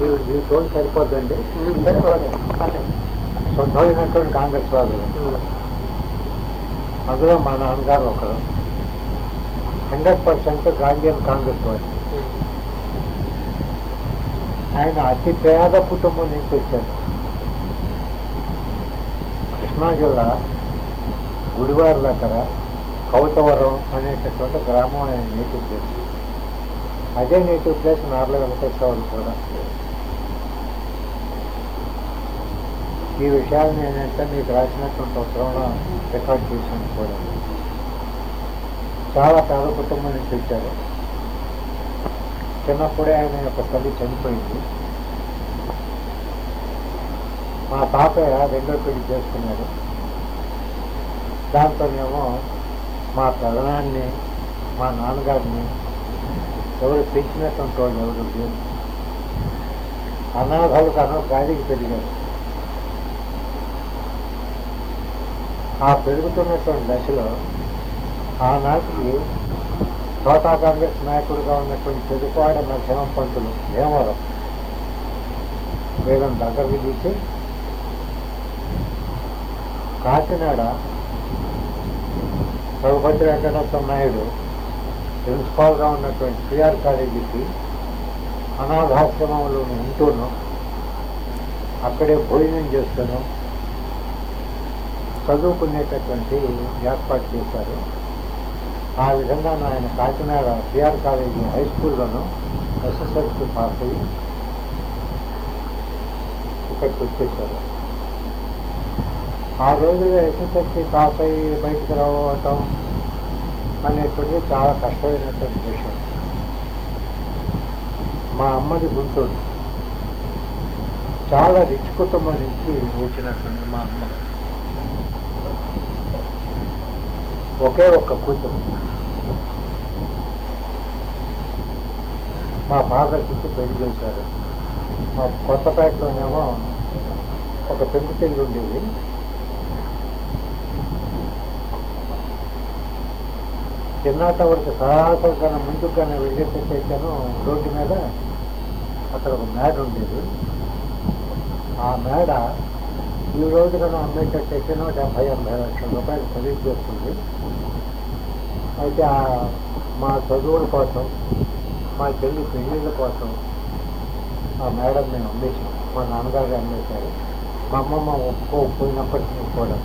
మీరు తోడు సరిపోద్దండి. సొంతమైనటువంటి కాంగ్రెస్ వాళ్ళు, అందులో మా నాన్నగారు ఒకరు 100% గాంధీయన్ కాంగ్రెస్ వాళ్ళు. ఆయన అతి పేద కుటుంబం నుంచి వచ్చారు. కృష్ణా జిల్లా గుడివారి దగ్గర కౌతవరం అనేటటువంటి గ్రామం ఆయన నేటివ్ ప్లేస్. అదే నేటివ్ ప్లేస్ నార్ల వెంకటేశ్వరరావు కూడా. ఈ విషయాన్ని నేనంటే మీకు రాసినటువంటి ఉత్తరంలో రికార్డ్ చేశాను కూడా. చాలా పేద కుటుంబం నుంచి వచ్చారు. చిన్నప్పుడే ఆయన యొక్క తల్లి చనిపోయింది. మా తాతయ్య రెండో పెళ్లి చేసుకున్నారు. దాంతోనేమో మా ప్రధానాన్ని, మా నాన్నగారిని ఎవరు పెంచినటువంటి వాళ్ళు ఎవరు లేరు. అనాథాలకు గాలికి పెరిగారు. ఆ పెరుగుతున్నటువంటి దశలో ఆనాటికి తోటా కాంగ్రెస్ నాయకుడిగా ఉన్నటువంటి చెదుపాడ నరసింహం పంతులు భీమవరం వీళ్ళని దగ్గరికి తీసి కాకినాడ రఘుపతి వెంకటరత్న నాయుడు ప్రిన్సిపాల్గా ఉన్నటువంటి సిఆర్ కాలేజీకి అనాథాశ్రమంలో ఉంటూను అక్కడే భోజనం చేస్తూను చదువుకునేటటువంటి ఏర్పాటు చేశారు. ఆ విధంగా ఆయన కాకినాడ సిఆర్ కాలేజీ హై స్కూల్లోనూ ఎస్ఎస్ఎల్సీ పాస్ అయ్యి ఇక్కడికి వచ్చేసారు. ఆ రోజుల్లో ఎస్ఎస్ఎల్సీ పాస్ అయ్యి బయటకు రావటం అనేటువంటిది చాలా కష్టమైనటువంటి విషయం. మా అమ్మది గుంటూరు, చాలా రిచ్ కుటుంబం నుంచి వచ్చినటువంటి మా అమ్మ ఒకే ఒక్క కూతురు. మా ఫాదర్ చుట్టూ పెళ్లి చేశారు. మా కొత్తపేటలోనేమో ఒక పెంకుటిల్లు ఉండేది. చిన్నాట వరకు సరాసరిగా ముందుగానే వెళ్ళేటైతేను రోడ్డు మీద అక్కడ ఒక మేడ ఉండేది. ఆ మేడ ఈ రోజు కన్నా అమ్మేటట్టయితేనో 70-80 లక్షల రూపాయలు ఖరీదు చేస్తుంది. అయితే మా చదువుల కోసం, మా చెల్లి పెళ్ళిళ్ళ కోసం ఆ మేడం మేము అమ్మేసాం. మా నాన్నగారు అమ్మేశారు. మా అమ్మమ్మ ఒప్పుకోకపోయినప్పటికీ కూడా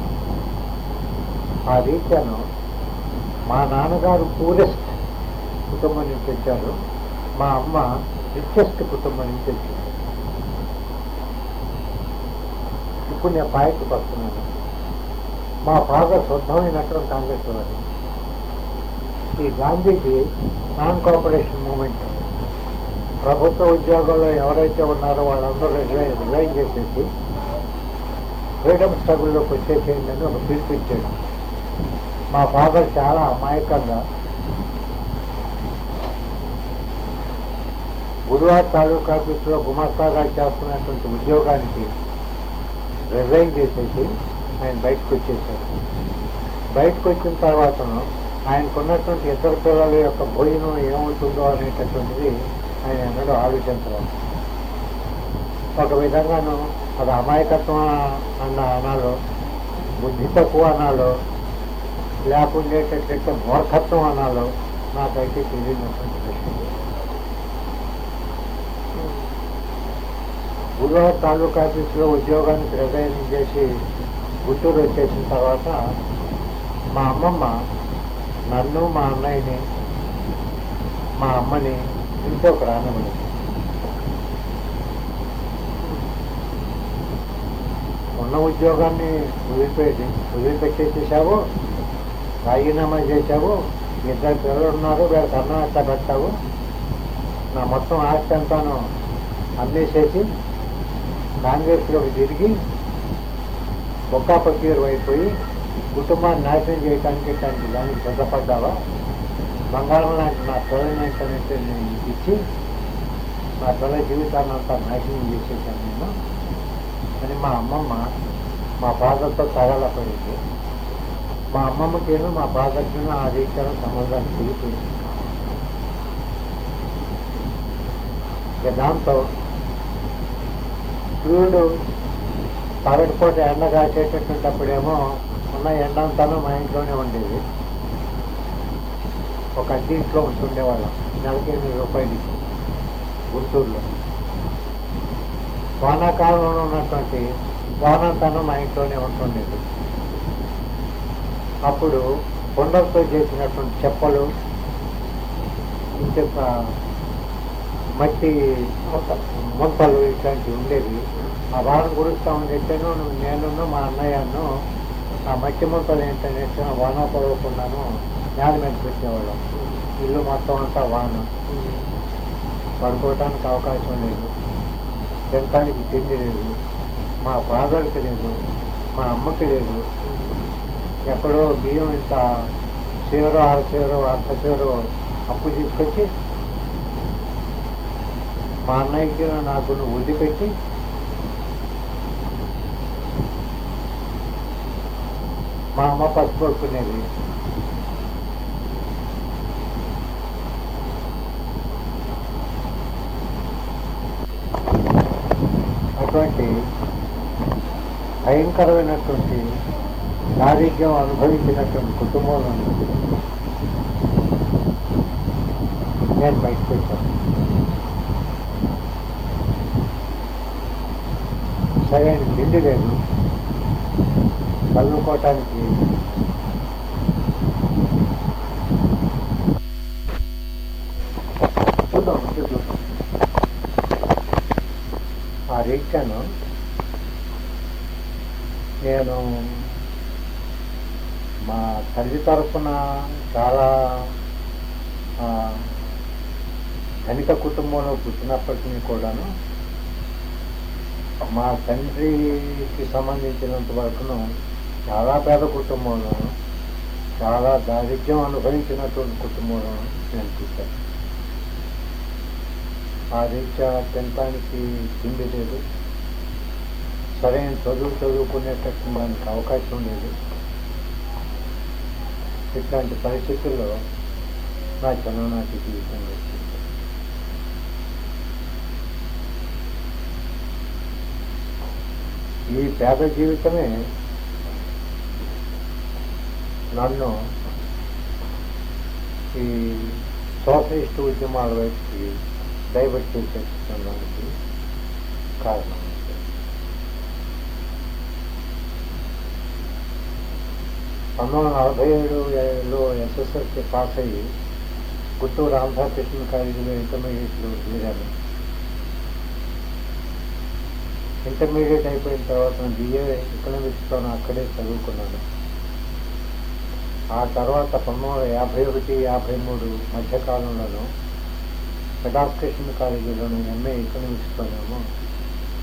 ఆ రీత్యాను మా నాన్నగారు పూరెస్ట్ కుటుంబం నుంచి వచ్చారు. మా అమ్మ రిచెస్ట్ కుటుంబం నుంచి వచ్చింది. ఇప్పుడు నేను పాయింట్కి వస్తున్నాను. మా ఫాదర్ శుద్ధమైనటువంటి కాంగ్రెస్ వారు. ఈ గాంధీజీ నాన్ కోఆపరేషన్ మూమెంట్, ప్రభుత్వ ఉద్యోగాల్లో ఎవరైతే ఉన్నారో వాళ్ళందరూ రిజైన్ చేసేసి ఫ్రీడమ్ స్ట్రగుల్లోకి వచ్చేసేయండి అని ఒక పిలిపించాడు. మా ఫాదర్ చాలా అమాయకంగా గుడివాడ తాలూకా ఆఫీసులో గుమాస్తాగా చేస్తున్నటువంటి ఉద్యోగానికి రిజైన్ చేసేసి ఆయన బయటకు వచ్చేసారు. బయటకు వచ్చిన తర్వాతను ఆయనకున్నటువంటి ఇతర పిల్లల యొక్క భోజనం ఏమవుతుందో అనేటటువంటిది ఆయన ఎన్నడూ ఆలోచించడం. ఒక విధంగాను అది అమాయకత్వం అనాలో, బుద్ధి తక్కువ అనాలో, లేకుండేటట్లయితే మూర్ఖత్వం అనాలో నాకైతే తెలియనటువంటి విషయం. గుడివాడ తాలూకా ఆఫీసులో ఉద్యోగానికి రిజైన్ చేసి గుంటూరు వచ్చేసిన తర్వాత మా అమ్మమ్మ నన్ను, మా అన్నయ్యని, మా అమ్మని ఇంట్లోకి రానివ్వలేదు. ఉన్న ఉద్యోగాన్ని వదిలిపెట్టేసేసావు, రాజీనామా చేశావు, 2 పిల్లలు ఉన్నారు, వీళ్ళకి అన్నం ఎట్లా పెట్టావు, నా మొత్తం ఆస్తి అంతాను అమ్మేసేసి కాంగ్రెస్లోకి తిరిగి బొక్కా పకీరు అయిపోయి కుటుంబాన్ని నాశనం చేయడానికి దానికి సిద్ధపడ్డావా? బంగారం లాంటి నా పిల్లలైతే నేను ఇచ్చి నా పిల్లల జీవితాన్ని అంతా నాశనం చేసేసాను నేను అని మా అమ్మమ్మ మా ఫాదర్తో తగలపడింది. మా అమ్మమ్మకేను మా ఫాదర్కి ఆ రీత్యాల సంబంధాన్ని తెలిపోయింది. 嗯 ఇక దాంతో 嗯 మా 嗯 నాన్నగారు 嗯 సూర్యుడు పగటిపూట ఎండ కాసేటటువంటిప్పుడేమో ఉన్న ఎండంతాను మా ఇంట్లోనే ఉండేది. ఒక అద్దె ఇంట్లో ఉంటుండేవాళ్ళం. నెలకి ₹8 గుంటూరులో. వానాకాలంలో ఉన్నటువంటి వానంతాను మా ఇంట్లోనే ఉంటుండేది. అప్పుడు కొండలతో చేసినటువంటి చెప్పలు, ఇంకొక మట్టి ముంతలు ఇట్లాంటివి ఉండేవి. ఆ వాన కురుస్తూ ఉండేటను నేను మా అన్నయ్యను ఆ మట్టి ముంతలు ఏంటంటే వాన పడవకుండాను నేల మీద పెట్టేవాళ్ళం. ఇల్లు మొత్తం అంతా వాన, పడుకోవటానికి అవకాశం లేదు, తినటానికి తిండి లేదు, మా ఫాదర్కి లేదు, మా అమ్మకి లేదు. ఎక్కడో బియ్యం ఇంత చీరో అరచీరో అర్ధచీరో అప్పు తీసుకొచ్చి మా అన్నయ్యకి నాకు వదిలిపెట్టి మా అమ్మ పసుపు పడుకునేది. అటువంటి భయంకరమైనటువంటి దారిద్ర్యం అనుభవించినటువంటి కుటుంబంలో నేను బయటకు వచ్చాను. సరైన తిండి లేదు, చదువుకోవటానికి చూద్దాం. ఆ రీత్యాను నేను మా తల్లి తరఫున చాలా ధనిక కుటుంబంలో పుట్టినప్పటికీ కూడాను మా తండ్రికి సంబంధించినంత వరకును చాలా పేద కుటుంబంలో, చాలా దారిద్ర్యం అనుభవించినటువంటి కుటుంబంలో నేను పుట్టాను. ఆ రీత్యా తినటానికి తిండి లేదు, సరైన చదువుకునేటట్టు దానికి అవకాశం లేదు. ఇట్లాంటి పరిస్థితుల్లో నా చిన్ననాటి జీవితం వచ్చింది. ఈ పేద జీవితమే నన్ను ఈ సోషలిస్ట్ ఉద్యమాల వైపుకి డైవర్ట్ చేసేదానికి కారణం. 1947లో ఎస్ఎస్ఎల్సీ పాస్ అయ్యి గుంటూరు రామకృష్ణ కాలేజీలో ఇంటర్మీడియట్లో చేరాను. ఇంటర్మీడియట్ అయిపోయిన తర్వాత బిఏ ఎకనామిక్స్తో అక్కడే చదువుకున్నాను. ఆ తర్వాత 1951-53 మధ్యకాలంలోనూ మెడ్రాస్ కృష్ణ కాలేజీలోను ఎంఏ ఎకనామిక్స్తోనేమో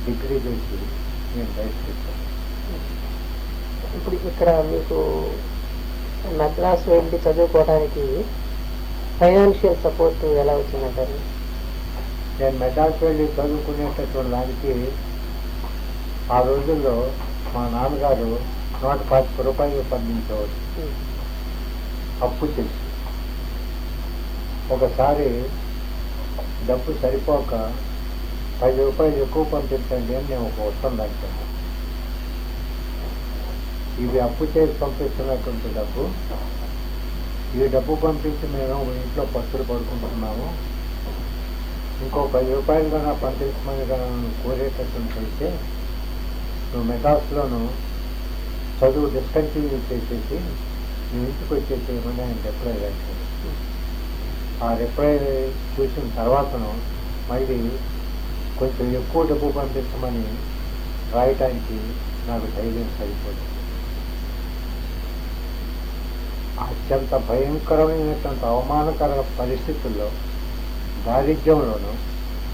డిగ్రీ చేసి నేను బయటకు వచ్చాను. ఇప్పుడు ఇక్కడ మీకు మెడ్రాస్ వెళ్ళి చదువుకోవడానికి ఫైనాన్షియల్ సపోర్ట్ ఎలా వచ్చిందంటారు? నేను మెడ్రాస్ వెళ్ళి చదువుకునేటటువంటి దానికి ఆ రోజుల్లో మా నాన్నగారు ₹140 పంపించేవాడు అప్పు చేసి. ఒకసారి డబ్బు సరిపోక ₹10 ఎక్కువ పంపించండి అని నేను ఒక వస్తుంది అంటాను. ఇవి అప్పు చేసి పంపిస్తున్నటువంటి డబ్బు, ఈ డబ్బు పంపించి మేము ఇంట్లో పస్తులు పడుకుంటున్నాము, ఇంకో ₹10 కన్నా పంపించమని కోరేటటువంటి అయితే నువ్వు మెడ్రాస్లోను చదువు డిస్కంటిన్యూ చేసేసి నువ్వు ఇంటికి వచ్చేసేయమని ఆయన రిప్లై రాశాడు. ఆ రిప్లై చూసిన తర్వాతను మళ్ళీ కొంచెం ఎక్కువ డబ్బు పంపించమని రాయటానికి నాకు ధైర్యం సరిపోతుంది. అత్యంత భయంకరమైనటువంటి అవమానకర పరిస్థితుల్లో, దారిద్ర్యంలోనూ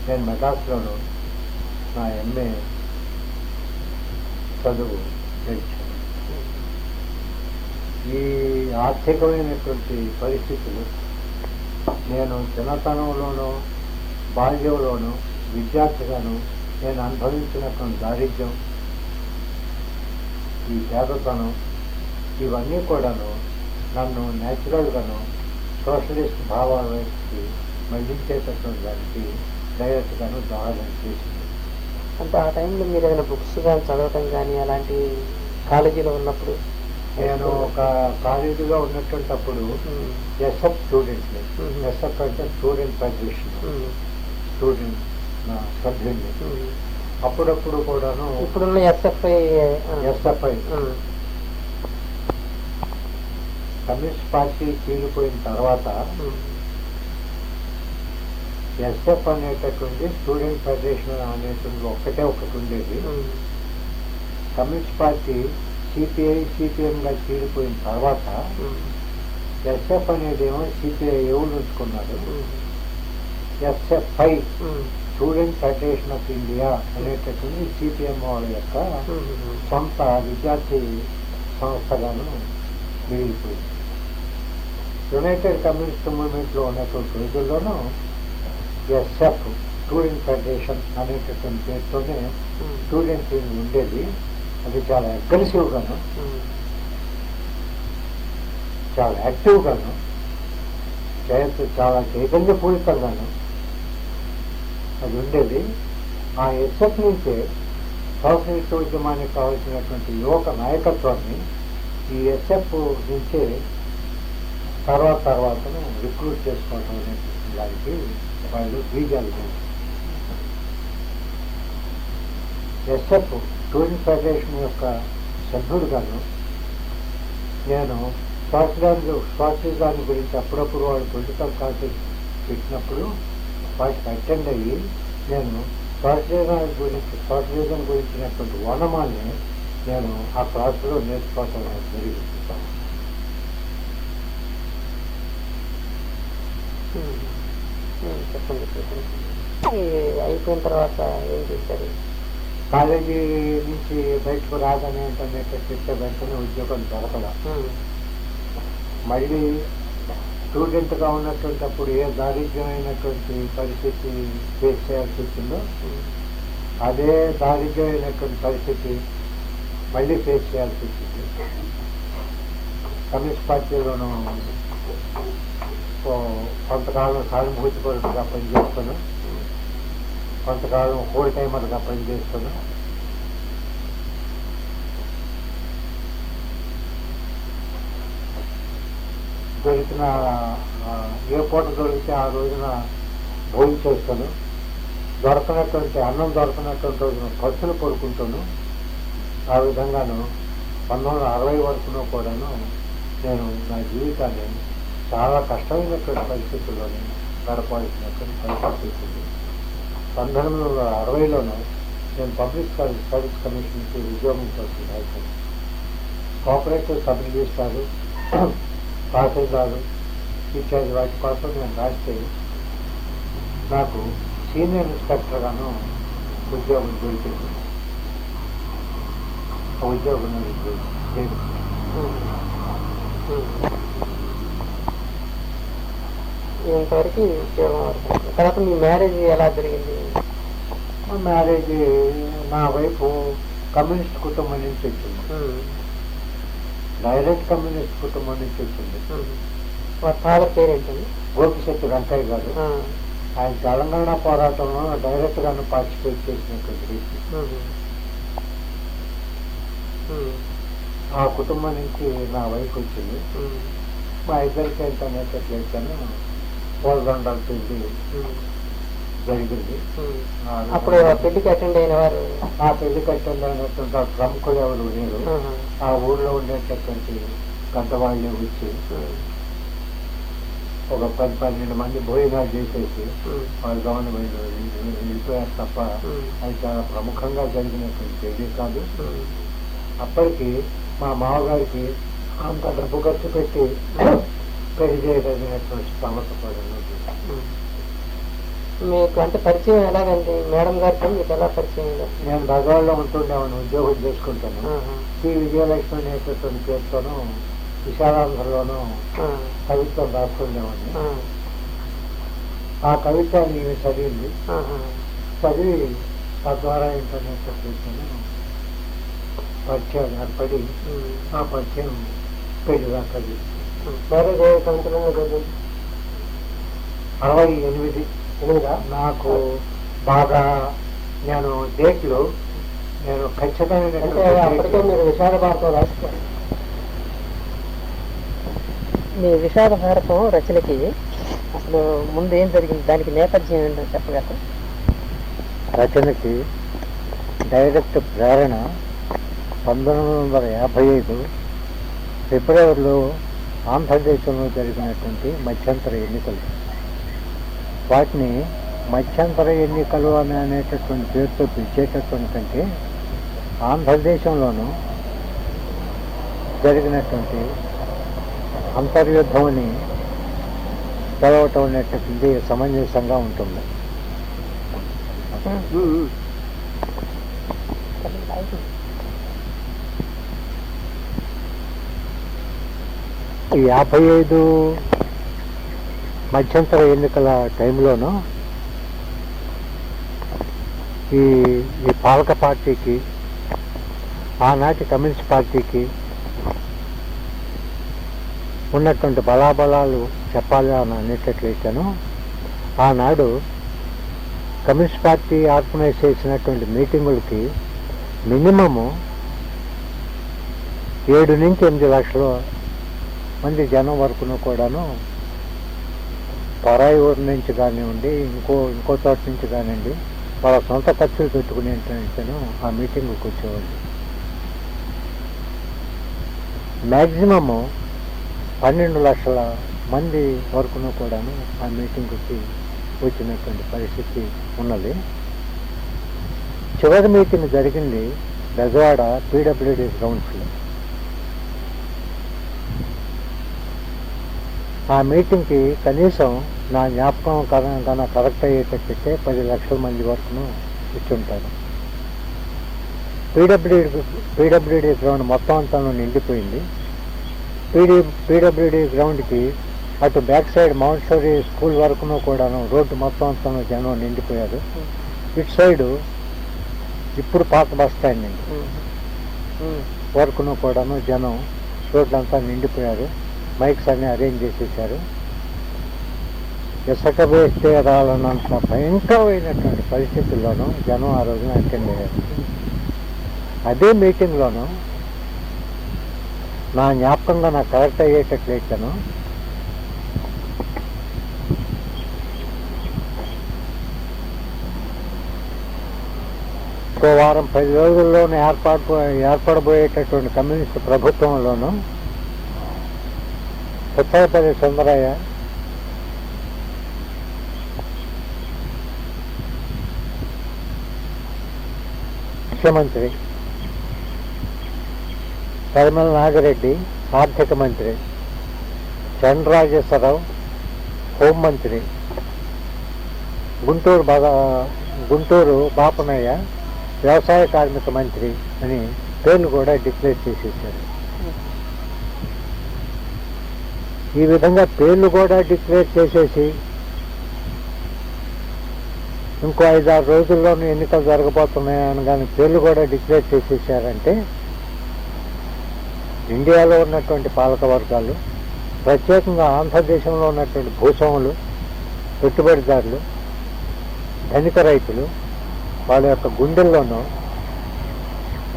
నేను మెడ్రాస్లోనూ నా ఎంఏ చదువు గడిచాను. ఈ ఆర్థికమైనటువంటి పరిస్థితులు నేను చిన్నతనంలోనూ బాల్యంలోనూ విద్యార్థిగాను నేను అనుభవించినటువంటి దారిద్ర్యం, ఈ పేదతనం, ఇవన్నీ కూడాను నన్ను న్యాచురల్గాను సోషలిస్ట్ భావాల వైపుకి మళ్లించేటటువంటి దానికి డైరెక్ట్గాను దోహదం చేసింది. అంటే ఆ టైంలో మీరు ఏదైనా బుక్స్ కానీ చదవటం కానీ అలాంటి కాలేజీలో ఉన్నప్పుడు నేను ఒక కాలేజీలో ఉన్నటువంటప్పుడు ఎస్ఎఫ్ స్టూడెంట్ని, ఎస్ఎఫ్ అంటే స్టూడెంట్ ఫెడరేషన్ స్టూడెంట్ నా సభ్యుడిని. అప్పుడప్పుడు కూడాను ఇప్పుడున్న ఎస్ఎఫ్ఐ కమ్యూనిస్ట్ పార్టీ చీలిపోయిన తర్వాత ఎస్ఎఫ్ అనేటటువంటి స్టూడెంట్ ఫెడరేషన్ అనేటువంటి ఒకటి ఉండేది. కమ్యూనిస్ట్ పార్టీ సిపిఎంగా చీలిపోయిన తర్వాత ఎస్ఎఫ్ అనేదేమో సిపిఐ ఎవరు ఉంచుకున్నారు. SFI student federation of India అనేటటువంటి సిపిఎం వాళ్ళ యొక్క సొంత విద్యార్థి సంస్థగాను మిగిలిపోయింది. యునైటెడ్ కమ్యూనిస్ట్ మూవ్మెంట్లో ఉన్నటువంటి రోజుల్లోనూ ఎస్ఎఫ్ స్టూడెంట్ ఫెడరేషన్ అనేటటువంటి పేరుతోనే స్టూడెంట్ ఉండేది. అది చాలా అగ్రెసివ్గాను, చాలా యాక్టివ్గాను, చాలా చైతన్యపూరితంగాను అది ఉండేది. ఆ ఎస్ఎఫ్ నుంచే సోషలిస్ట్ ఉద్యమానికి కావాల్సినటువంటి యువక నాయకత్వాన్ని ఈ ఎస్ఎఫ్ నుంచే తర్వాతను రిక్రూట్ చేసుకోవడం అనేటువంటి దానికి వాళ్ళు బీజాలు వేశారు. ఎస్ఎఫ్ స్టూడెంట్ ఫెడరేషన్ యొక్క సభ్యుడుగాను నేను సోషలిజాన్ని గురించి అప్పుడప్పుడు వాళ్ళు పొలిటికల్ కాన్సెప్ట్ పెట్టినప్పుడు వాటికి అటెండ్ అయ్యి నేను సోషలిజం గురించినటువంటి ఓనమాన్ని నేను ఆ క్లాసులో నేర్చుకోవటం జరిగింది. చెప్పండి. అయిపోయిన తర్వాత ఏం చేశారు? కాలేజీ నుంచి బయటకు రాగానే చెప్పే వెంటనే ఉద్యోగం దొరకల. మళ్ళీ స్టూడెంట్గా ఉన్నటువంటి ఏ దారిద్ర్యమైనటువంటి పరిస్థితి ఫేస్ చేయాల్సి వచ్చిందో అదే దారిద్ర్యమైనటువంటి పరిస్థితి మళ్ళీ ఫేస్ చేయాల్సి వచ్చింది. కమ్యూనిస్ట్ పార్టీలోనూ కొంతకాలం సానుభూతి కొరకుగా పనిచేస్తాను, కొంతకాలం హోల్ టైమర్గా పనిచేస్తాను. దొరికిన ఏ పూట దొరికితే ఆ రోజున భోజనం చేస్తాను. అన్నం దొరకనటువంటి రోజున ఖర్చులు పడుకుంటాను. ఆ విధంగాను 1960 వరకును కూడాను నేను నా జీవితాన్ని చాలా కష్టమైనటువంటి పరిస్థితుల్లోనే గడపాల్సినటువంటి పరిస్థితి ఉంది. 1960లోనూ నేను పబ్లిక్ సర్వీస్ కమిషన్కి ఉద్యోగం కోసం రాశాను. కోఆపరేటివ్ సబ్ రిజిస్ట్రారు, తహసీల్దారు ఇత్యాది వాటి కోసం నేను రాస్తే నాకు సీనియర్ ఇన్స్పెక్టర్గాను ఉద్యోగం దొరికింది. ఆ ఉద్యోగం ఇంతవరకు ఉద్యోగం. తర్వాత మీ మ్యారేజ్ ఎలా జరిగింది? మ్యారేజ్ నా వైపు కమ్యూనిస్ట్ కుటుంబం నుంచి వచ్చింది. డైరెక్ట్ కమ్యూనిస్ట్ కుటుంబం నుంచి వచ్చింది. ఫాదర్ పేరేంటండి? గోపిశెట్టి వెంకయ్య గారు. ఆయన తెలంగాణ పోరాటంలో డైరెక్ట్ గాను పార్టిసిపేట్ చేసినటువంటి వ్యక్తి. ఆ కుటుంబం నుంచి నా వైపు వచ్చింది. మా ఇద్దరికి ఏంటనేటట్లయితేనే పోల్గొండల పెళ్లి జరిగింది. అప్పుడు పెళ్లికి అటెండ్ అయిన వారు, ఆ పెళ్లికి అటెండ్ అయినటువంటి ప్రముఖులు ఎవరు లేరు. ఆ ఊళ్ళో ఉండేటటువంటి గంటవాళ్ళే వచ్చి ఒక 10-12 మంది భోజనాలు చేసేసి వాళ్ళు గవర్నమెంట్ వెళ్ళిపోయారు తప్ప అది చాలా ప్రముఖంగా జరిగినటువంటి పెళ్లి కాదు. అప్పటికి మా మామగారికి అంత డబ్బు ఖర్చు పెట్టి పెళ్లి చేయగలిగినటువంటి స్థమత పడినది. మీకు అంటే పరిచయం ఎలాగండి? మేడం గారితో మీకు ఎలా పరిచయం? నేను బజార్లో ఉంటుండేవాడిని, ఉద్యోగం చేసుకుంటాను. శ్రీ విజయలక్ష్మి అనేటటువంటి పేరుతోనూ విశాలాంధ్రలోనూ కవిత్వం రాస్తుండేవాడిని. ఆ కవిత్వాన్ని చదివింది. చదివి తద్వారా ఏంటనేటట్లయితేనే పరిచయాలు ఏర్పడి ఆ పరిచయం పెళ్లి దాకా మ్యారేజ్ ఏ సంవత్సరంలో జరిగింది? 68. నాకు బాగా నేను డేట్లు నేను ఖచ్చితమైన అంటే అప్పటికే మీరు విషాద భారతం రాస్తారు. మీ విషాద భారతం రచనకి అసలు ముందు ఏం జరిగింది, దానికి నేపథ్యం ఏంటో చెప్పగలరు? రచనకి డైరెక్ట్ ప్రేరణ 1955 ఫిబ్రవరిలో ఆంధ్రదేశంలో జరిగినటువంటి మధ్యంతర ఎన్నికలు. వాటిని మధ్యంతర ఎన్నికలు అనేటటువంటి పేరుతో పిలిచేటటువంటి కంటే ఆంధ్రదేశంలోనూ జరిగినటువంటి అంతర్యుద్ధం అని తెలవటం అనేటటువంటి సమంజసంగా ఉంటుంది. ఈ 55 మధ్యంతర ఎన్నికల టైంలోనూ ఈ పాలక పార్టీకి, ఆనాటి కమ్యూనిస్ట్ పార్టీకి ఉన్నటువంటి బలాబలాలు చెప్పాలి అని అనేటట్లయితేను, ఆనాడు కమ్యూనిస్ట్ పార్టీ ఆర్గనైజ్ చేసినటువంటి మీటింగులకి మినిమము 7 నుంచి 8 లక్షల మంది జనం వరకును కూడాను పరాయి ఊరి నుంచి కానివ్వండి, ఇంకో చోట నుంచి కానివ్వండి, వాళ్ళ సొంత ఖర్చులు పెట్టుకునేటను ఆ మీటింగ్కి వచ్చేవాళ్ళు. మ్యాక్సిమము 12 లక్షల మంది వరకును కూడాను ఆ మీటింగ్కి వచ్చినటువంటి పరిస్థితి ఉన్నది. చివరి మీటింగ్ జరిగింది బెజవాడ పీడబ్ల్యూడీ గ్రౌండ్స్లో. ఆ మీటింగ్కి కనీసం నా జ్ఞాపకం కన్నా కరెక్ట్ అయ్యేటట్టయితే 10 లక్షల మంది వరకును ఇచ్చుంటారు. పీడబ్ల్యూడీ గ్రౌండ్ మొత్తం అంతా నిండిపోయింది. పీడబ్ల్యూడీ గ్రౌండ్కి అటు back side mount story school వరకును కూడాను రోడ్డు మొత్తం అంతా జనం నిండిపోయారు. ఇటు సైడు ఇప్పుడు పాత బస్ స్టాండ్ వరకును కూడాను జనం రోడ్లంతా నిండిపోయారు. మైక్స్ అన్ని అరేంజ్ చేసేసారు. ఇసుక వేస్తే రాలన్నంత భయంకరమైనటువంటి పరిస్థితుల్లోనూ జనం ఆ రోజున అటెండ్ అయ్యారు. అదే మీటింగ్లోనూ నా జ్ఞాపకంగా నాకు కరెక్ట్ అయ్యేటట్లయితేను ఇంకో వారం 10 రోజుల్లోనూ ఏర్పడబోయేటటువంటి కమ్యూనిస్ట్ ప్రభుత్వంలోనూ ఉత్తరపల్లి సుందరయ్య, ముఖ్యమంత్రి, పరిమళ నాగిరెడ్డి ఆర్థిక మంత్రి, చంద్రరాజేశ్వరరావు హోంమంత్రి, గుంటూరు బాపనయ్య వ్యవసాయ కార్మిక మంత్రి అని పేర్లు కూడా డిక్లేర్ చేసేసారు. ఈ విధంగా పేర్లు కూడా డిక్లేర్ చేసేసి ఇంకో 5-6 రోజుల్లోనూ ఎన్నికలు జరగబోతున్నాయని కానీ పేర్లు కూడా డిక్లేర్ చేసేసారంటే ఇండియాలో ఉన్నటువంటి పాలక వర్గాలు, ప్రత్యేకంగా ఆంధ్రదేశంలో ఉన్నటువంటి భూస్వాములు, పెట్టుబడిదారులు, ధనిక రైతులు వాళ్ళ యొక్క గుండెల్లోనూ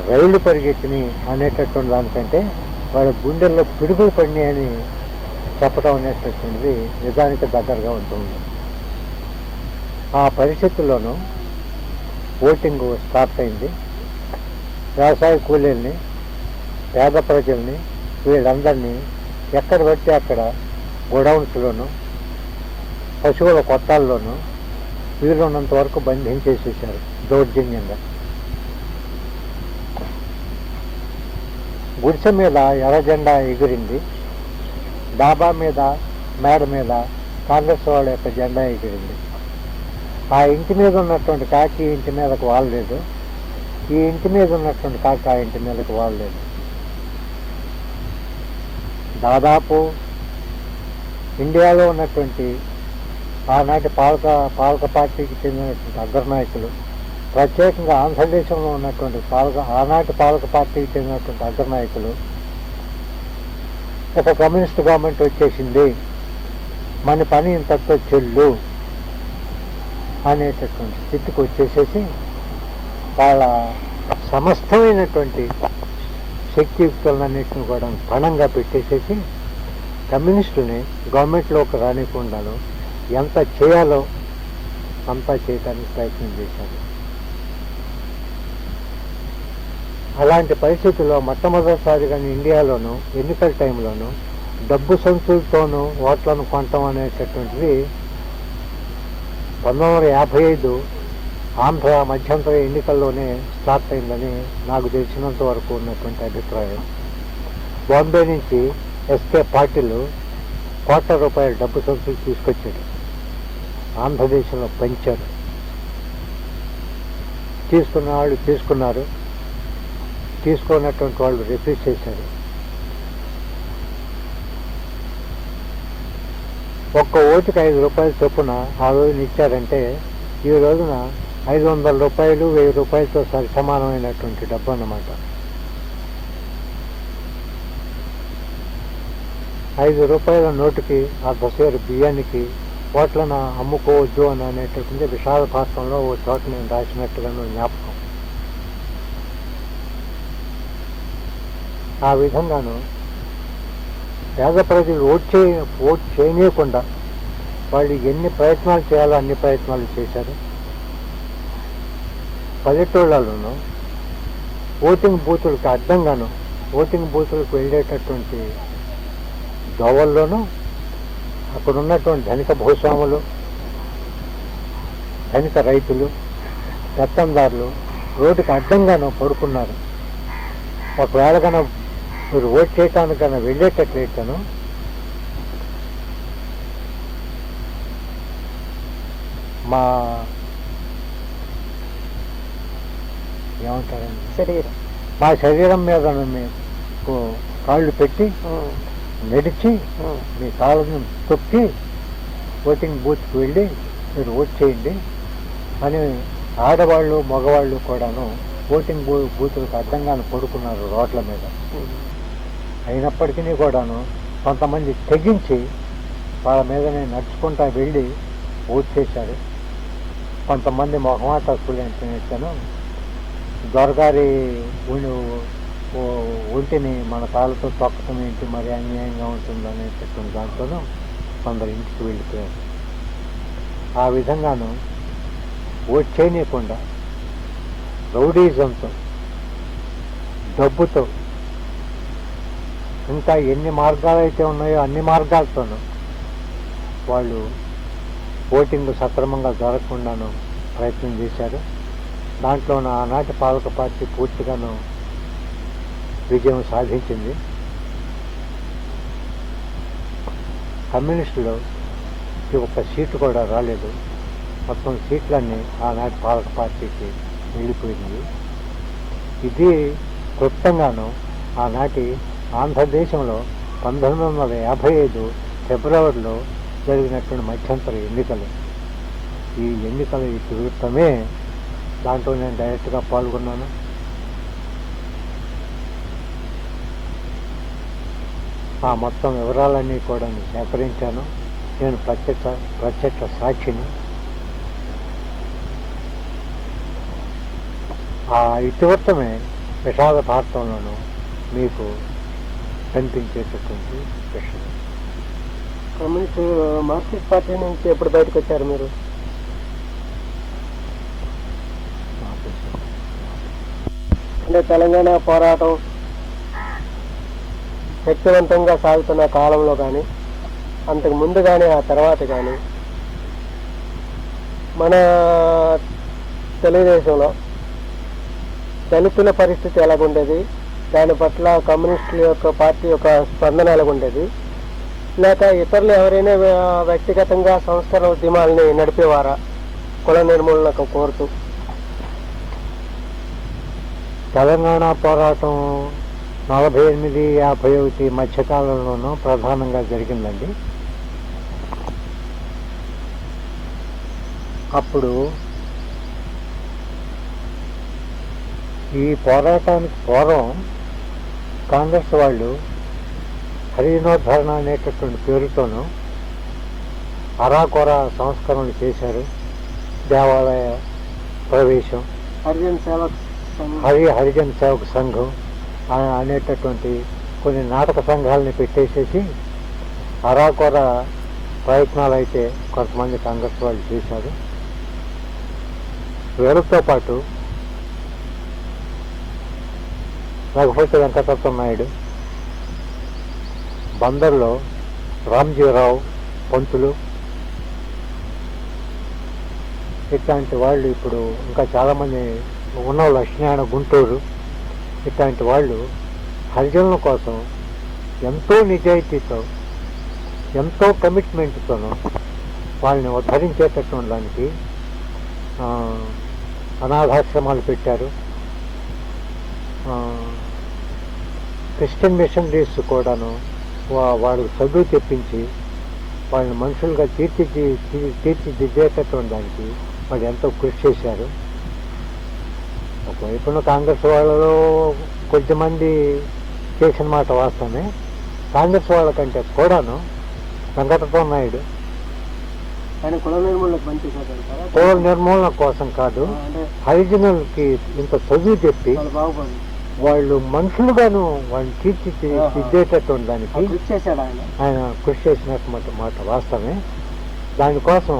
రైళ్లు పరిగెత్తిని అనేటటువంటి దానికంటే వాళ్ళ గుండెల్లో పిడుగులు పడినాయని చెప్పడం అనేటటువంటిది నిజానికి దగ్గరగా ఉంటుంది. ఆ పరిస్థితుల్లోనూ ఓటింగ్ స్టార్ట్ అయింది. వ్యవసాయ కూలీల్ని, పేద ప్రజల్ని, వీళ్ళందరినీ ఎక్కడ పడితే అక్కడ గోడౌన్స్లోనూ, పశువుల కొట్టాల్లోనూ వీలున్నంత వరకు బంధించేసేసారు దౌర్జన్యంగా. గుడిసె మీద ఎర్ర జెండా ఎగిరింది. డాబా మీద, మేడ మీద కాంగ్రెస్ వాళ్ళ యొక్క జెండా ఎగిరింది. ఆ ఇంటి మీద ఉన్నటువంటి కాకి ఇంటి మీదకు వాలలేదు, ఈ ఇంటి మీద ఉన్నటువంటి కాకి ఆ ఇంటి మీదకు వాలలేదు. దాదాపు ఇండియాలో ఉన్నటువంటి ఆనాటి పాలక పార్టీకి చెందినటువంటి అగ్రనాయకులు, ప్రత్యేకంగా ఆంధ్రదేశంలో ఉన్నటువంటి ఆనాటి పాలక పార్టీకి చెందినటువంటి అగ్రనాయకులు ఒక కమ్యూనిస్ట్ గవర్నమెంట్ వచ్చేసింది, మన పని ఇంతతో చెల్లు అనేటటువంటి స్థితికి వచ్చేసేసి వాళ్ళ సమస్తమైనటువంటి శక్తియుక్తులన్నింటిని కూడా పణంగా పెట్టేసేసి కమ్యూనిస్టుల్ని గవర్నమెంట్లోకి రానికుండాను ఎంత చేయాలో అంతా చేయడానికి ప్రయత్నం చేశారు. అలాంటి పరిస్థితుల్లో మొట్టమొదటిసారిగా ఇండియాలోనూ ఎన్నికల టైంలోనూ డబ్బు సంచులతోనూ ఓట్లను కొనటం అనేటటువంటిది 1955 ఆంధ్ర మధ్యంతర ఎన్నికల్లోనే స్టార్ట్ అయిందని నాకు తెలిసినంత వరకు ఉన్నటువంటి అభిప్రాయం. బాంబే నుంచి ఎస్కే పాటిల్ ₹2,00,000 డబ్బు సంచులు తీసుకొచ్చాడు, ఆంధ్రదేశంలో పంచారు. తీసుకున్న వాళ్ళు తీసుకున్నారు, తీసుకున్నటువంటి వాళ్ళు రిఫ్యూజ్ చేశారు. ఒక్క ఓటుకి ₹5 చొప్పున ఆ రోజున ఇచ్చారంటే ఈ రోజున ₹500, ₹1,000తో సరి సమానమైనటువంటి డబ్బు అన్నమాట. ₹5 నోటుకి అర్ధసేరు బియ్యానికి ఓట్లను అమ్ముకోవద్దు అని అనేటటువంటి విశాఖపట్నంలో ఓ చోట నేను రాసినట్టుగాను జ్ఞాపకం. ఆ విధంగాను పేద ప్రజలు ఓట్ చేయనీయకుండా వాళ్ళు ఎన్ని ప్రయత్నాలు చేయాలో అన్ని ప్రయత్నాలు చేశారు. పల్లెటూళ్ళలోనూ ఓటింగ్ బూతులకు అడ్డంగాను ఓటింగ్ బూతులకు వెళ్ళేటటువంటి దోవల్లోనూ అక్కడ ఉన్నటువంటి ధనిక భూస్వాములు, ధనిక రైతులు, పెత్తందారులు రోడ్డుకి అడ్డంగాను పడుకున్నారు. ఒకవేళ కన్నా మీరు ఓట్ చేయటానికన్నా వెళ్ళేటట్లయితేను మా ఏమంటారండి మా శరీరం మీద మీకు కాళ్ళు పెట్టి నడిచి మీ కాళ్ళను తొక్కి ఓటింగ్ బూత్కి వెళ్ళి మీరు ఓట్ చేయండి అని ఆడవాళ్ళు మగవాళ్ళు కూడాను ఓటింగ్ బూతులకు అడ్డంగాను పడుకున్నారు రోడ్ల మీద. అయినప్పటికీ కూడాను కొంతమంది తెగించి వాళ్ళ మీదనే నడుచుకుంటా వెళ్ళి ఓట్ చేశారు. కొంతమంది మొహమాటస్తులు ఏంటంటేను దొరగారి ఒంటిని మన కాళ్ళతో తొక్కటం ఏంటి మరి అన్యాయంగా ఉంటుంది అనేటటువంటి దాంట్లోనూ కొందరు ఇంటికి వెళ్ళిపోయారు. ఆ విధంగాను ఓట్ చేయనీయకుండా రౌడీజంతో, డబ్బుతో, ఇంకా ఎన్ని మార్గాలు అయితే ఉన్నాయో అన్ని మార్గాలతోనూ వాళ్ళు ఓటింగ్ సక్రమంగా జరగకుండాను ప్రయత్నం చేశారు. దాంట్లోనూ ఆనాటి పాలక పార్టీ పూర్తిగాను విజయం సాధించింది. కమ్యూనిస్టులకి ఒక్క సీటు కూడా రాలేదు. మొత్తం సీట్లన్నీ ఆనాటి పాలక పార్టీకి వెళ్ళిపోయింది. ఇది క్లుప్తంగాను ఆనాటి ఆంధ్రదేశంలో 1955 ఫిబ్రవరిలో జరిగినటువంటి మధ్యంతర ఎన్నికలు. ఈ ఎన్నికల ఇతివృత్తమే దాంట్లో నేను డైరెక్ట్గా పాల్గొన్నాను. ఆ మొత్తం వివరాలన్నీ కూడా సేకరించాను. నేను ప్రత్యక్ష సాక్షిని. ఆ ఇతివృత్తమే విశాఖపట్నంలోనూ మీకు కనిపించేటటువంటి విషయం. మార్క్సిస్ట్ పార్టీ నుంచి ఎప్పుడు బయటకు వచ్చారు మీరు? అంటే తెలంగాణ పోరాటం శక్తివంతంగా సాగుతున్న కాలంలో కానీ, అంతకు ముందు కానీ ఆ తర్వాత కానీ మన తెలుగుదేశంలో దళితుల పరిస్థితి ఎలాగుండేది, దాని పట్ల కమ్యూనిస్టుల యొక్క పార్టీ యొక్క స్పందన ఎలాగుండేది, లేక ఇతరులు ఎవరైనా వ్యక్తిగతంగా సంస్కరణ ఉద్యమాలని నడిపేవారా కుల నిర్మూలనకు కోరుతూ? తెలంగాణ పోరాటం 48-51 మధ్యకాలంలోనూ ప్రధానంగా జరిగిందండి. అప్పుడు ఈ పోరాటానికి పూర్వం కాంగ్రెస్ వాళ్ళు హరిజనోద్ధరణ అనేటటువంటి పేరుతోనూ అరాకొర సంస్కరణలు చేశారు. దేవాలయ ప్రవేశం, హరిజన్ సేవక్ హరిజన్ సేవక్ సంఘం అనేటటువంటి కొన్ని నాటక సంఘాలని పెట్టేసేసి అరాకొర ప్రయత్నాలు అయితే కొంతమంది కాంగ్రెస్ వాళ్ళు చేశారు. వీళ్ళతో పాటు రఘుపతి వెంకటరత్న నాయుడు, బందర్లో రామ్జీరావు పంతులు, ఇట్లాంటి వాళ్ళు ఇప్పుడు ఇంకా చాలామంది ఉన్న లక్ష్మీనారాయణ గుంటూరు, ఇట్లాంటి వాళ్ళు హరిజనుల కోసం ఎంతో నిజాయితీతో ఎంతో కమిట్మెంట్తోనూ వాళ్ళని ఉద్ధరించేటటువంటి దానికి అనాథాశ్రమాలు పెట్టారు. క్రిస్టియన్ మిషనరీస్ కూడాను వాళ్ళకి చదువు తెప్పించి వాళ్ళని మనుషులుగా తీర్చిదిద్దేటటువంటి దానికి వాళ్ళు ఎంతో కృషి చేశారు. ఒకవైపున కాంగ్రెస్ వాళ్ళలో కొద్దిమంది చేసిన మాట వాస్తవమే. కాంగ్రెస్ వాళ్ళకంటే కూడాను వెంకటరత్న నాయుడు కుల నిర్మూలన కోసం కాదు, హరిజనులకి ఇంత చదువు చెప్పి వాళ్ళు మనుషులుగాను వాళ్ళని తీర్చిదిద్దేటటువంటి దానికి ఆయన కృషి చేసినటువంటి మాట వాస్తవమే. దానికోసం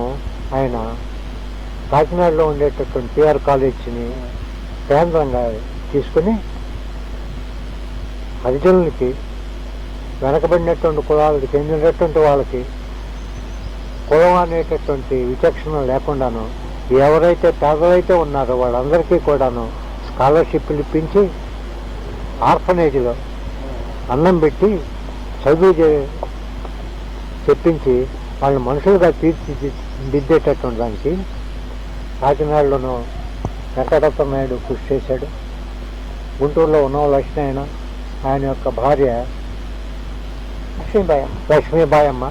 ఆయన కాకినాడలో ఉండేటటువంటి పిఆర్ కాలేజీని కేంద్రంగా తీసుకుని హరిజనులకి, వెనకబడినటువంటి కులాలకి చెందినటువంటి వాళ్ళకి కులం అనేటటువంటి విచక్షణ లేకుండాను ఎవరైతే పేదలైతే ఉన్నారో వాళ్ళందరికీ కూడాను స్కాలర్షిప్లు ఇప్పించి ఆర్ఫనేజ్లో అన్నం పెట్టి చదువు చెప్పించి వాళ్ళని మనుషులుగా తీర్చిదిద్దేటటువంటి దానికి కాకినాడలోనూ వెంకటరత్న నాయుడు కృషి చేశాడు. గుంటూరులో ఉన్న లక్ష్మీనారాయణ, ఆయన యొక్క భార్య లక్ష్మీబాయమ్మ,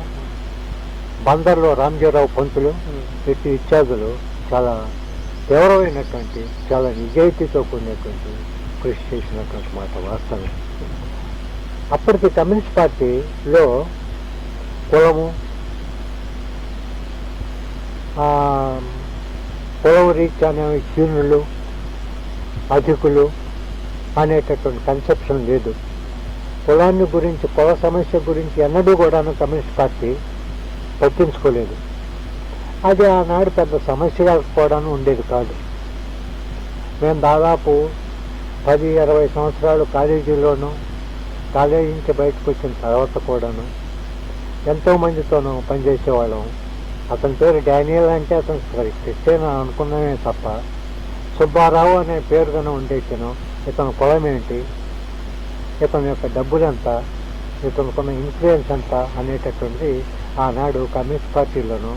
బందర్లో రామ్జీరావు పంతులు, ఇటు ఇత్యాదులు చాలా తీవ్రమైనటువంటి చాలా నిజాయితీతో కూడినటువంటి కృషి చేసినటువంటి మాట వాస్తవం. అప్పటికి కమ్యూనిస్ట్ పార్టీలో కులము, కులం రీత్యా హీనులు, అధికులు అనేటటువంటి కన్సెప్షన్ లేదు. కులాన్ని గురించి, కుల సమస్య గురించి ఎన్నడూ కూడాను కమ్యూనిస్ట్ పార్టీ పట్టించుకోలేదు. అది ఆనాడు పెద్ద సమస్యగా కూడాను ఉండేది కాదు. మేము దాదాపు 10-20 సంవత్సరాలు కాలేజీలోనూ, కాలేజీ నుంచి బయటకు వచ్చిన తర్వాత కూడాను ఎంతోమందితోనూ పనిచేసేవాళ్ళం. అతని పేరు డానియల్ అంటే అతను క్రిస్టియన్ అనుకున్నామే తప్ప సుబ్బారావు అనే పేరుగానే ఉండేసాను. ఇతను కులం ఏంటి, ఇతని యొక్క డబ్బులు ఎంత, ఇతనుకున్న ఇన్ఫ్లుయెన్స్ ఎంత అనేటటువంటి ఆనాడు కమ్యూనిస్ట్ పార్టీలోనూ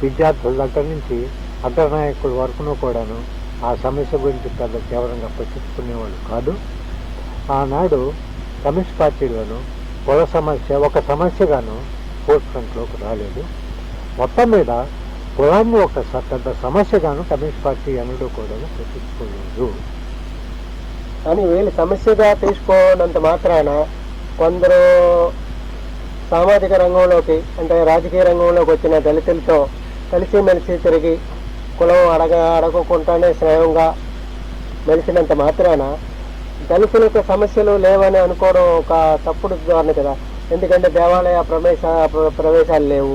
విద్యార్థుల దగ్గర నుంచి అగ్రనాయకుల వరకును కూడాను ఆ సమస్య గురించి పెద్ద తీవ్రంగా పట్టించుకునేవాళ్ళు కాదు. ఆనాడు కమ్యూనిస్ట్ పార్టీలోనూ కుల సమస్య ఒక సమస్యగాను ఫోర్త్ ఫ్రంట్లోకి రాలేదు. మొత్తం మీద కులాన్ని ఒక పెద్ద సమస్యగాను కమ్యూనిస్ట్ పార్టీ ఎన్నడూ కూడా పట్టించుకోలేదు. కానీ వీళ్ళు సమస్యగా తీసుకోనంత మాత్రాన కొందరు సామాజిక రంగంలోకి, అంటే రాజకీయ రంగంలోకి వచ్చిన దళితులతో కలిసిమెలిసి తిరిగి కులం అడగకుండానే స్నేహంగా మెలిసినంత మాత్రాన దళితులకు సమస్యలు లేవని అనుకోవడం ఒక తప్పుడు ధోరణి కదా. ఎందుకంటే దేవాలయ ప్రవేశాలు లేవు,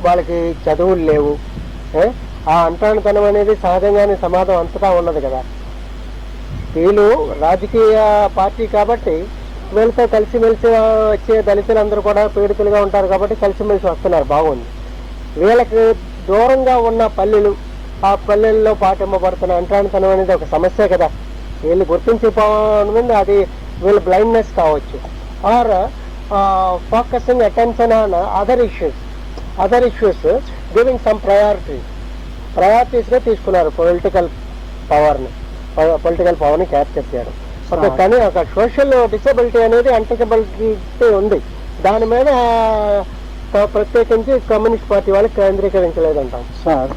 వాళ్ళకి చదువులు లేవు. ఆ అంటరానితనం అనేది సహజంగానే సమాజం అంతటా ఉన్నది కదా. వీళ్ళు రాజకీయ పార్టీ కాబట్టి వీళ్ళతో కలిసిమెలిసి వచ్చే దళితులందరూ కూడా పీడితులుగా ఉంటారు కాబట్టి కలిసిమెలిసి వస్తున్నారు, బాగుంది. వీళ్ళకి దూరంగా ఉన్న పల్లెలు, ఆ పల్లెల్లో పాటింపబడుతున్న అంటరానితనం అనేది ఒక సమస్య కదా. వీళ్ళు గుర్తించిపోవడం అది వీళ్ళ బ్లైండ్నెస్ కావచ్చు. Or focusing attention on other issues giving some ప్రయారిటీస్గా తీసుకున్నారు పొలిటికల్ పవర్ని క్యాప్చర్ చేయడం. కానీ ఒక సోషల్ డిసబిలిటీ అనేది అన్టచబిలిటీ ఉంది, దాని మీద ప్రత్యేకించి కమ్యూనిస్ట్ పార్టీ వాళ్ళు కేంద్రీకరించలేదంటాం సార్.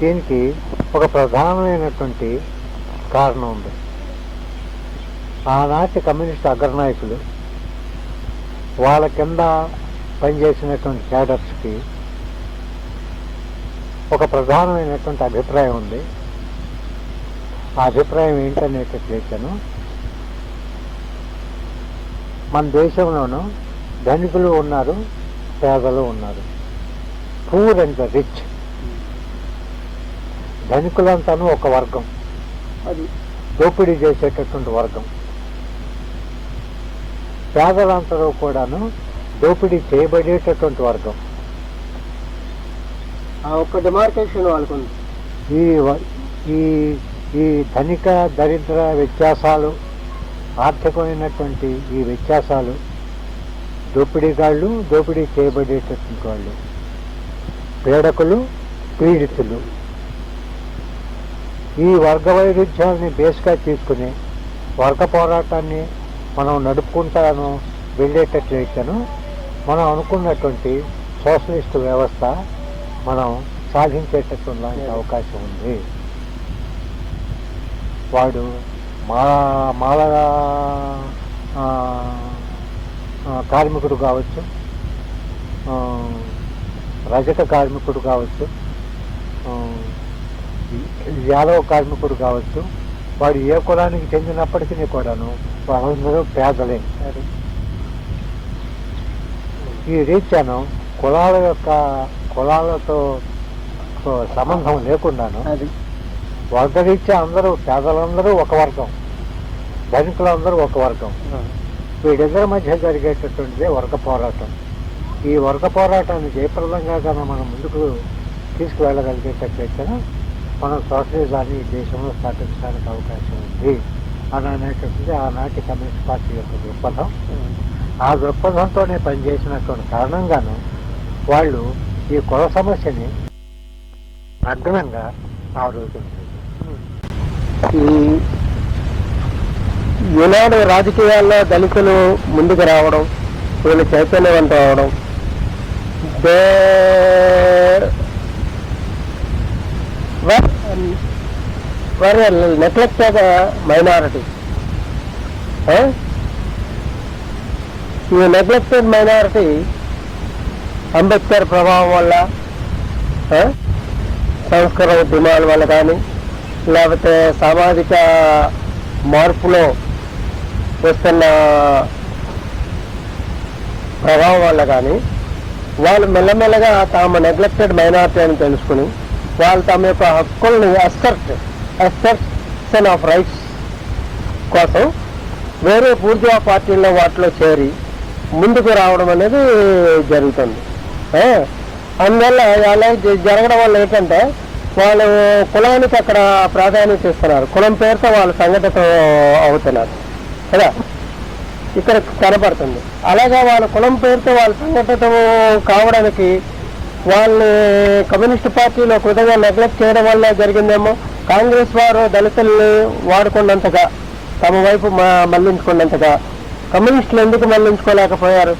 దీనికి ఒక ప్రధానమైనటువంటి కారణం ఉంది. ఆనాటి కమ్యూనిస్ట్ అగ్రనాయకులు వాళ్ళ కింద పనిచేసినటువంటి క్యాడర్స్కి ఒక ప్రధానమైనటువంటి అభిప్రాయం ఉంది. ఆ అభిప్రాయం ఏంటనేటట్లయితేను, మన దేశంలోనూ ధనికులు ఉన్నారు, పేదలు ఉన్నారు. Poor and the rich. ధనికులంతాను ఒక వర్గం, అది దోపిడీ చేసేటటువంటి వర్గం. పేదలంతరూ కూడాను దోపిడీ చేయబడేటటువంటి వర్గం. ఆ ఒక్క డిమార్కేషన్ వాళ్ళకు ఉంది. ఈ ఈ ధనిక దరిద్ర వ్యత్యాసాలు, ఆర్థికమైనటువంటి ఈ వ్యత్యాసాలు, దోపిడీగాళ్ళు, దోపిడీ చేయబడేటటువంటి వాళ్ళు, పీడకులు, పీడితులు, ఈ వర్గ వైరుధ్యాలని బేస్గా తీసుకుని వర్గ పోరాటాన్ని మనం నడుపుకుంటాను వెళ్ళేటట్లయితేను మనం అనుకున్నటువంటి సోషలిస్ట్ వ్యవస్థ మనం సాధించేటటువంటి అవకాశం ఉంది. వాడు మాల కార్మికుడు కావచ్చు, రజక కార్మికుడు కావచ్చు, యాదవ కార్మికుడు కావచ్చు, వాడు ఏ కులానికి చెందినప్పటికీ కూడాను వాళ్ళందరూ పేదలే. ఈ రీత్యాను కులాలతో సంబంధం లేకుండాను వర్గరీత్యా అందరూ, పేదలందరూ ఒక వర్గం, ధనికులందరూ ఒక వర్గం. వీళ్ళిద్దరి మధ్య జరిగేటటువంటిదే వర్గ పోరాటం. ఈ వర్గ పోరాటాన్ని జయప్రదంగా కన్నా మనం ముందుకు తీసుకువెళ్ళగలిగేటట్లయితే మనం సోషలిజాన్ని ఈ దేశంలో స్థాపించడానికి అవకాశం ఉంది అని అనేటటువంటి ఆనాటి కమ్యూనిస్ట్ పార్టీ యొక్క దృక్పథం. ఆ దృక్పథంతోనే పనిచేసినటువంటి కారణంగాను వాళ్ళు ఈ కుల సమస్యని అగ్నంగా ఆలోచించారు. ఈనాడు రాజకీయాల్లో దళితులు ముందుకు రావడం, వీళ్ళు చైతన్యవంతం అవడం, నెగ్లెక్టెడ్ మైనారిటీ. ఈ నెగ్లెక్టెడ్ మైనారిటీ అంబేద్కర్ ప్రభావం వల్ల, సంస్కరణ ఉద్యమాల వల్ల కానీ, లేకపోతే సామాజిక మార్పులో వస్తున్న ప్రభావం వల్ల కానీ వాళ్ళు మెల్లమెల్లగా తాము నెగ్లెక్టెడ్ మైనారిటీ అని తెలుసుకుని వాళ్ళు తమ యొక్క హక్కుల్ని అసర్షన్ ఆఫ్ రైట్స్ కోసం వేరే పూర్తిగా పార్టీల్లో వాటిలో చేరి ముందుకు రావడం అనేది జరుగుతుంది. అందువల్ల అలా జరగడం వల్ల ఏంటంటే వాళ్ళు కులానికి అక్కడ ప్రాధాన్యత ఇస్తున్నారు, కులం పేరుతో వాళ్ళు సంఘటితం అవుతున్నారు కదా, ఇక్కడ కనపడుతుంది. అలాగే వాళ్ళ కులం పేరుతో వాళ్ళు సంఘటితం కావడానికి వాళ్ళని కమ్యూనిస్ట్ పార్టీలో ఒక విధంగా నెగ్లెక్ట్ చేయడం వల్ల జరిగిందేమో. కాంగ్రెస్ వారు దళితుల్ని వాడుకున్నంతగా, తమ వైపు మళ్లించుకున్నంతగా కమ్యూనిస్టులు ఎందుకు మళ్లించుకోలేకపోయారు?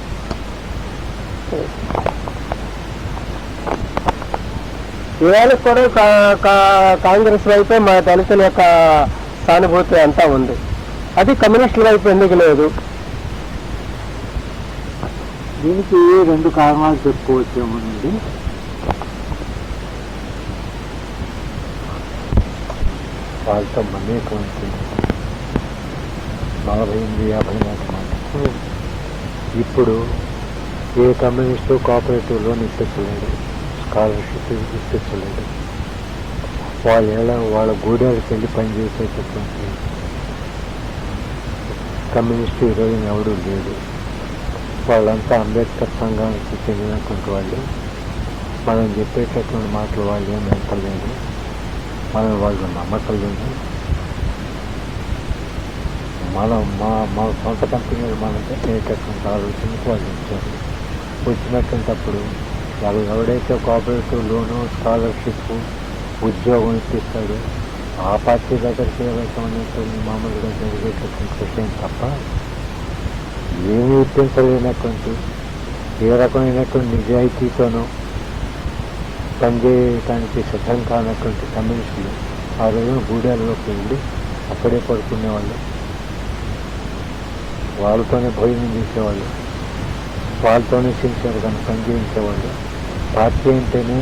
ఇవాళ కూడా కాంగ్రెస్ వైపే మా దళితుల యొక్క సానుభూతి అంతా ఉంది. అది కమ్యూనిస్టుల వైపు ఎందుకు లేదు? దీనికి 2 కారణాలు చెప్పుకోవచ్చేమోనండి. వాళ్ళతో అనేకమంది 48-50 మంది ఇప్పుడు ఏ కమ్యూనిస్టు కోఆపరేటివ్ లోన్ ఇప్పించలేడు, స్కాలర్షిప్ ఇప్పించలేడు. వాళ్ళ గూడెలకు వెళ్ళి పనిచేసేటటువంటి కమ్యూనిస్టు ఈరోజు ఎవడూ లేడు. వాళ్ళంతా అంబేద్కర్ సంఘానికి చెందినటువంటి వాళ్ళు. మనం చెప్పేటటువంటి మాటలు వాళ్ళు ఏమి ఎంతలేదు, మనం వాళ్ళు నమ్మకం లేదు. మనం మా సొంత కంపెనీలు మనం పెట్టేటటువంటి ఆలోచనకు వాళ్ళు వచ్చారు. వచ్చినటువంటిప్పుడు వాళ్ళు ఎవడైతే కోఆపరేటివ్ లోను, స్కాలర్షిప్, ఉద్యోగం ఇప్పిస్తాడు ఆ పార్టీ దగ్గరికి వెళ్ళటం మామూలుగా జరిగేటటువంటి విషయం తప్ప ఏమీ ఇప్పించలేనటువంటి, ఏ రకమైనటువంటి నిజాయితీతోనూ పనిచేయటానికి సిద్ధం కానటువంటి కమ్యూనిస్టులు ఆ రోజున గూడెల్లోకి వెళ్ళి అక్కడే పడుకునేవాళ్ళు, వాళ్ళతోనే భోజనం చేసేవాళ్ళు, వాళ్ళతోనే సిన్సియర్గా పని చేయించేవాళ్ళు. పార్టీ అంటేనే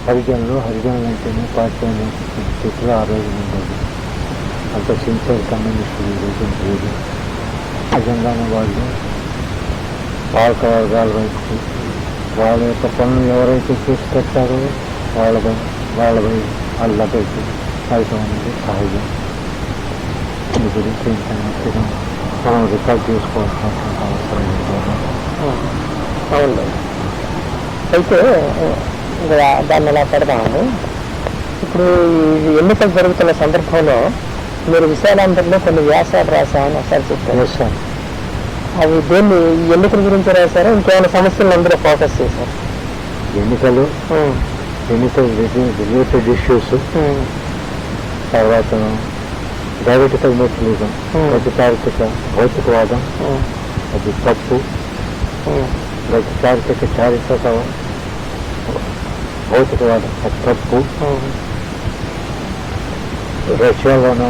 హరిజనులు అంటేనే పార్టీ అనే స్థితిలో ఆ రోజు ఉండేది. అంత సిన్సియర్ కమ్యూనిస్టులు ఈ రోజు లేదు. నిజంగానే వాళ్ళు పాలక వర్గాల వైపు వాళ్ళ యొక్క పనులు ఎవరైతే చేసి పెట్టారో వాళ్ళపై వాళ్ళ దగ్గరికి వెళ్ళటం అనేది సహజం. దీని గురించి ఇంటర్నెట్ మనం రికార్డ్ చేసుకోవాల్సిన అవసరం లేదు. అవును. అయితే దాన్ని ఎలా పెడదాము. ఇప్పుడు ఈ ఎన్నికలు జరుగుతున్న సందర్భంలో మీరు విశాలాంధ్రలో కొన్ని వ్యాసాలు రాశామని ఒకసారి చెప్పారు. చేస్తాను. అవి దేన్ని ఈ ఎన్నికల గురించి రాశారా, ఇంకేమైనా సమస్యలు అందరూ ఫోకస్ చేశారు? ఎన్నికలు రిలేటెడ్ ఇష్యూస్, తర్వాత డైరెక్ట్ మెటీరియలిజం, ప్రతిపాదిక భౌతికవాదం అది తప్పు, ప్రతిపాదిక చారిత్రక భౌతికవాదం అది తప్పు, రష్యాలోనూ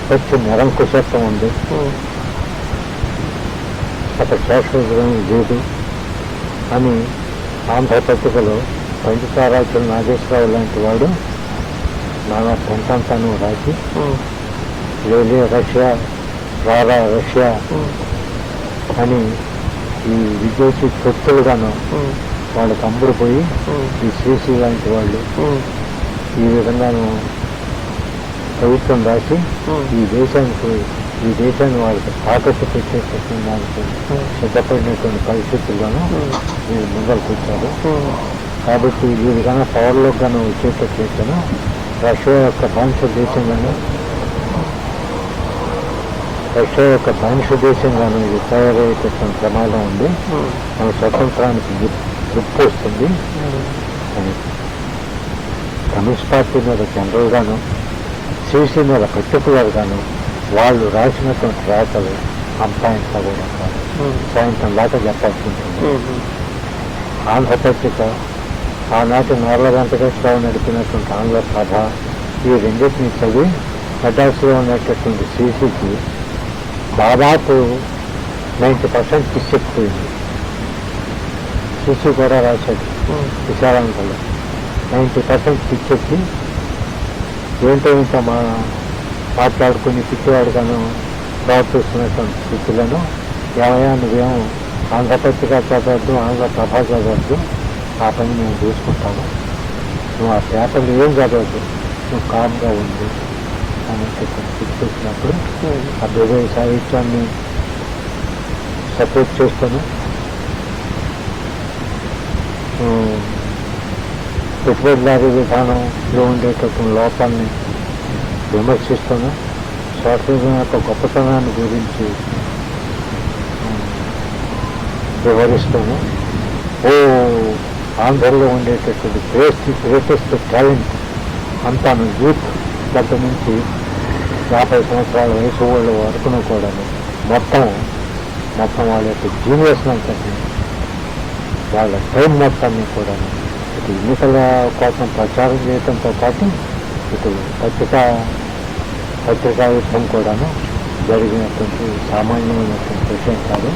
వచ్చి నిరంకుశత్వం ఉంది, అక్కడ శాశ్వతం లేదు అని ఆంధ్రపత్రికలో పంచతారాజ్యం నాగేశ్వరరావు లాంటి వాడు నానా సొంతంతాను రాసి లేలే రష్యా రారా రష్యా అని ఈ విదేశీ శక్తులుగాను వాళ్ళకి అమ్ముడుపోయి ఈ శ్రీశ్రీ లాంటి వాళ్ళు ఈ విధంగాను ప్రభుత్వం రాసి ఈ దేశాన్ని వాళ్ళకి తాకట్టు పెట్టేటటువంటి దానికి సిద్ధపడినటువంటి పరిస్థితుల్లోనూ వీళ్ళు ముందరకు వచ్చారు. కాబట్టి వీళ్ళు కన్నా పవర్లో గాను వచ్చేటట్లయితేనూ రష్యా యొక్క బానిస దేశంగాను ఇది తయారయ్యేటటువంటి ప్రమాదం ఉంది. మన స్వతంత్రానికి గుర్తు వస్తుంది అని కమ్యూనిస్ట్ పార్టీ మీద జనరల్గాను సిసి మీద పర్టికులర్గాను వాళ్ళు రాసినటువంటి రాతలు అంతా ఇంత కూడా సాయంత్రం దాకా చెప్పాల్సి ఉంటుంది. ఆంధ్రపత్రిక ఆనాటి నార్ల వెంకటేశ్వరరావు నడిపినటువంటి ఆంధ్ర సభ ఈ రెండింటినీ చదివి మద్రాసులో ఉన్నటువంటి సిసికి దాదాపు 90% పిచ్చెక్కిపోయింది. సిసి కూడా రాశాడు విశాలాంధ్రలో 90% పిచ్చెక్కి ఏంటో ఇంత మాట్లాడుకుని పిచ్చివాడుగాను ప్రవర్తిస్తున్నటువంటి స్థితులను ఏమయ్యా నువ్వేమో ఆంధ్రపత్రిక చదవద్దు, ఆంధ్ర ప్రభ చదవద్దు, ఆ పని మేము చూసుకుంటాము, నువ్వు ఆ పేపర్లు ఏం చదవద్దు, నువ్వు కామ్గా ఉంది అనేటటువంటి పిచ్చి వచ్చినప్పుడు అభ్యుదయ సాహిత్యాన్ని సపోర్ట్ చేస్తాను, పెట్టుబడిదారీ విధానంలో ఉండేటటువంటి లోపాలని విమర్శిస్తాను, సోషలిజం యొక్క గొప్పతనాన్ని గురించి వివరిస్తాను. ఆంధ్రలో ఉండేటటువంటి గ్రేటెస్ట్ టాలెంట్ అంతాను యూత్ దగ్గర నుంచి 50 సంవత్సరాల వయసు వాళ్ళ వరకును కూడా మొత్తం వాళ్ళ యొక్క జీనియస్ అంతటి వాళ్ళ టైం మొత్తాన్ని కూడా ఇటు ఎన్నికల కోసం ప్రచారం చేయడంతో పాటు ఇటు పత్రికా యుద్ధం కూడాను జరిగినటువంటి సామాన్యమైనటువంటి విషయం కాదు.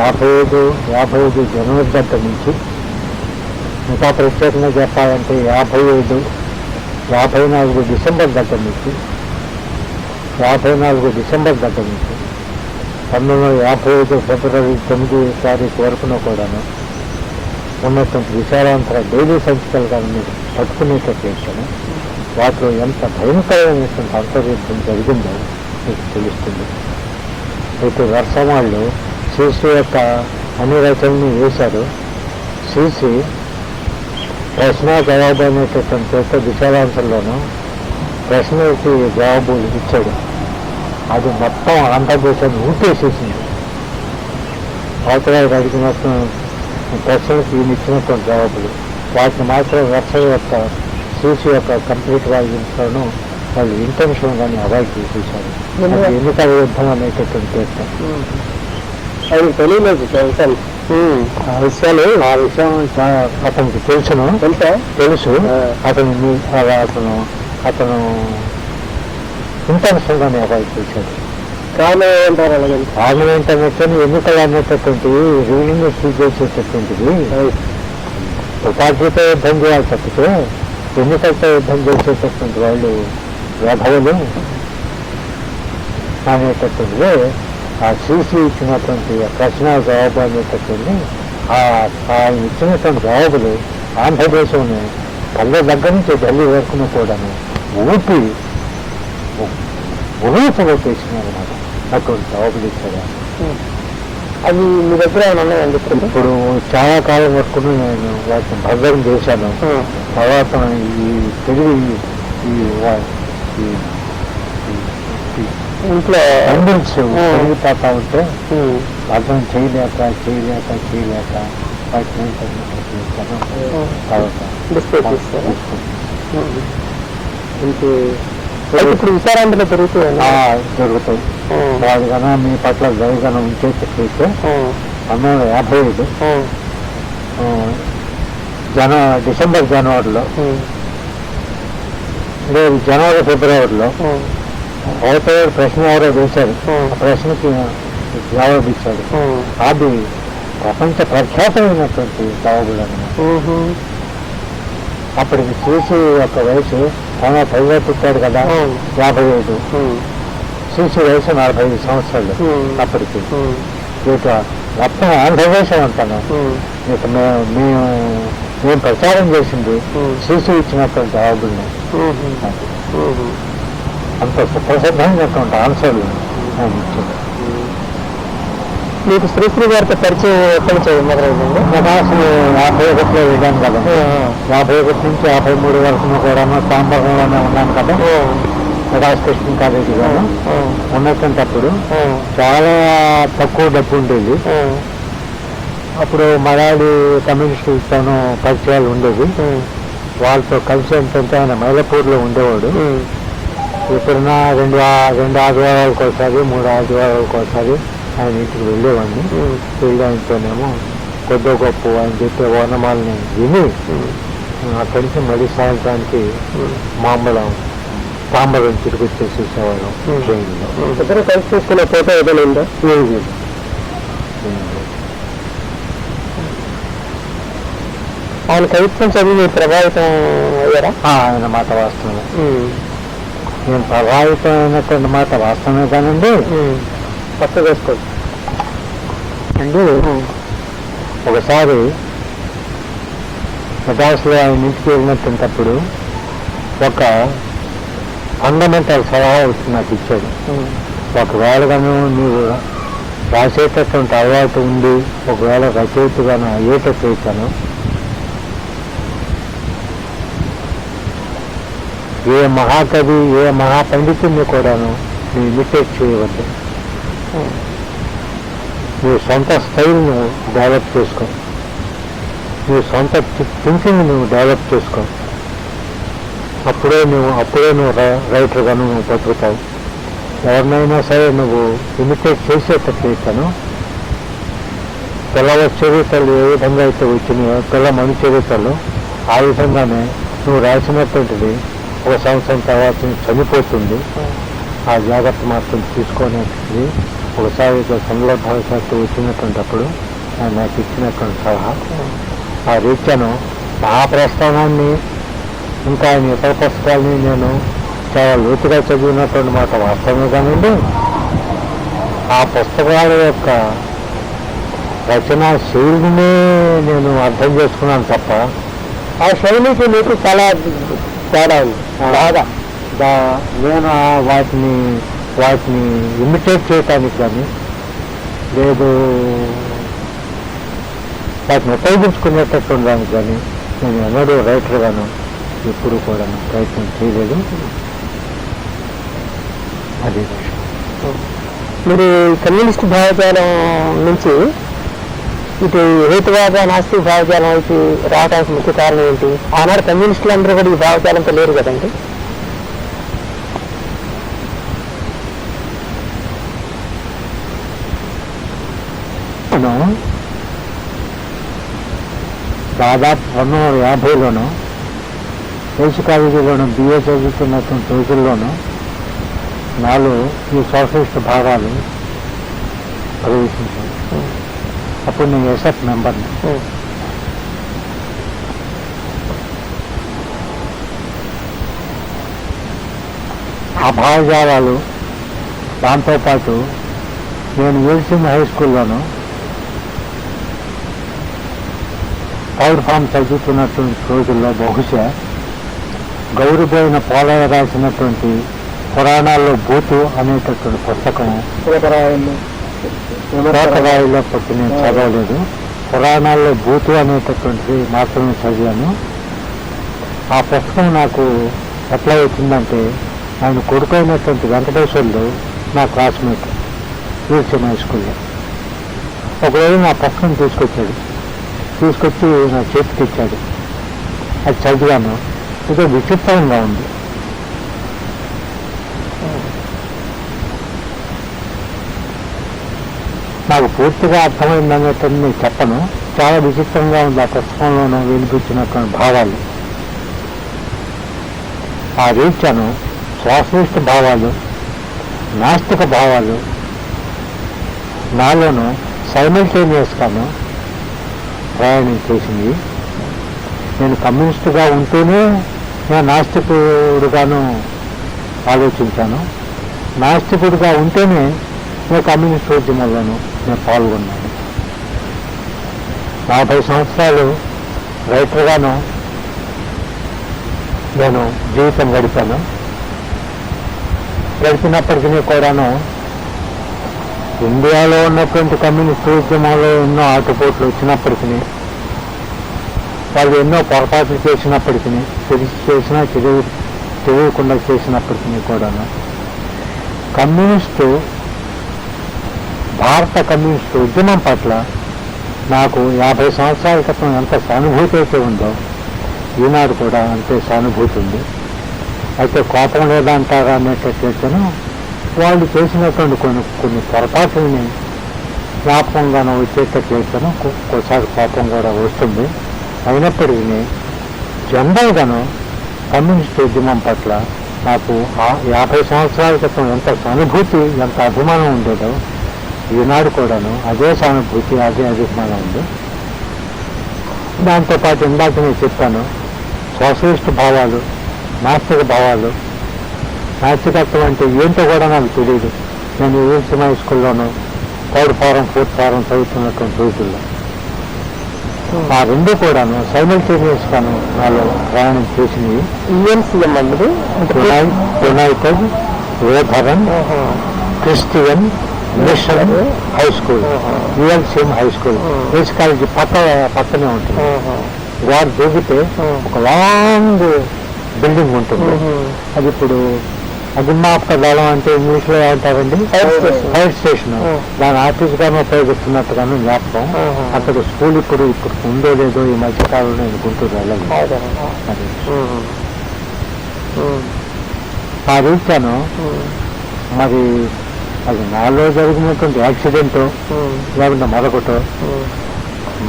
55 జనవరి దగ్గర నుంచి ఇంకా ప్రత్యేకంగా చెప్పాలంటే 54 డిసెంబర్ దగ్గర నుంచి 1955 ఫిబ్రవరి 9 తారీఖు వరకున కూడాను ఉన్నటువంటి విశాలాంధ్ర డైలీ సంచికలు కానీ మీరు పట్టుకునేటట్లయితేనే వాటిలో ఎంత భయంకరమైనటువంటి అంతర్యుద్ధం జరిగిందో మీకు తెలుస్తుంది. అయితే వర్షమాళ్ళు సిసి యొక్క అన్ని రచనని వేశారు. సిసి ప్రశ్న జవాబు అనేటటువంటి పేరుతో విశాలాంధ్రలోనూ ప్రశ్నకి జవాబులు ఇచ్చాడు. అది మొత్తం ఆంధ్రదేశాన్ని ఊపేసేసింది. అవతరాలు అడిగిన ప్రశ్నలకు ఈయన ఇచ్చినటువంటి జవాబులు వాటిని మాత్రం వర్షం యొక్క సిసి యొక్క కంప్లీట్ వాయించడం వాళ్ళు ఇంటెన్షన్ కానీ అవాయిడ్ చేసేసారు. ఎన్నికల యుద్ధం అనేటటువంటి పేరుతో అది తెలియలేదు ఆ విషయం అతనికి తెలుసు. అతను ఇంటెన్షన్ గానే అవాయిడ్ చేశాడు. కారణం ఏంటంటే ఎన్నికలు అనేటటువంటివి రూలింగ్ చేసేటటువంటిది తుపాకీతో యుద్ధం చేయాలి తప్పితే ఎన్నికలతో యుద్ధం చేసేటటువంటి వాళ్ళు వ్యధవులు అనేటటువంటిది ఆ సీసీ ఇచ్చినటువంటి ప్రశ్న జవాబు అనేటటువంటి ఆయన ఇచ్చినటువంటి జవాబులు ఆంధ్రదేశంని పల్లె దగ్గర నుంచి ఢిల్లీ వరకు కూడాను ఊపి ఉరూపలో చేసినారు అన్నమాట. అటువంటి జవాబులు ఇచ్చారు. అవి మీ దగ్గర ఏమైనా ఉన్నాయండి? ఇప్పుడు చాలా కాలం వరకు నేను వాటిని భద్రం చేశాను. తర్వాత ఈ తెలుగు ఇంట్లో అంబులెన్స్ పెరిగిపోతా ఉంటే భద్రం చేయలేక వాటిని ఇప్పుడు విచారాంధ్రలో జరుగుతాయి. వాడు కన్నా మీ పట్ల దయగనం ఉంచేటట్లయితే 1955 డిసెంబర్ జనవరిలో లేదు జనవరి ఫిబ్రవరిలో అవతల ప్రశ్న ఎవరో వేశారు. ఆ ప్రశ్నకి జవాబు ఇచ్చాడు. అది ప్రపంచ ప్రఖ్యాతమైనటువంటి జవాబులు అన్నమాట. అప్పటికి చూసి ఒక వయసు 10 పుట్టాడు కదా, 55. చూసి వయసు 45 సంవత్సరాలు. అప్పటికి ఇక మొత్తం ఆంధ్రదేశం అంటాను. ఇక మేము ప్రచారం చేసింది శిశు ఇచ్చినటువంటి జవాబుల్ని. అంత సుప్రసిద్ధమైనటువంటి ఆన్సర్లు ఆయన ఇచ్చింది. మీకు శ్రీశ్రీ గారితో పరిచయం ఎక్కడి నుంచి మొదలైందండి? అసలు 51లో వెళ్ళాను కదా. 51 నుంచి 53 వరకు కూడా సాంబరంలోనే ఉన్నాను కదా. రాజకృష్ణ కాలేజీ గారు ఉన్నటువంటి చాలా తక్కువ డబ్బు ఉండేది. అప్పుడు మలయాళీ కమ్యూనిస్టులతోనూ పరిచయాలు ఉండేవి. వాళ్ళతో కలిసి ఏంటంటే ఆయన మైలపూర్లో ఉండేవాడు. ఎప్పుడన్నా రెండు ఆదివారాలకు ఒకసారి 3 ఆదివారాలకు ఒకసారి ఆయన ఇంటికి వెళ్ళేవాడిని. వెళ్ళి ఆయనతోనేమో కొద్ది గొప్ప ఆయన చెప్పే వర్ణమాలని విని అక్కడి నుంచి మళ్ళీ సాయంత్రానికి మామూలు తాంబరం తిరిగి వచ్చేసి చూసేవాళ్ళం ట్రైన్లో. ఇద్దరు కలిసి తీసుకున్న ఫోటో ఏదైనా ఉందా? ఆయన కవిత్వం చదివి ప్రభావితం అయ్యారా? ఆయన మాట వాస్తవమే. నేను ప్రభావితం అయినటువంటి మాట వాస్తవమే కానండి. పక్క వేసుకోండి అండి. ఒకసారి మద్రాసులో ఆయన ఇంటికి వెళ్ళినప్పుడు ఒక ఫండమెంటల్ సలహా వచ్చి నాకు ఇచ్చాడు. ఒకవేళగాను నీవు రాసేటటువంటి అలవాటు ఉండి ఒకవేళ రచయితగాను అయ్యేటట్లయితాను ఏ మహాకవి ఏ మహాపండితుడిని కూడాను నువ్వు ఇమిటేట్ చేయవద్దు. నువ్వు సొంత స్టైల్ను డెవలప్ చేసుకో. నువ్వు సొంత థింకింగ్ నువ్వు డెవలప్ చేసుకో. అప్పుడే నువ్వు రైటర్గాను నువ్వు బతుకుతావు. ఎవరినైనా సరే నువ్వు ఇమిటేట్ చేసేటట్లయితాను పిల్లల చరిత్రలు ఏ విధంగా అయితే వచ్చినాయో పిల్ల మన చరిత్రలు ఆ విధంగానే నువ్వు రాసినటువంటిది 1 సంవత్సరం తర్వాత చనిపోతుంది. ఆ జాగ్రత్త మాత్రం తీసుకునేది ఒకసారి సందర్భావశాత్తు వచ్చినటువంటిప్పుడు ఆయన నాకు ఇచ్చినటువంటి సలహా. ఆ రీత్యాను మహాప్రస్థానాన్ని ఇంకా ఆయన ఇతర పుస్తకాలని నేను చాలా లోతుగా చదివినటువంటి మాట వాస్తవమే కానివ్వండి. ఆ పుస్తకాల యొక్క రచనా శైలినే నేను అర్థం చేసుకున్నాను తప్ప ఆ శైలికి మీకు చాలా తేడా ఉంది. బాగా నేను వాటిని ఇమిటేట్ చేయటానికి కానీ లేదు వాటిని ఉపయోగించుకునేటట్టు దానికి కానీ నేను ఎన్నడూ రైటర్గాను ఎప్పుడు కూడా ప్రయత్నం చేయలేదు. అది మీరు కమ్యూనిస్ట్ భావజాలం నుంచి ఇటు హేతువాద నాస్తిక భావజాలం అయితే రావడానికి ముఖ్య కారణం ఏంటి? ఆనాడు కమ్యూనిస్టులు అందరూ కూడా ఈ భావజాలంతో లేరు కదండి. దాదాపు 1950లోనూ దేశ కాలేజీలోనూ బిఏ చదువుతున్నటువంటి రోజుల్లోనూ ఈ సోషలిస్ట్ భావాలు ప్రవేశించాయి. అప్పుడు నేను ఎస్ఎఫ్ మెంబర్ని. ఆ భావజాలాలు దాంతోపాటు నేను వీరసింహ హై స్కూల్లోను థర్డ్ ఫామ్ చదువుతున్నటువంటి రోజుల్లో బహుశా గౌరవైన పోలయ్య రాసినటువంటి పురాణాల్లో భూతు అనేటటువంటి పుస్తకం లోకరాయిలో పట్టి నేను చదవలేదు. పురాణాల్లో భూతు అనేటటువంటిది మాత్రమే చదివాను. ఆ పుస్తకం నాకు ఎట్లా వచ్చిందంటే, ఆయన కొడుకైనటువంటి వెంకటేశ్వర్లు నా క్లాస్మేట్ వీరసింహ హై స్కూల్లో. ఒకరోజు నా పుస్తకం తీసుకొచ్చి నా చేతికి ఇచ్చాడు. అది చదివాను. ఇది విచిత్రంగా ఉంది. నాకు పూర్తిగా అర్థమైందనేటది నేను చెప్పను. చాలా విచిత్రంగా ఉంది ఆ పుస్తకంలోనూ వినిపించినటువంటి భావాలు. ఆ రీత్యాను సోషలిస్ట్ భావాలు, నాస్తిక భావాలు నాలోనూ సైమల్టేనియస్గాను ప్రయాణం చేసింది. నేను కమ్యూనిస్టుగా ఉంటూనే నేను నాస్తికుడుగాను ఆలోచించాను. నాస్తికుడిగా ఉంటేనే నేను కమ్యూనిస్ట్ ఉద్యమంలోనూ నేను పాల్గొన్నాను. 40 సంవత్సరాలు రైటర్గాను నేను జీవితం గడిపినప్పటికీ కూడాను ఇండియాలో ఉన్నటువంటి కమ్యూనిస్ట్ ఉద్యమంలో ఎన్నో ఆటుపోట్లు వచ్చినప్పటికీ, వాళ్ళు ఎన్నో పొరపాట్లు చేసినప్పటికీ, తెలిసి చేసినా తెలియకుండా చేసినప్పటికీ కూడాను భారత కమ్యూనిస్టు ఉద్యమం పట్ల నాకు 50 సంవత్సరాల క్రితం ఎంత సానుభూతి అయితే ఉందో ఈనాడు కూడా అంతే సానుభూతి ఉంది. అయితే కోపం లేదంటారా అనేటట్లయితేను వాళ్ళు చేసినటువంటి కొన్ని పొరపాట్లని జ్ఞాపకంగానూ వచ్చేటట్లయితేను ఒకసారి కోపం కూడా వస్తుంది. అయినప్పటికీ జనరల్గాను కమ్యూనిస్ట్ ఉద్యమం పట్ల నాకు 50 సంవత్సరాల క్రితం ఎంత సానుభూతి, ఎంత అభిమానం ఉండేదో ఈనాడు కూడాను అదే సానుభూతి, అదే అభిమానం ఉంది. దాంతోపాటు ఇందాక నేను చెప్పాను, సోషలిస్ట్ భావాలు, నాస్తిక భావాలు, నాస్తికత్వం అంటే ఏంటో కూడా నాకు తెలియదు. నేను వీరసింహ హై స్కూల్లోనూ 3rd ఫారం 4th ఫారం చదువుతున్నటువంటి రోజుల్లో ఆ రెండు కూడాను సైమల్టేనియస్గాను నాలో ప్రయాణం చేసినవి. United Lutheran Christian Mission high school, Veerasimha high school, రేస్ కాలేజీ పక్కనే ఉంటుంది. గోడ దిగితే ఒక లాంగ్ బిల్డింగ్ ఉంటుంది. అది ఇప్పుడు అగ్నిమాపక దళం అంటే ఇంగ్లీష్లో ఏమంటారండి, ఫైర్ స్టేషన్. దాని ఆఫీస్ గాను ఉపయోగిస్తున్నట్టుగాను జ్ఞాపకం. అక్కడ స్కూల్ ఇప్పుడు ఉందో లేదో ఈ మధ్యకాలంలో నేను గుంటూరు వెళ్ళాలి. ఆ రీత్యాను మరి అది నాలో జరిగినటువంటి యాక్సిడెంట్ లేకుంటే మరొకటో,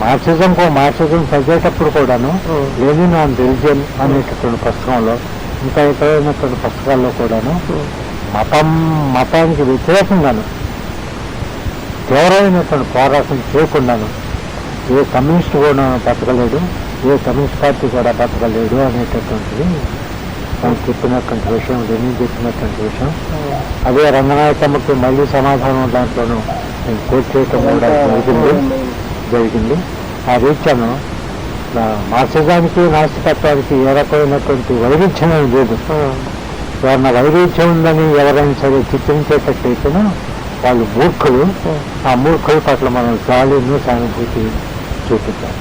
మార్క్సిజం చదివేటప్పుడు కూడాను లెనిన్ ఆన్ రిలిజియన్ అనేటటువంటి పుస్తకంలో, ఇంకా ఇతరమైనటువంటి పుస్తకాల్లో కూడాను మతానికి వ్యతిరేకంగాను తీవ్రమైనటువంటి పోరాటం చేయకుండాను ఏ కమ్యూనిస్ట్ కూడా బతకలేడు, ఏ కమ్యూనిస్ట్ పార్టీ కూడా బతకలేడు అనేటటువంటిది మనం చెప్పినటువంటి విషయం, లెనిన్ చెప్పినటువంటి విషయం. అదే రంగనాయకమ్మకి మళ్ళీ సమాధానం దాంట్లోనూ నేను కోట్ చేయటం కూడా జరిగింది. ఆ రీత్యాను మార్క్సిజానికి నాస్తికత్వానికి ఏ రకమైనటువంటి వైరుధ్యం లేదు. ఎవరన్నా వైరుధ్యం ఉందని ఎవరైనా సరే చిత్రించేటట్టయితేనో వాళ్ళు మూర్ఖులు. ఆ మూర్ఖుల పట్ల మనం జాలిను సానుభూతి చూపించాలి.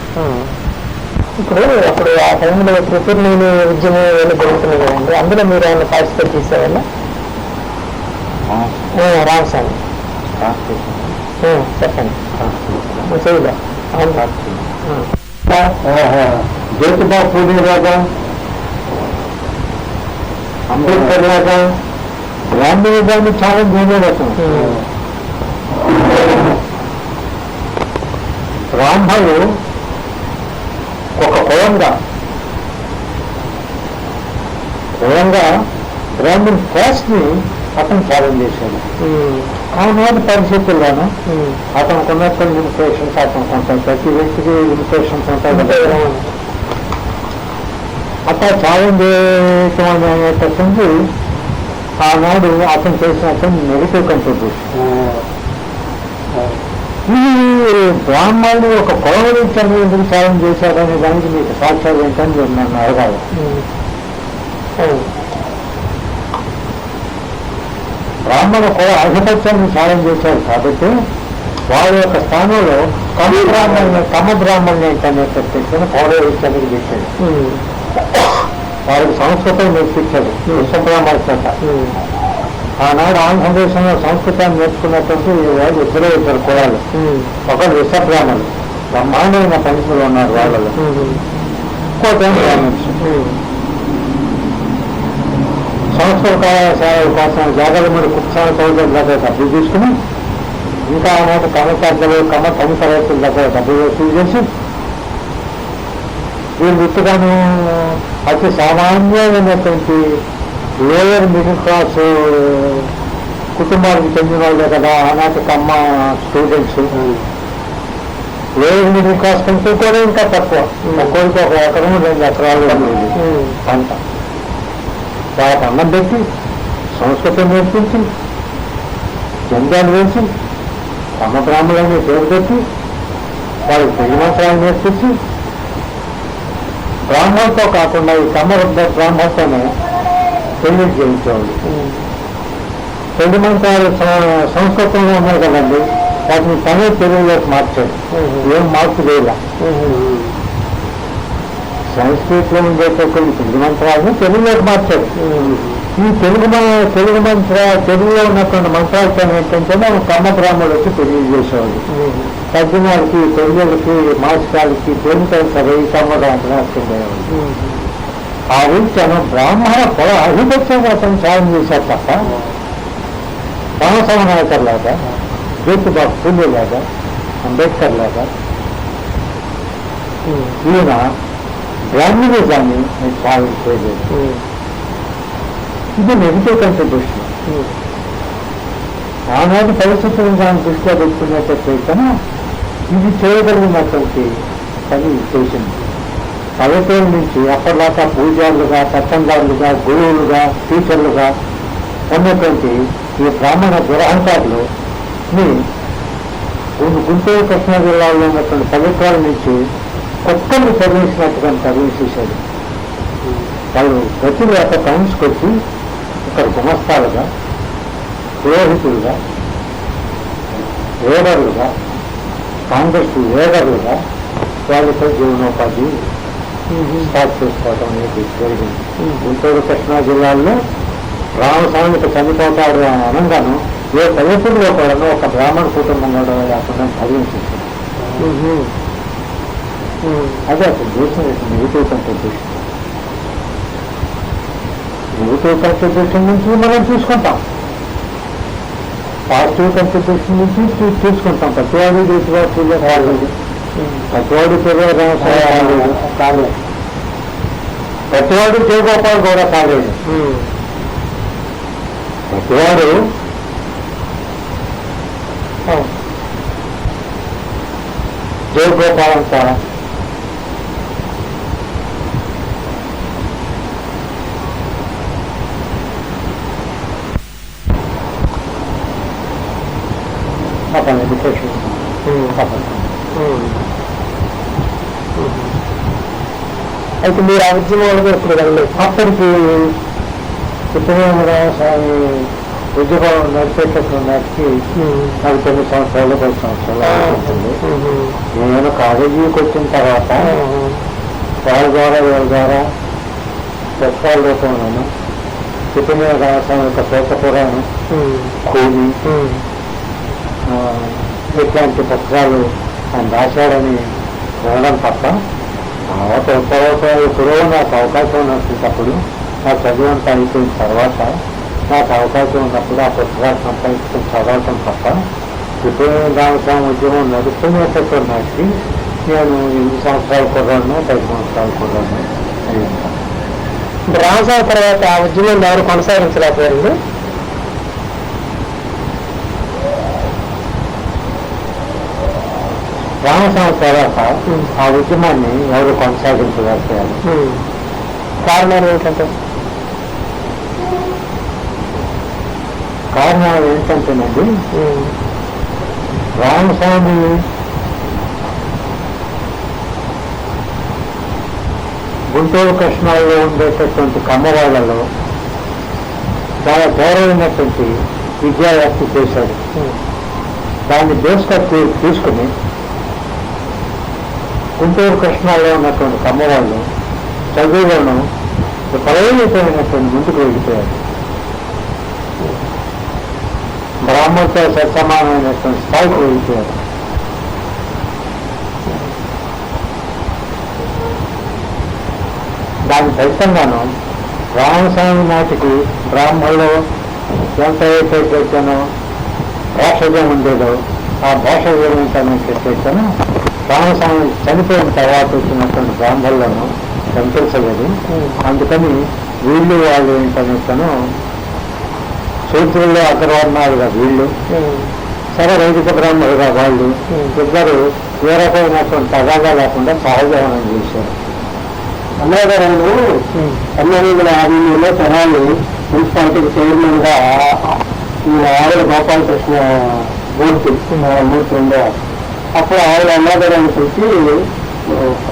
ఇప్పుడు ఆ టైంలో త్రిపురనేని ఉద్యమం ఏమైనా జరుగుతున్నాయి కదండి, అందులో మీరు ఏమైనా పార్టిసిపేట్ చేసేవాళ్ళ? రామస్వామి చెప్పండి. చేయలే జ్యోతిబా పూలే లాగా, అంబేద్కర్ లాగా బ్రాహ్మణిజాన్ని చాలా చేయలేదు. బ్రాహ్మణులు ఒక కులంగా బ్రాహ్మణ్ క్యాస్ట్ ని అతను ఛాలెంజ్ చేశాడు. ఆనాటి పరిస్థితుల్లోనూ అతనికి ఉన్నటువంటి లిమిటేషన్స్ అతనికి ఉంటాయి, ప్రతి వ్యక్తికి లిమిటేషన్స్ ఉంటాయి కదా. అట్లా ఛాలెంజ్ చేయటం అనేటటువంటి ఆనాడు అతను చేసినటువంటి నెగిటివ్ కంట్రిబ్యూషన్. ఈ బ్రాహ్మణుడు ఒక పౌరవిత్యాన్ని ఎందుకు త్యాగం చేశాడనే దానికి మీకు సాక్ష్యాలు ఏంటని మీరు నన్ను అడగాలి. బ్రాహ్మణ కుల ఆధిపత్యాన్ని త్యాగం చేశాడు కాబట్టి వారి యొక్క స్థానంలో తమ బ్రాహ్మణ్యం ఏంటనే ప్రత్యేకంగా పౌరవిత్యానికి చేశాడు. వారికి సంస్కృతం నేర్పించాడు విశ్వబ్రాహ్మణ. ఆనాడు ఆంధ్రదేశంలో సంస్కృతాన్ని నేర్చుకున్నటువంటి ఇద్దరు కులాలు. ఒకరు విశ్వబ్రాహ్మణులు, బ్రహ్మాండమైన పండితులు ఉన్నారు వాళ్ళలో. ఇంకోటేమో బ్రాహ్మణ్స్. సంస్కృత కళాశాల కోసం జాగరముడి కుత్సాల చౌదరి దగ్గర డబ్బులు తీసుకుని ఇంకా ఆనాటి కమతార్థులు కమి తరగతుల దగ్గర డబ్బులు వసూలు చేసి వీళ్ళు విత్తుగాను అతి సామాన్యమైనటువంటి లోయర్ మిడిల్ క్లాస్ కుటుంబాలకు చెందిన వాళ్ళే కదా ఆనాటి కమ్మ స్టూడెంట్స్. లోయర్ మిడిల్ క్లాస్ కంటే కూడా ఇంకా తక్కువ. ఒక్కొక్కరికి 1 ఎకరం 2 ఎకరాలు పంట. వాళ్ళకి అన్నం పెట్టి సంస్కృతం నేర్పించి జంజాలు వేసి కమ్మ బ్రాహ్మణులని పేరు పెట్టి వాళ్ళకి పెళ్లి మంత్రాలు నేర్పించి బ్రాహ్మణులతో కాకుండా ఈ కమ్మ బ్రాహ్మణులతోనే పెళ్లి చేయించేవాళ్ళు. పెళ్లి మంత్రాలు సంస్కృతంలో ఉన్నాయి కదండి, వాటిని తనే తెలుగులోకి మార్చాడు. ఏం మార్పు లేదా. సంస్కృతిలో ఉండేటటువంటి పెళ్లి మంత్రాలను తెలుగులోకి మార్చాడు. ఈ తెలుగులో ఉన్నటువంటి మంత్రాలతో ఏంటంటే కమ్మ బ్రాహ్మణులు వచ్చి పెళ్లి చేసేవాళ్ళు. తగ్గినాళ్ళకి పెళ్ళిళ్ళకి మాసికాలకి ప్రేమికలు సరే కమ్మరాంతరాస్తుండేవాళ్ళు. ఆ రీత్యాను బ్రాహ్మణ కుల ఆధిపత్యం అతను త్యాగం చేశారు తప్ప రామస్వామి నాయకర్ లాగా, జ్యోతిబాబు పూలే లాగా, అంబేద్కర్ లాగా ఈయన బ్రాహ్మణిజాన్ని త్యాగం చేయలేదు. ఇది నెగిటివ్ కంట్రిబ్యూషన్. ఆనాటి పరిస్థితులను దాన్ని దృష్టిలో పెట్టుకునేటట్లయితే ఇది చేయగలిగినటువంటి పని చేసింది. పల్లెటూరు నుంచి అప్పటిదాకా పూజారులుగా, సత్సంగారులుగా, గురువులుగా, టీచర్లుగా ఉన్నటువంటి ఈ బ్రాహ్మణ దురహంకారులు గుంటూరు కృష్ణా జిల్లాలో ఉన్నటువంటి పల్లెటూరు నుంచి కొత్తలు తరలించినట్టుగా తరలించేశాడు. వాళ్ళు ప్రతి యొక్క టౌన్స్కి వచ్చి ఇక్కడ గుమస్తాలుగా, పురోహితులుగా, లీడర్లుగా, కాంగ్రెస్ లీడర్లుగా వాళ్ళతో జీవనోపాధి స్టార్ట్ చేసుకోవడం అనేది జరిగింది. గుంటూరు కృష్ణా జిల్లాలో రామస్వామికి చనిపోతాడు అని అనగాను ఏ పల్లెటూరులో కూడా ఒక బ్రాహ్మణ కుటుంబం కూడా లేకుండా తరలించేశాడు. అదే అసలు చేసిన నెగిటివ్ కంట్రిబ్యూషన్. నెగిటివ్ కంట్రిబ్యూషన్ నుంచి మనం చూసుకుంటాం, పాజిటివ్ కంట్రిబ్యూషన్ నుంచి చూసుకుంటాం. ప్రతివాడు దేశవాసులు కాలేదు, ప్రతివాడు కాలేదు, ప్రతివాడు జయగోపాల్ కూడా కాలేదు. ప్రతివాడు జయగోపాల్ అంతా ఎడ్యుకేషన్ అయితే మీరు ఆ ఉద్యమంలో ఎప్పుడు వెళ్ళలేదు? అప్పటికి స్వామి ఉద్యోగం నడిచేటప్పుడు నడిచి నాకు 9 సంవత్సరాలు 10 సంవత్సరాలు అవుతుంది. నేను కాలేజీకి వచ్చిన తర్వాత వాళ్ళ ద్వారా వీళ్ళ ద్వారా పుస్తకాల రూపంలోను చిత్తమీద రామస్వామి యొక్క శ్వేతపురాణం, కూలి ఇట్లాంటి పుస్తకాలు ఆయన రాశాడని వినడం తప్ప తర్వాత ఎప్పుడో నాకు అవకాశం ఉన్నప్పుడు నా చదువంతా అయిపోయిన తర్వాత నాకు అవకాశం ఉన్నప్పుడు ఆ పుస్తకాలు సంపాదించుకుని చదవటం తప్ప ఇప్పుడు రామస్వామి ఉద్యమం నడుస్తున్నటువంటి నాటికి నేను 8 సంవత్సరాలు కుర్రాను 10 సంవత్సరాలు కుర్రాను అయి ఉంటాను. రామస్వామి తర్వాత ఆ ఉద్యమం ఎవరు కొనసాగించలేకపోయారు? రామస్వామి తర్వాత ఆ ఉద్యమాన్ని ఎవరు కొనసాగించలేకపోయారు. కారణాలు ఏంటంటే కారణాలు ఏంటంటేనండి, రామస్వామి గుంటూరు కృష్ణాల్లో ఉండేటటువంటి కమ్మవాళ్లలో చాలా గౌరవమైనటువంటి విద్యావ్యాప్తి చేశాడు. దాన్ని బేస్గా తీసుకుని గుంటూరు కృష్ణాల్లో ఉన్నటువంటి కమ్మవాళ్ళు చదువులను విపరీతమైనటువంటి ముందుకు వెళ్ళిపోయారు. బ్రాహ్మణులతో సమానమైనటువంటి స్థాయికి వెళ్ళిపోయారు. దాని ఫలితంగాను రామస్వామి నాటికి బ్రాహ్మణులు ఎంతైతే చేశానో భాషజం ఉండేదో ఆ భాషజం ఏంటనేది చేశాను రామస్వామి చనిపోయిన తర్వాత వచ్చినటువంటి బ్రాహ్మణులను కనిపించలేదు. అందుకని వీళ్ళు వాళ్ళు ఏంటనేసాను సూత్రుల్లో అగ్రవర్ణాలుగా వీళ్ళు, సరే వైదిక బ్రాహ్మణులుగా వాళ్ళు ఇద్దరు ఏ రకమైనటువంటి తగాదా లేకుండా సహజీవనం చేశారు. అన్నగారు 1950లో తెనాలి మున్సిపాలిటీకి చైర్మన్ గా ఈ ఆవిడ గోపాలకృష్ణ మూర్తి ఉండే అప్పుడు ఆవిడ అన్నగారిని పిలిచి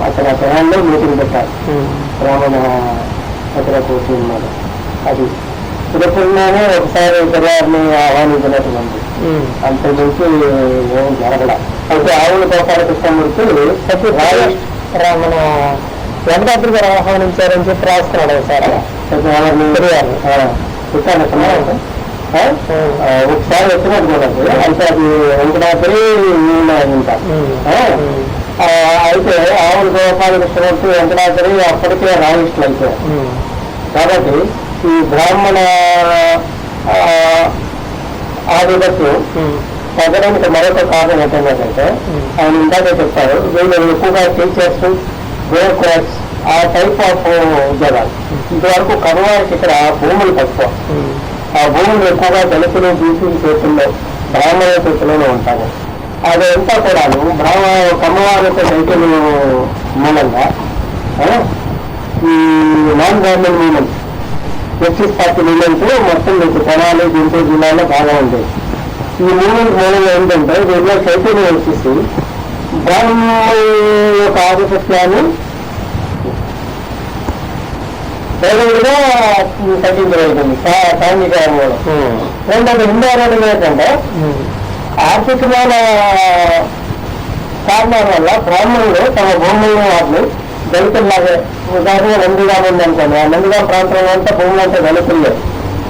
అక్కడ తెనాలిలో మీటింగ్ పెట్టారు. బ్రాహ్మణ అక్కడ కూర్చున్నారు. అది తిరుపతిలోనే ఒకసారి తెల్లారిని ఆహ్వానించినటువంటి అంతకుమించి ఏం జరగల. అయితే ఆవుల గోపాలకృష్ణమూర్తి మన వెంకటాద్రి గారు ఆహ్వానించారని చెప్పి రాస్తున్నాడు సార్. ఒకసారి వచ్చినట్టు అంటే అది వెంకటాద్రి అయితే ఆవుల గోపాలకృష్ణమూర్తి వెంకటాద్రి అప్పటికే రాయిస్టులు అయిపోయారు. కాబట్టి ఈ బ్రాహ్మణ ఆధిపత్యం తగ్గడానికి మరొక కారణం ఏంటంటే ఆయన ఇందాక చెప్తారు, వీళ్ళు ఎక్కువగా టీచర్స్, బ్యూరోక్రాట్స్ ఆ టైప్ ఆఫ్ ఉద్యోగాలు. ఇంతవరకు కర్వారికి ఇక్కడ భూములు తక్కువ. ఆ భూములు ఎక్కువగా దళితులు, బీసీల చేతుల్లో, బ్రాహ్మణుల చేతుల్లోనే ఉంటారు. అదంతా కూడా కమ్మవారి యొక్క సైకిల్ మూలంగా ఈ non government movement, justice party movement మొత్తం మీకు తెనాలి, గుంటూరు జిల్లాలో బాగా ఉండేది. ఈ మూమెంట్ మూలంగా ఏంటంటే వీళ్ళ చైతన్యం వచ్చేసి బ్రాహ్మణ యొక్క ఆధిపత్యాన్ని పేదలుగా తగ్గించగలుగుతుంది సాంఘిక మూలం. రెండోది ఇండైరెక్ట్ ఏంటంటే ఆర్థికమైన కారణాల వల్ల బ్రాహ్మణులు తమ భూములను వాటిని దళితుల్లాగే, ఉదాహరణ నందిగాం ఉందనుకోండి, ఆ నందిగాం ప్రాంతంలో అంతా భూములు అంటే దళితులే.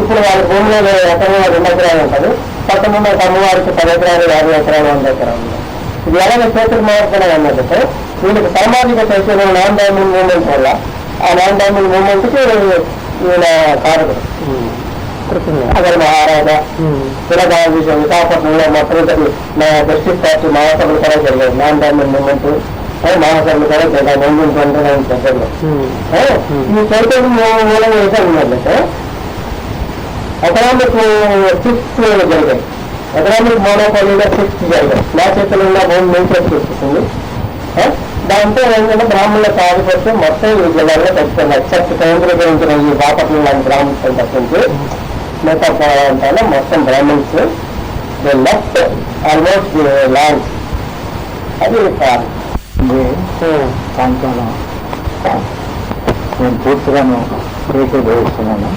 ఇప్పుడు వాళ్ళ భూమిలో ఎకరం 2 ఎకరాలు ఉంటుంది, పక్కనున్న అమ్మవారికి 10 ఎకరాలు, 50 ఎకరాలు, 100 ఎకరాలు. ఇది ఎలాగ చేతులు మారుతున్నాయి అన్నట్టు వీళ్ళకి సామాజిక చైతన్యం నాన్ డైమండ్ మూమెంట్ వల్ల ఆ నాన్ డైమండ్ మూమెంట్కి ఈయన కారకుడు. అక్కడ మహారాజా తెలంగాణ విషయం విశాఖపట్నంలో మొట్టమొదటి జస్టిస్ పార్టీ మహాసభలు కూడా జరిగాయి. నాన్ డైమండ్ మూమెంట్ మహాసభలు కూడా జరిగాయి 1929 దగ్గరలో. ఈ చైతన్యం మూలంగా ఏంటంటే ఎకనామిక్ షిఫ్ట్స్ జరిగాయి. ఎకనామిక్ మోనోపాలీగా షిఫ్ట్స్ జరిగాయి. నా చేతులు ఉన్న భూమి నుంచి వచ్చేస్తుంది. దాంతో ఏంటంటే బ్రాహ్మణుల ఆధిపత్యం మొత్తం ఈ జిల్లాలో తగ్గుతుంది. ఎక్సెప్ట్ కేంద్రీకరించిన ఈ బాపట్నం లాంటి బ్రాహ్మణ్స్ తగ్గించి మిగతా ప్రాంతాల్లో మొత్తం Brahmans they left almost land. అది ప్రాంతంలో నేను పూర్తిగాను ఏకీభవిస్తున్నాను.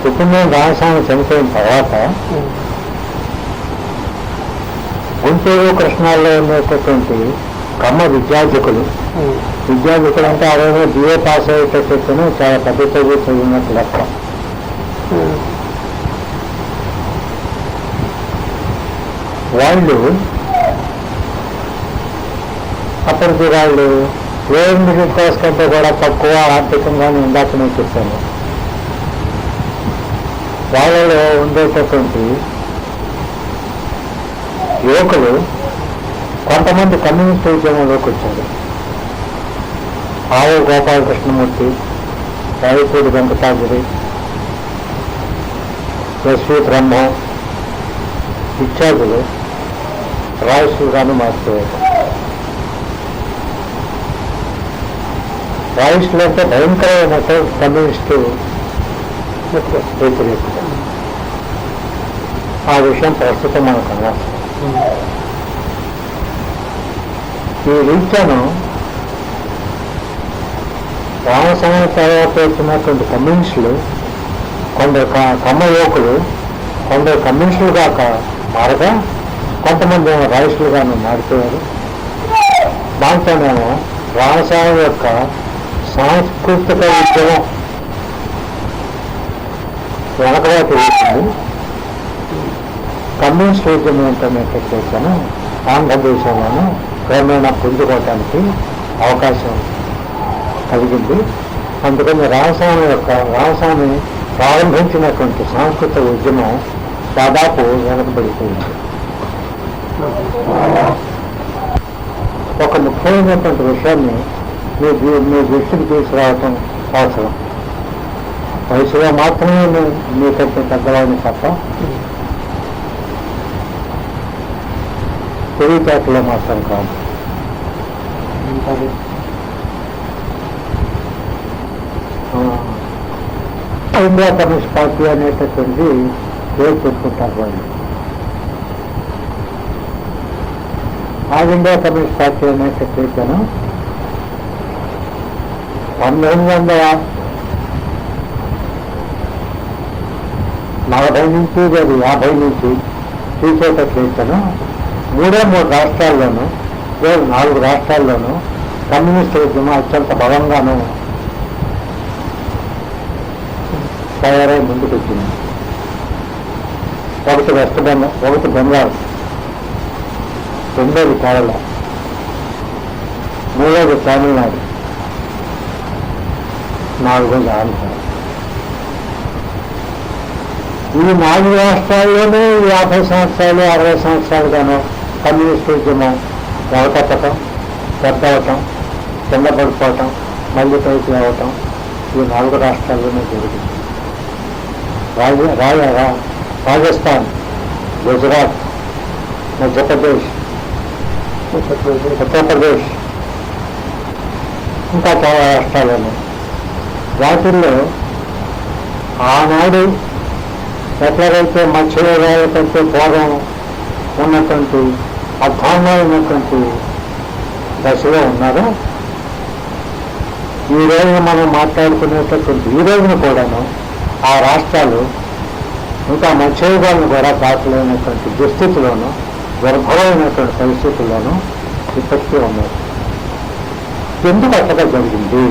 కుటుంబం రామస్వామి చనిపోయిన తర్వాత గుంటూరు కృష్ణాల్లో ఉండేటటువంటి కమ్మ విద్యార్థికులు అంటే ఆ రోజు బిఏ పాస్ అయ్యేటట్టును చాలా పెద్ద చదువు చదివినట్టు లెక్క. వాళ్ళు అప్పటికి వాళ్ళు లోయర్ మిడిల్ క్లాస్ కంటే కూడా తక్కువ ఆర్థికంగానే ఇందాక నేను చెప్పాను. వాళ్ళలో ఉండేటటువంటి యువకులు కొంతమంది కమ్యూనిస్ట్ ఉద్యమంలోకి వచ్చారు. ఆవు గోపాలకృష్ణమూర్తి, రాయపూడి వెంకటాద్రి, ఎస్వి బ్రహ్మ ఇత్యాదులు రాయిస్టులుగాను మార్చేవారు. రాయిస్టులు అంటే భయంకరమైన కమ్యూనిస్టు వ్యతిరేకత. ఆ విషయం ప్రస్తుతం మనకు అనవసరం. ఈ రీత్యాను రామస్వామి తర్వాత వచ్చినటువంటి కమ్యూనిస్టులు, కొందరు కమ్మ యువకులు, కొందరు కమ్యూనిస్టులుగా మారగా కొంతమంది ఏమో రాయిస్టులుగాను మారిపోయారు. దాంతోనేమో రామస్వామి యొక్క సాంస్కృతిక ఉద్యమం వెనకబాటు వేసింది. కమ్యూనిస్ట్ ఉద్యమం ఏంటనేటట్లయితేను ఆంధ్రదేశంలోనూ క్రమేణా పుంజుకోవటానికి అవకాశం కలిగింది. అందుకని రామస్వామి ప్రారంభించినటువంటి సాంస్కృతిక ఉద్యమం దాదాపు వెనకబడిపోయింది. ఒక ముఖ్యమైనటువంటి విషయాన్ని మీ దృష్టికి తీసుకురావటం అవసరం. వయసులో మాత్రమే మీకంటే పెద్దవాడిని తప్ప తెలివితేటలో మాత్రం కాదు. ఇండియా కమ్యూనిస్ట్ పార్టీ అనేటటువంటి పేరు పెట్టుకుంటారు వాళ్ళు. ఆల్ ఇండియా కమ్యూనిస్ట్ పార్టీ అనేటట్లయితేను 1940 నుంచి 50 నుంచి చూసేటట్లయితేను 3 రాష్ట్రాల్లోనూ 4 రాష్ట్రాల్లోనూ కమ్యూనిస్ట్ ఉద్యమం అత్యంత బలంగానూ తయారై ముందుకు వచ్చింది. ఒకటి వెస్ట్ బెంగాల్, ఒకటి బెంగాల్, రెండోది కేరళ, మూడోది తమిళనాడు, నాలుగోది ఆంధ్ర. ఈ 4 రాష్ట్రాల్లోనే 50 సంవత్సరాలు 60 సంవత్సరాలుగాను కమ్యూనిస్ట్ ఉద్యమం వెనకట్టడం, పెద్ద అవటం, కింద పడిపోవటం, మళ్ళీ పైకి రావటం ఈ 4 రాష్ట్రాల్లోనే జరిగింది. రాజస్థాన్, గుజరాత్, మధ్యప్రదేశ్, ఉత్తరప్రదేశ్, ఇంకా చాలా రాష్ట్రాలను వాటిల్లో ఆనాడు ఎట్లయితే మత్స్యవ్యవసాయ కంటే పూర్వం ఉన్నటువంటి అధ్వాన్నమైనటువంటి దశలో ఉన్నారో ఈ రోజున మనం మాట్లాడుకునేటటువంటి ఈ రోజున కూడాను ఆ రాష్ట్రాలు ఇంకా మత్స్యయుగాలను కూడా దాటలేనటువంటి దుస్థితిలోనూ దుర్భరమైనటువంటి పరిస్థితుల్లోనూ ఇప్పటికీ ఉన్నాయి. ఎందుకు అట్లా జరిగింది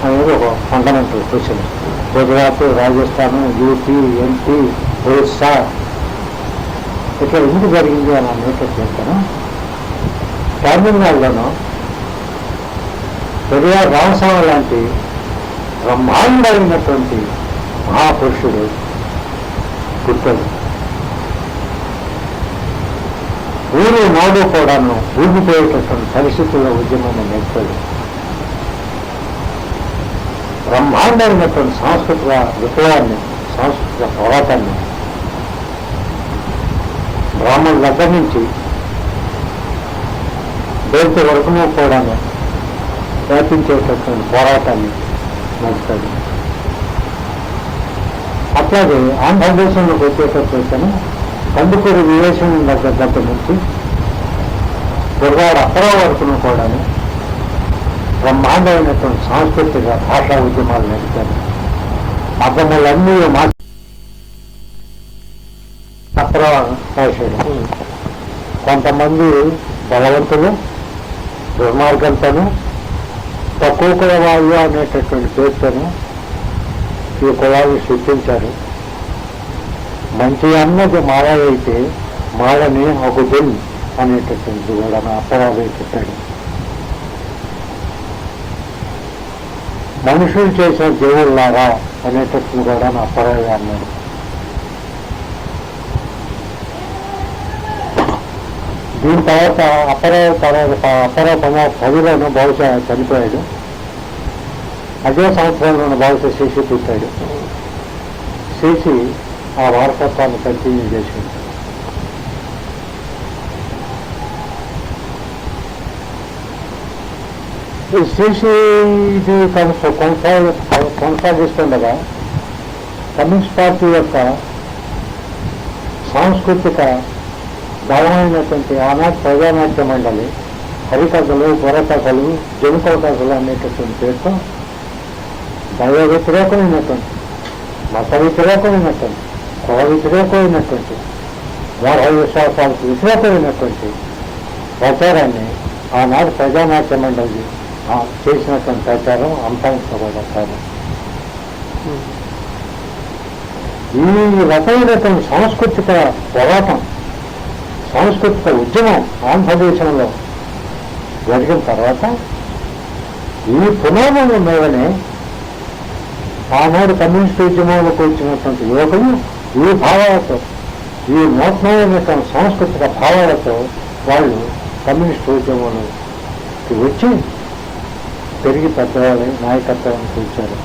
అనేది ఒక fundamental question. Gujarat, Rajasthan, UP, MP, Orissa ఇట్లా ఎందుకు జరిగింది అని అనేటట్లయితేను తమిళనాడులోనూ పెరియార్ రామస్వామి లాంటి బ్రహ్మాండమైనటువంటి మహాపురుషుడు పుట్టాడు. ఊరు నాడు కూడాను ఊగిపోయేటటువంటి పరిస్థితుల్లో ఉద్యమాన్ని నేర్పాడు. బ్రహ్మాండమైనటువంటి సాంస్కృతిక విప్లవాన్ని, సాంస్కృతిక పోరాటాన్ని బ్రాహ్మణుల దగ్గర నుంచి దేశ వరకును కూడాను వ్యాపించేటటువంటి పోరాటాన్ని నడిపాడు. అట్లాగే ఆంధ్రదేశంలోకి వచ్చేటట్లయితేనే కందుకూరి వివేచన దగ్గర నుంచి గురవాడ అప్పరావు వరకును కూడాను బ్రహ్మాండమైనటువంటి సాంస్కృతిక భాషా ఉద్యమాలు నడిపారు. మతములన్నీ అప్పరావు రాశాడు. కొంతమంది బలవంతులు దుర్మార్గంతోనూ తక్కువ కులవాళ్ళు అనేటటువంటి పేరుతోనూ ఈ కులాన్ని సృష్టించారు. మంచి అన్నది మాల అయితే మాలని ఒక దెన్ అనేటటువంటి కూడా అప్పరావు చెప్పాడు. మనుషులు చేసిన దేవుళ్ళారా అనేటట్లు కూడా అప్పరావు అన్నాడు. దీని తర్వాత అప్పరావు 10లోనూ బహుశా చనిపోయాడు. అదే సంవత్సరంలో బహుశా శిశు పుట్టాడు. శిశు ఆ వారసత్వాన్ని కంటిన్యూ చేసింది. ఈ శిశు ఇది కొనసాగిస్తుండగా కమ్యూనిస్ట్ పార్టీ యొక్క సాంస్కృతిక బలమైనటువంటి ఆనాటి ప్రజానాట్య మండలి హరికథలు, బుర్రకథలు, జనుకల కథలు అనేటటువంటి పేరుతో దైవ వ్యతిరేకమైనటువంటి, మత వ్యతిరేకమైనటువంటి, కుల వ్యతిరేకమైనటువంటి, మూఢ విశ్వాసాలకు వ్యతిరేకమైనటువంటి ప్రచారాన్ని ఆనాడు ప్రజానాట్య మండలి చేసినటువంటి ప్రచారం అంతరించబడతారు. ఈ రకమైనటువంటి సాంస్కృతిక పోరాటం, సాంస్కృతిక ఉద్యమం ఆంధ్రదేశంలో జరిగిన తర్వాత ఈ పునాదుల మీదనే ఆనాడు కమ్యూనిస్టు ఉద్యమంలోకి వచ్చినటువంటి యువకులు ఈ భావాలతో, ఈ నూతనమైనటువంటి సాంస్కృతిక భావాలతో వాళ్ళు కమ్యూనిస్టు ఉద్యమంలోకి వచ్చి పెరిగి పెద్దవాళ్ళని నాయకత్వాన్ని కూర్చారు.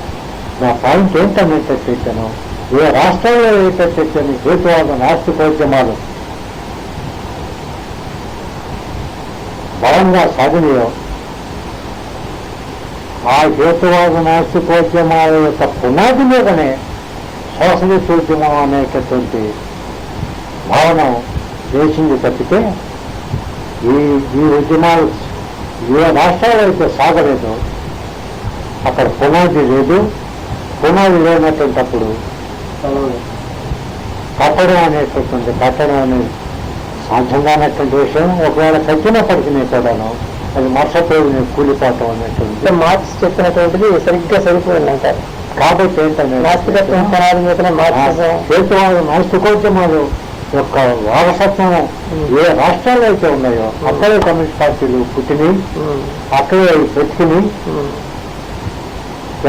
నా పాయింట్ ఏంటనేటట్టయితేనో, ఏ రాష్ట్రంలో ఏటట్టయితే హేతువాద నాస్తికోద్యమాలు బలంగా సాగినాయో ఆ హేతువాద నాస్తికోద్యమాల యొక్క పునాది మీదనే సోషలిస్ట్ ఉద్యమం అనేటటువంటి భావన వేసింది తప్పితే ఈ ఉద్యమాలు ఏ రాష్ట్రాలు అయితే సాగలేదో అక్కడ పునాది లేదు. పునాది లేనటువంటిప్పుడు కట్టడం అనేది సాధ్యంగానటువంటి విషయం. ఒకవేళ కట్టినప్పటికీ కూడాను అది మరుసటి కూలిపోవటం అనేటువంటి మార్క్స్ చెప్పినటువంటిది సరిగ్గా సరిపోయింది అంటారు. కాబట్టి ఏంటంటే నాస్తికత్వం పునాది మీదనే హేతువాద నాస్తికోద్యమాలు యొక్క వారసత్వం ఏ రాష్ట్రాల్లో అయితే ఉన్నాయో అక్కడే కమ్యూనిస్ట్ పార్టీలు పుట్టినాయి, అక్కడే బ్రతికినాయి.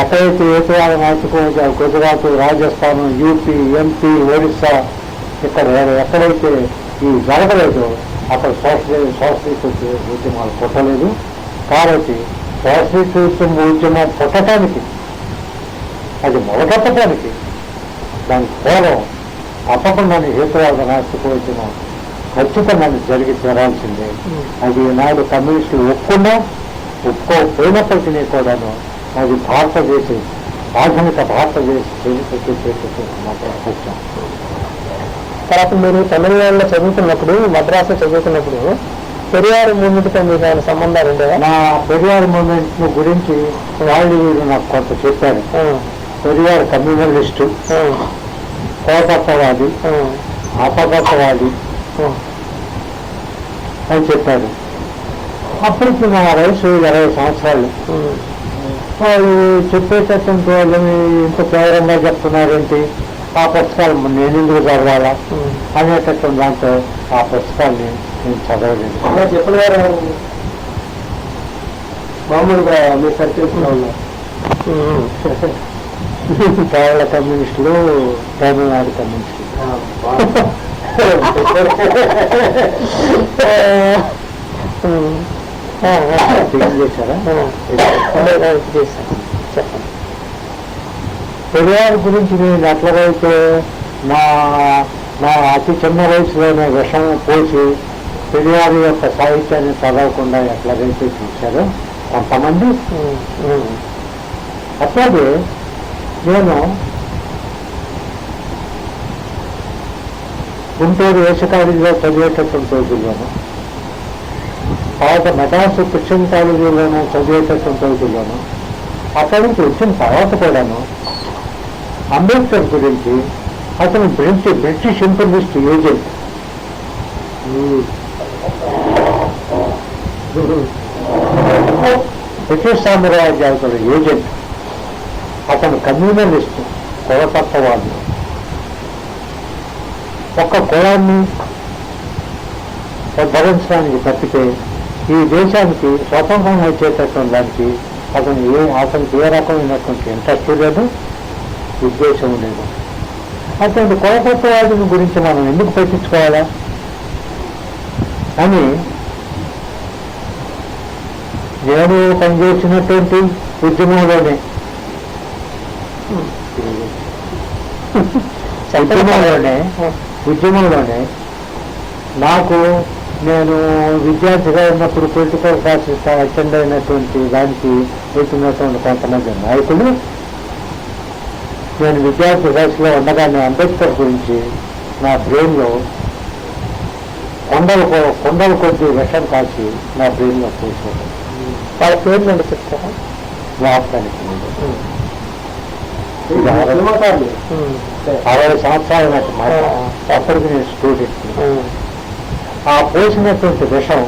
ఎక్కడైతే హేతువాద నాస్తికోద్యమాలు గుజరాత్, రాజస్థాన్, యూపీ, ఎంపీ, ఒడిస్సా ఇక్కడ ఎక్కడైతే ఈ జరగలేదో అక్కడ సోషలిస్ట్ ఉద్యమాలు పుట్టలేదు. కాబట్టి సోషలిస్ట్ ఉద్యమం పుట్టడానికి, అది మొదలెట్టడానికి దానికి పూర్వం తప్పకుండా హేతువాద నాస్తికోద్యమం ఖచ్చితంగా జరిగి తీరాల్సిందే. అది ఈనాడు కమ్యూనిస్టులు ఒప్పుకోకపోయినప్పటికీ కూడాను అది భారతదేశం, ఆధునిక భారతదేశ చరిత్ర మాత్రం సత్యం. తర్వాత మీరు తమిళనాడులో చదువుతున్నప్పుడు, మద్రాసులో చదువుతున్నప్పుడు పెరియార్ మూవ్మెంట్తో మీకు ఆయన సంబంధాలు ఉండేవా? నా పెరియార్ మూవ్మెంట్ గురించి వాళ్ళు నాకు కొంత చెప్పారు. పెరియార్ కమ్యూనలిస్టు, కోటప్పవాది, అపగతవాది అని చెప్పారు. అప్పటికి నా వయసు 20 సంవత్సరాలు. వాళ్ళు చెప్పేటటువంటి వాళ్ళని ఇంత తీవ్రంగా చెప్తున్నారేంటి, ఆ పుస్తకాలు నేను ఎందుకు చదవాలా అనేటటువంటి దాంతో ఆ పుస్తకాన్ని నేను చదవలేదు. చెప్పిన గారు మామూలుగా మీ సర్కిల్స్లో ఉన్నారు కేరళ కమ్యూనిస్టులు, తమిళనాడు కమ్యూనిస్టులు చేశారా? పెరియార్ గురించి నేను ఎట్లాగైతే నా అతి చిన్న వయసులోనే విషం పోసి పెరియార్ యొక్క సాహిత్యాన్ని చదవకుండా ఎట్లాగైతే చూశారో కొంతమంది, అట్లాగే నేను గుంటూరు ఏసు కాలేజీలో చదివేటటువంటి రోజుల్లోనూ, తర్వాత మెడ్రాసు క్రిస్టియన్ కాలేజీలోనూ చదివేటటువంటి రోజుల్లోనూ, అక్కడి నుంచి వచ్చిన తర్వాత కూడాను అంబేద్కర్ గురించి అతను బ్రిటిష్ ఇంపీరియలిస్ట్ ఏజెంట్, బ్రిటిష్ సామ్రాజ్యాల ఏజెంట్, అతను కమ్యూనలిస్ట్, కులతత్వవాది, ఒక్క కులాన్ని ఉద్ధరించడానికి తప్పితే ఈ దేశానికి స్వతంత్రం వచ్చేటటువంటి దానికి అతనికి ఏ రకమైనటువంటి ఇంట్రెస్ట్ లేదు, ఉద్దేశం లేదు. అటువంటి కులతత్వవాదిని గురించి మనం ఎందుకు పట్టించుకోవాలా అని నేను పనిచేసినటువంటి ఉద్యమంలోనే నాకు, నేను విద్యార్థిగా ఉన్నప్పుడు పొలిటికల్ క్లాసెస్ అటెండ్ అయినటువంటి దానికి వచ్చినటువంటి కొంతమంది నాయకులు నేను విద్యార్థి దశలో ఉండగానే అంబేద్కర్ గురించి నా బ్రెయిన్లో కొండలు కొద్ది విషం కాల్చి నా బ్రెయిన్లో పోసాడు. వాళ్ళ పేరు నుండి చెప్తారా? జ్ఞాపకానికి 60 సంవత్సరాల నాటి మాట. అప్పటికి నేను స్టూడెంట్. ఆ పోసినటువంటి విషం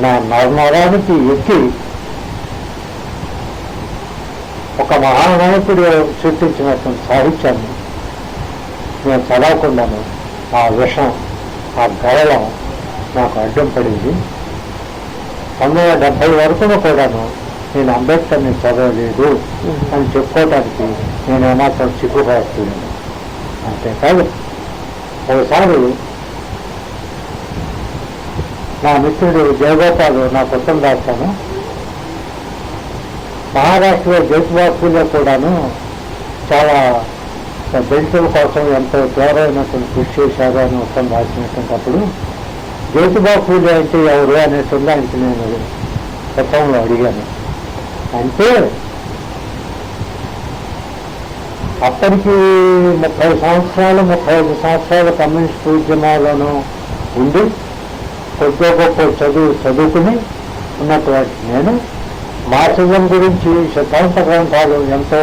నా నరానికి ఎక్కి ఒక మహానాయకుడు సృష్టించినటువంటి సాహిత్యాన్ని నేను చదవకుండాను ఆ విషం, ఆ గరళం నాకు అడ్డం పడింది. 1970 వరకును కూడాను నేను అంబేద్కర్ని చదవలేదు అని చెప్పుకోవటానికి నేను ఏమాత్రం సిగ్గుపడుతున్నాను. అంతేకాదు, ఒకసారి నా మిత్రుడు జయగోపాలు నాకు ఉత్తరం రాస్తాను. మహారాష్ట్రలో జ్యోతిబా పూలే కూడాను చాలా దళితుల కోసం ఎంతో ఘోరమైనటువంటి కృషి చేశారు అని ఉత్తరం రాసినటువంటిప్పుడు జ్యోతిబా పూలే అంటే ఎవరు అనేటువంటి ఆయనకి నేను ఉత్తరంలో అడిగాను. అంటే అప్పటికి 30 సంవత్సరాలు 35 సంవత్సరాలు కమ్యూనిస్ట్ ఉద్యమాలను ఉండి కొద్ది గొప్ప చదువుకుని ఉన్నటువంటి నేను మార్క్సిజం గురించి సిద్ధాంత గ్రంథాలు ఎంతో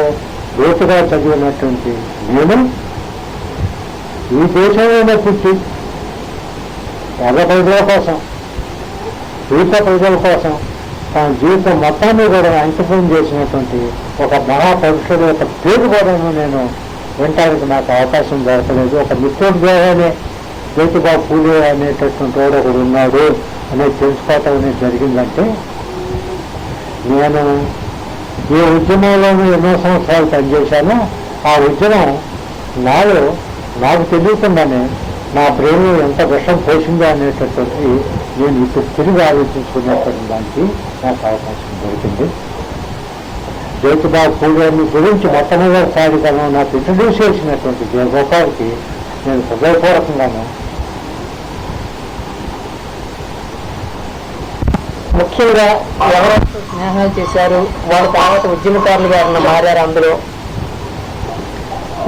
లోతుగా చదివినటువంటి నేను ఈ దేశంలోనే పుట్టి పేద ప్రజల కోసం, పీత ప్రజల కోసం తన జీవితం మొత్తాన్ని కూడా అంకితం చేసినటువంటి ఒక మహాపురుషుడు యొక్క పేరు కూడా నేను వినటానికి నాకు అవకాశం దొరకలేదు. ఒక మిత్రుడి ద్వారానే జ్యోతిబా పూలే అనేటటువంటి వాడు ఒకడు ఉన్నాడు అనేది తెలుసుకోవటం అనేది జరిగిందంటే, నేను ఏ ఉద్యమంలోనూ ఎన్నో సంవత్సరాలు పనిచేశానో ఆ ఉద్యమం నాకు తెలియకుండానే నా బ్రెయిన్ ఎంత విషం పోసిందో అనేటటువంటి నేను ఇప్పుడు తిరిగి ఆలోచించుకునేటువంటి దానికి నాకు అవకాశం దొరికింది. జ్యోతిబా పూలేని గురించి మొట్టమొదటిసారిగా నాకు ఇంట్రడ్యూస్ చేసినటువంటి జయగోపాల్కి నేను హృదయపూర్వకంగాను ముఖ్యంగా ఎవరైతే స్నేహాలు చేశారు వాళ్ళ తర్వాత ఉద్యమకారులుగా మారారు, అందులో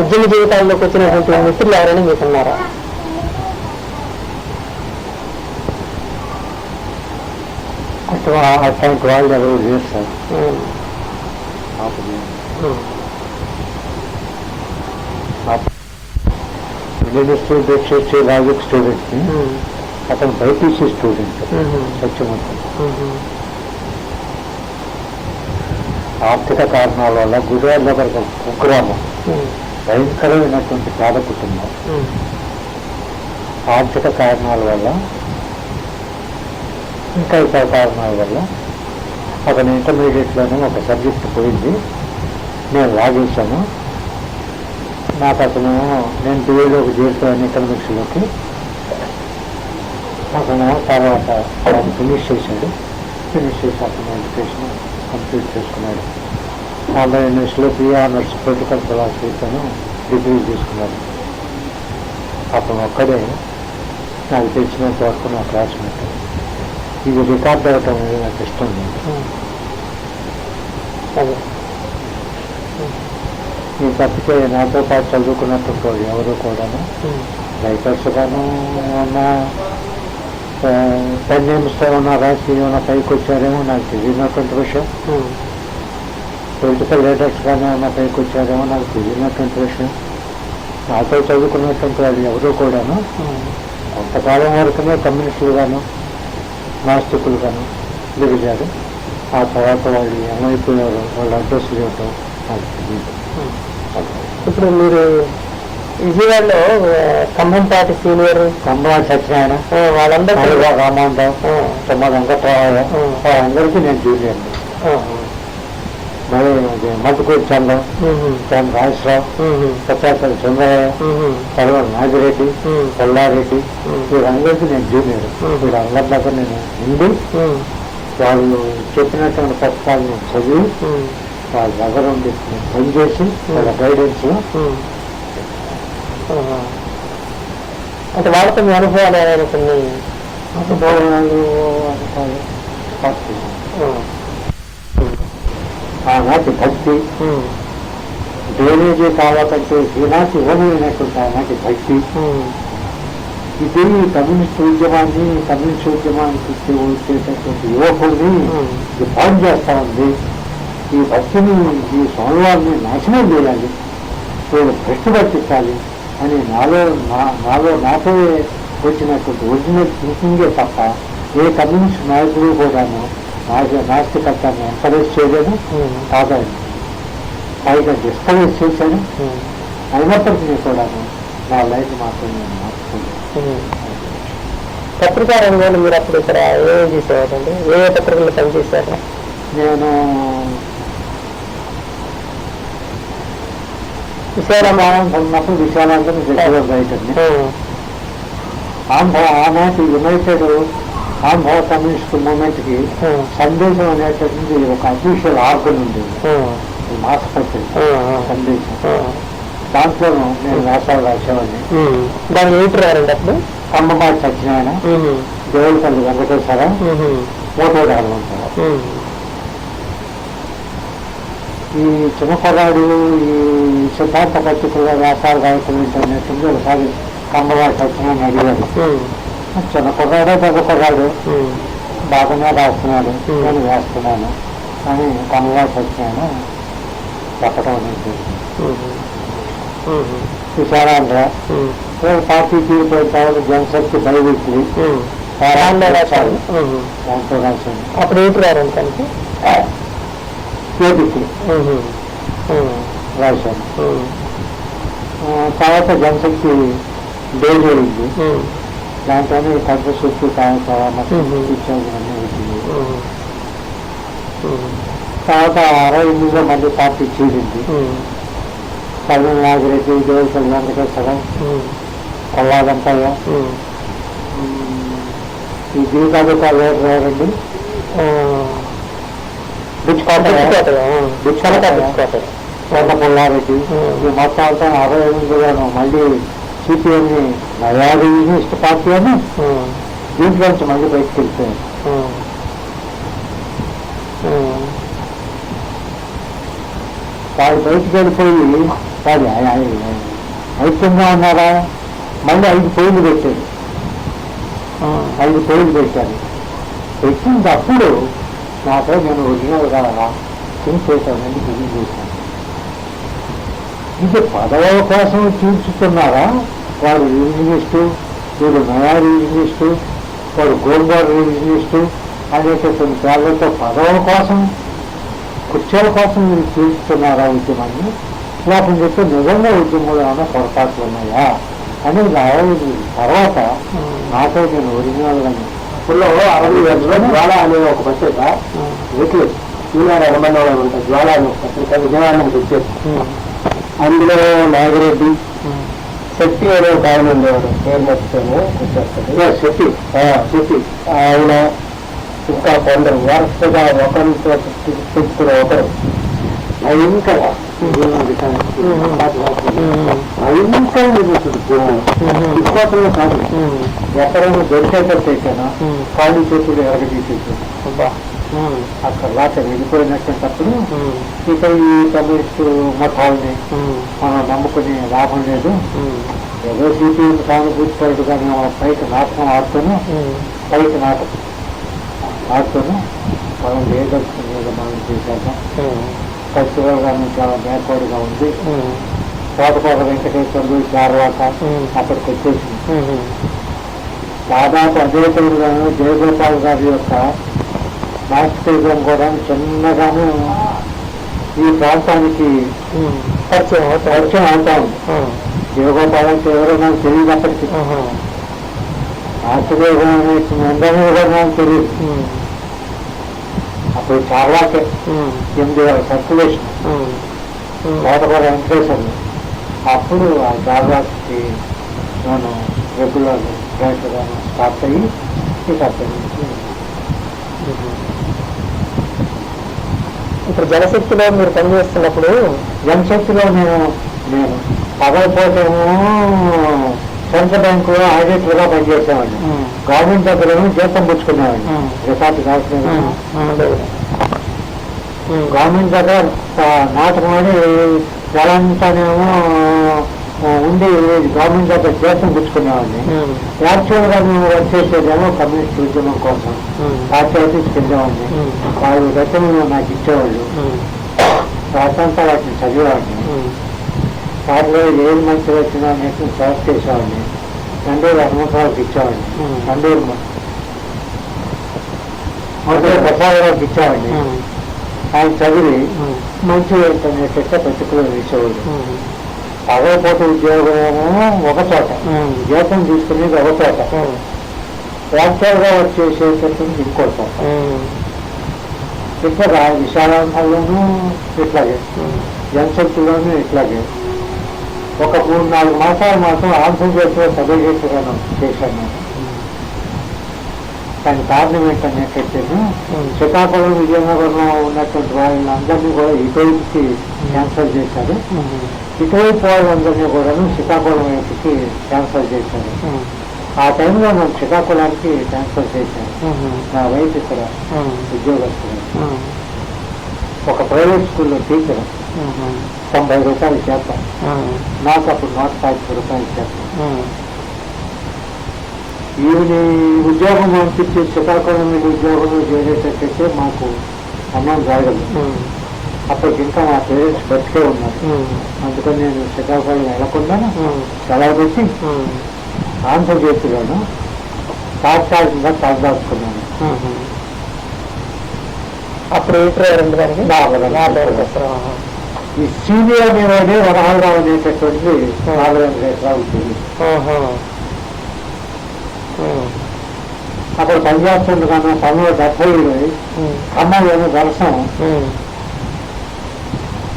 ఉద్యమ జీవితాల్లోకి వచ్చినటువంటి మిత్రులు ఎవరైనా మీకున్నారా? అట్లాంటి వాళ్ళు ఎవరు లేరు సార్. యూనివర్సిటీ లాజిక్ స్టూడెంట్, అతను బైపీసీ స్టూడెంట్ సత్యమూర్తి. ఆర్థిక కారణాల వల్ల గుడివాడలో కుగ్రామం, భయంకరమైనటువంటి పేద కుటుంబం, ఆర్థిక కారణాల వల్ల ఇంకా ఇతర కారణాల వల్ల అతను ఇంటర్మీడియట్లోనే ఒక సబ్జెక్ట్ పోయింది. నేను లాగేశాను. నాకు అతను నేను బిఏలోకి చేస్తాను ఎకనామిక్స్లోకి. అతను తర్వాత అతను ఫినిష్ చేసి అతను ఎడ్యుకేషన్ కంప్లీట్ చేసుకున్నాడు. ఆంధ్ర యూనివర్సిటీలో బిఏ ఆనర్స్ పొలిటికల్ ఫిలాసఫీతోను డిగ్రీ తీసుకున్నాడు. అతను ఒక్కడే నాకు తెలిసినంత వరకు నా క్లాస్మేట్. ఇది రికార్డ్ అవ్వటం అనేది నాకు ఇష్టం లేదు. ఈ తప్పితే నాతో పాటు చదువుకున్నట్టు ఎవరు కూడాను రైటర్స్ గాను ఏమన్నా పెన్ నేమ్స్తో ఏమన్నా రాసి ఏమన్నా పైకి వచ్చారేమో నాకు తెలియనటువంటి విషయం. పొలిటికల్ లీడర్స్ కానీ ఏమన్నా పైకి వచ్చారేమో నాకు తెలియనటువంటి విషయం. నాతో చదువుకున్నటువంటి వాళ్ళు ఎవరు కూడాను కొంతకాలం వరకునే కమ్యూనిస్టులు గాను నాస్తికులు గాను దిగారు. ఆ తర్వాత వాళ్ళు ఏమైపోయారు, వాళ్ళ అడ్రస్లు ఇవ్వటం నాకు తెలియదు. ఇప్పుడు మీరు విజయవాడలో ఖమ్మంపాటి సీనియర్, ఖమ్మంపాటి సత్యనారాయణ, వాళ్ళందరూ రామారావు, తొమ్మిది వెంకట్రావు, వాళ్ళందరికీ నేను జూనియర్. మరి మధుకూరి చంద్రం, రాజేశ్వరరావు, పచ్చాపల్లి చంద్రయ్య, తర్వాత నాగిరెడ్డి, కొల్లారెడ్డి, వీళ్ళందరికీ నేను జూనియర్. వీళ్ళందరి దగ్గర నేను ఉండి వాళ్ళు చెప్పినటువంటి పుస్తకాలను చదివి వాళ్ళ దగ్గర ఉండి పనిచేసి వాళ్ళ గైడెన్స్లో. అంటే వాళ్ళతో మీ అనుభవాలు ఏమైనా కొన్ని అనుభవాలు ఆనాటి భక్తి, డ్రైనేజీ కావాలంటే ఈనాటి ఇవ్వలేనటువంటి ఆనాటి భక్తి ఇది కమ్యూనిస్ట్ ఉద్యమానికి వచ్చేటటువంటి యువకుల్ని ఇది పాడు చేస్తా ఉంది. ఈ భక్తిని ఈ సోమవారిని నాశనం చేయాలి, భ్రష్టు పట్టించాలి అని నాతో వచ్చినటువంటి ఒరిజినల్ థింకింగే తప్ప ఏ కమ్యూనిస్ట్ నాయకుడు కూడాను నాస్తికత్వాన్ని ఎంకరేజ్ చేయలేదు, కాదని పైగా డిస్కరేజ్ చేశాను. అయినప్పటికీ కూడాను నా లైఫ్ మాత్రం నేను మార్చుకోలేదు. పత్రికా రంగంలో మీరు అప్పుడు ఇక్కడ ఏం చేసేవారండి? ఏ పత్రికల్లో పనిచేశారు? నేను విశాలాంధ్ర ఉన్నప్పుడు విశాలాంధ్ర రెగ్యులర్ రైటర్ని. ఆనాటి యునైటెడ్ ఆంధ్ర కమ్యూనిస్ట్ మూమెంట్కి సందేశం అనేటటువంటి ఒక అఫీషియల్ ఆర్గన్ ఉండేది, మాసపత్రిక సందేశం. దాంట్లోనూ నేను వ్యాసాలు రాసేవాడిని. దాని ఏమిటి అప్పుడు? కమ్మమాటి సత్యనారాయణ, దేవులపల్లి వెంకటేశ్వర, మోటోడాలు ఉంటారు. ఈ చిన్నకొరాడు ఈ సిద్ధాంత పత్రికల్లో వ్యాసాలు రాయకుండా ఒకసారి కమ్మమాటి సత్యనారాయణ అడిగాడు. చిన్న కుర్రాడే పెద్ద కుర్రాడు, బాగానే రాస్తున్నాడు, నేను వేస్తున్నాను అని కమ్మమాటి సత్యనారాయణ చెప్పడం అనేది. విశాలాంధ్ర పార్టీ తీరిపోయిన జనశక్తి బయలుకి దాంతో రాశాను. అప్పుడు ఏంటి రారు తనకి కేపీకి రాశాను. తర్వాత జనశక్తి డైలీ అయింది, దాంట్లోనే కర్మశక్తి ఇచ్చాను అన్నీ వచ్చింది. తర్వాత 68లో మళ్ళీ పార్టీ చేరింది. కళ్యాణ్ నాగిరెడ్డి, దేవులపల్లి వెంకటేశ్వర, కొల్లాదంపయ్య, ఈ దీపాధికారులు రేవండి, కొండ పుల్లారెడ్డి, ఈ మొత్తం అంతా 68లోనూ మళ్ళీ సిపిఎంని నయారీస్ట్ పార్టీ అని దీంట్లోంచి మళ్ళీ బయటకు వెళ్తారు. వాడు బయటకు వెళ్ళిపోయి వాడు ఐక్యంగా ఉన్నారా, మళ్ళీ 5 పొయ్యిలు పెట్టారు. 5 పొయ్యిలు పెట్టారు. పెట్టినప్పుడు నాతో నేను ఒరిజినల్గా థింక్ చేశానండి, బిగిన్ చేశాను. ఇది పదవుల కోసం తీర్చుతున్నారా? వాడు రివిజనిస్టు, వీడు నయా రివిజనిస్టు, వాడు గోల్బార్ రివిజనిస్టు అనేటటువంటి పేర్లతో పదవుల కోసం, కుర్చీల కోసం మీరు తీర్చుతున్నారా ఉద్యమాన్ని? లేకపోతే నిజంగా ఉద్యమంలో ఏమైనా పొరపాట్లు ఉన్నాయా అని తర్వాత నాతో నేను ఒరిజినల్గా ఇప్పుడు 60 జ్వాల అనే ఒక పత్రిక వీటిలో ఈనాడు రమణంలో ఉంటుంది. జ్వాల అనే ఒక పత్రిక విజయవాడ నుంచి వచ్చేది. అందులో నాగిరెడ్డి, శక్తి అనే ఒక ఆయన ఉండేవాడు, పేరు మర్చిపోయాను, శక్తి ఆయన ఇంకా కొందరు వరుసగా ఒకరితో చెప్పుకున్న ఒకరు ఇంకా విశ్వాసంలో కాదు, ఎక్కడైనా దొరికేటట్టయితేనా కాళ్ళు చేతులు ఎరగదీసేసాడు. అక్కడ లాట వెళ్ళిపోయినప్పుడు ఇక ఈ కమ్యూనిస్టు మఠాలని మనం నమ్ముకునే లాభం లేదు, ఏదో సిపిఎం సానుభూతి కానీ పైకి నాటకం ఆడుతూనే మనం లేదలుచుకునేది మనం చేశాక ఫెస్టివల్ గానీ చాలా బ్యాక్వర్డ్గా ఉంది. కోటకోట వెంకటేశ్వరుడు చార్వాక అక్కడికి వచ్చేసింది. దాదాపు అదే టైంలోనూ జయగోపాల్ గారి యొక్క నాస్తికం కూడా చిన్నగాను ఈ ప్రాంతానికి పరిచయం అవుతా ఉంది. జయగోపాల్ అంటే ఎవరో నాకు తెలియదు, అప్పటికి నాస్తికం ఉందని కూడా నాకు తెలియదు. అప్పుడు చార్వాకే 8 సర్క్యులేషన్ కోటకోట వెంకటేశ్వరుడు. అప్పుడు ఆ చార్వాకి నేను రెగ్యులర్ రైతుగాను స్టార్ట్ అయ్యి ఇక అక్కడి నుంచి ఇప్పుడు జనశక్తిలో మీరు పనిచేస్తున్నప్పుడు జనశక్తిలో నేను పగలపోతేమో సెంట్రల్ బ్యాంకులో ఆడిటర్గా పనిచేసేవాడిని. గవర్నమెంట్ దగ్గరేమో జీతం పుచ్చుకునేవాడిని. రికార్డు కాల్సిన గవర్నమెంట్ దగ్గర నాటకం అని నెలంతానేమో ఉండి గవర్నమెంట్ దగ్గర జీతం పుచ్చుకునేవాడిని. యాక్చువల్గా మేము వర్క్ చేసేదేమో కమ్యూనిస్ట్ ఉద్యమం కోసం పార్టీ ఆఫీస్కి వెళ్ళేవాడిని. వాళ్ళు రచనలు నాకు ఇచ్చేవాళ్ళు, రాసంతా వాటిని చదివేవాడిని. వాటిలో ఏది మంచి వచ్చినా నేను సెలెక్ట్ చేసేవాడిని. నండూరు హనుమంతరావుకి ఇచ్చేవాడిని, నండూరు మొదటి ప్రసాదరావుకి ఇచ్చేవాడిని. ఆయన చదివి మంచి ఏంటనేటట్టే పర్టికులర్ ఇచ్చేవాడు. పగలపోటు ఉద్యోగం ఒక చోట, జీతం తీసుకునేది ఒక చోట, యాక్చువల్గా వర్క్ చేసేటట్టుంది ఇంకో చోట. ఇక్కడ విశాలాంధ్రలోనూ ఇట్లాగే, జనశక్తిలోనూ ఇట్లాగే. ఒక 3-4 మాసాలు మాత్రం ఆంధ్రప్రదేశ్లో చదివేట్టుగాను చేశాను. దాని కారణం ఏంటనేటట్టు శ్రీకాకుళం విజయనగరంలో ఉన్నటువంటి వాళ్ళందరినీ కూడా ఇటువైపుకి క్యాన్సల్ చేశారు. ఇటువైపు వాళ్ళందరినీ కూడా శ్రీకాకుళం వైపుకి క్యాన్సల్ చేశారు. ఆ టైంలో నేను శ్రీకాకుళానికి ట్రాన్స్ఫర్ చేశాను. నా వైపు ఇక్కడ ఉద్యోగస్తులు, ఒక ప్రైవేట్ స్కూల్లో టీచర్, 90 రూపాయలు చేస్తాం. నాకు అప్పుడు 150 రూపాయలు చేస్తాం. ఈవిని ఉద్యోగం పంపించి శ్రీకాకుళం ఉద్యోగం చేసేటట్టయితే మాకు అన్నం జరగదు. అప్పటికి ఇంకా మా పేరెంట్స్ బతికే ఉన్నారు. అందుకని నేను శ్రీకాకుళం వెళ్లకుండా సెలవు పెట్టి ఆంధ్రప్రదేశ్లోను తాత్కాలికంగా తలదాచుకున్నాను. అప్పుడు ఈ సీనియర్ అనేవాడే వరహాలరావు అనేటటువంటి 400 ఎకరాలు ఉంటుంది. అక్కడ పనిచేస్తుంది కన్నా 1970 అమ్మాయి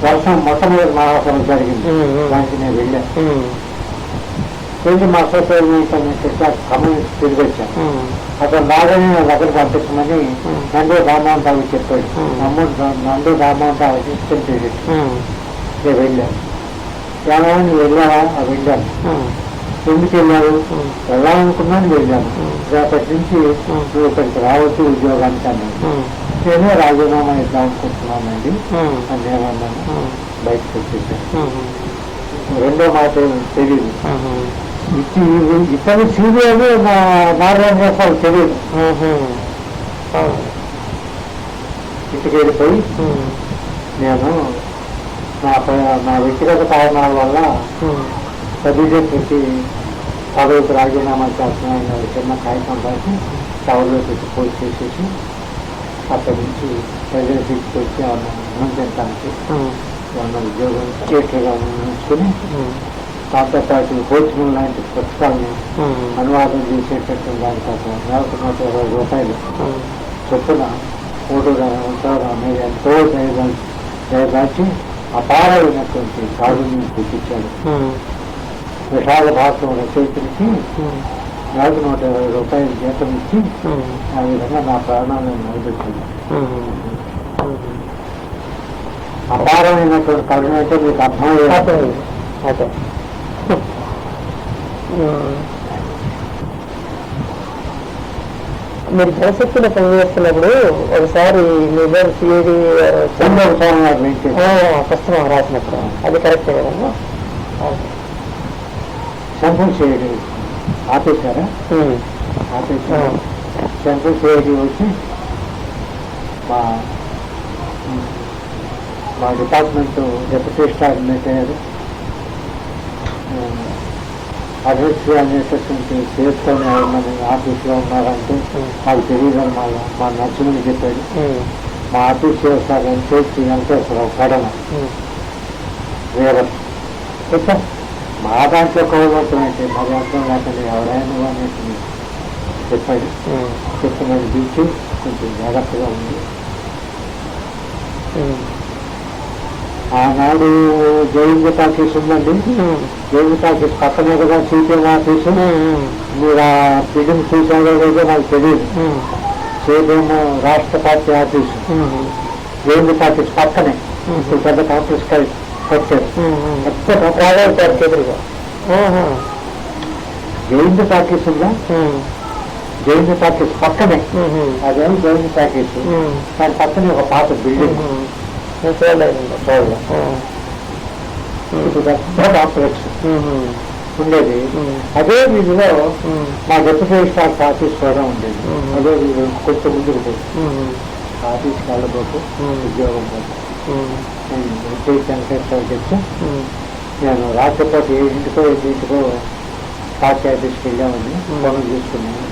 వర్షం మొట్టమొదటి మహాసభ జరిగింది. దానికి నేను వెళ్ళాను. వెళ్ళి మా సొసైటీ కమ్యూనిస్ట్ తిరిగి వచ్చాను. అక్కడ బాగానే దగ్గర పంపించమని నండూరు రామోహన్ చెప్పాడు. నండూరు రామోహన్ అసిస్టెంట్ నేను వెళ్ళాను. ఏమైనా నువ్వు వెళ్ళావా? వెళ్ళాను. ఎందుకు వెళ్ళారు? వెళ్ళాలనుకున్నాను, వెళ్ళాను. రేపటి నుంచి నువ్వు ఇక్కడికి రావచ్చు ఉద్యోగానికి అన్నాను. నేనే రాజీనామా ఇద్దాం అనుకుంటున్నానండి అని నేనన్నాను. బయటకు వచ్చేసాను. రెండో మాట తెలియదు. ఇతను సీనియర్ నారాయణ చేస్తారు తెలియదు. ఇంటికి వెళ్ళిపోయి నేను నా వ్యక్తిగత కారణాల వల్ల పెట్టి పదవికి రాజీనామా చేస్తున్నాను చిన్న కాగితం రాసి టవర్లో పెట్టి పోస్ట్ చేసేసి అక్కడి నుంచి ప్రజలు తీసుకొచ్చి అన్నం తినడానికి ఏమన్నా ఉద్యోగం థియేటర్గా ఉంచుకుని దాంతోపాటు కోచింగ్ లాంటి పుస్తకాలను అనువాదం చేసేటట్టు దానికోసం నెలకు 120 రూపాయలు చొప్పున 3 సంవత్సరాలు అనేది ఎంతో దయదాచి అపారమైనటువంటి కారుణ్యం చూపించాడు. విశాల భాషలో రచయితలకి నెలకు 120 రూపాయలు జీతం ఇచ్చి ఆ విధంగా నా ప్రాణాలను నిలబెట్టింది. అపారమైనటువంటి కరుణ అంటే మీకు అర్థమయ్యే. అదే మీరు జనశక్తిలో పనిచేస్తున్నప్పుడు ఒకసారి నిజాం సిఐడి పుస్తకం రాసినప్పుడు అది కరెక్టే కదమ్మా? సెంట్రల్ సిఐడి ఆపేశారా? ఆపేశారు. సెంట్రల్ సిఐడి వచ్చి మా డిపార్ట్మెంట్ డెప్యూటీ స్టాఫ్ అయ్యారు. అడ్రస్ అనేటటువంటి పేరుతోనే మన ఆఫీస్లో ఉన్నారంటే మాకు తెలియదు. మా నచ్చుమని చెప్పాడు. మా ఆఫీస్ చేస్తారని చేసి వెంకటేశ్వరరావు కడన వేరే మా దాంట్లో కోరుకుంటున్నట్టే మరి అర్థం లేకుండా ఎవరైనా అనేసి చెప్పాడు. చెప్పినది పిలిచి కొంచెం జాగ్రత్తగా ఉంది. ఆనాడు జైలు టాకీస్ ఉందండి. జైలు టాకీస్ పక్కనే కదా సిపిఎం ఆఫీసు. మీరు ఆ ఫిలిం చూసారో లేదో నాకు తెలియదు. సిపిఎం రాష్ట్ర పార్టీ ఆఫీసు జైలు టాకీస్ పక్కనే ఇప్పుడు పెద్ద కాంప్లెక్స్ కట్టారు. జైలు టాకీస్ ఉందా? జైలు టాకీస్ పక్కనే అదేమో జైలు టాకీస్. దాని పక్కనే ఒక పాత బిల్డింగ్. ఇప్పుడు పెద్ద కాంప్లెక్స్ ఉండేది. అదే వీధిలో మా డిప్యూటీ రిజిస్ట్రార్ ఆఫీస్ కూడా ఉండేది. అదే వీధి కొంచెం ముందుకు పోయి ఆఫీస్కి వెళ్ళబోతు ఉద్యోగం పోతు వెంకటేశ్వర చెప్తే నేను రాత్రిపూట 7ంటికో 8ంటికో పార్టీ ఆఫీస్కి వెళ్ళామని పనులు చూసుకున్నాను.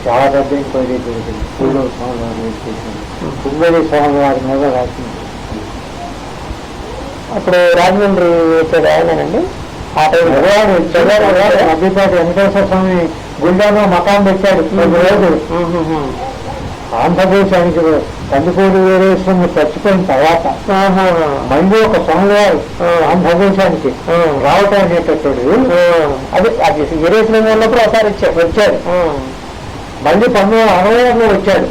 చాలా పెద్ద ఎంక్వైరీ జరిగింది. ఊళ్ళో సోమవారం చేశాను. కుంగడి సోమవారం మీద రాసింది. అప్పుడు రాజమండ్రి వచ్చేది ఆయనండి. ఆ టైం మధ్యపాటి వెంకటేశ్వర స్వామి గుళ్ళోనో మకాం పెట్టాడు 10 రోజులు. ఆంధ్రదేశానికి కందుకూరు వీరేశ్వరుని చచ్చిపోయిన తర్వాత మళ్ళీ ఒక సోమవారం ఆంధ్రదేశానికి రావటం అనేటప్పుడు అది అది వీరేశ్వరం ఉన్నప్పుడు ఒకసారి వచ్చాడు. మళ్ళీ 1966లో వచ్చాడు.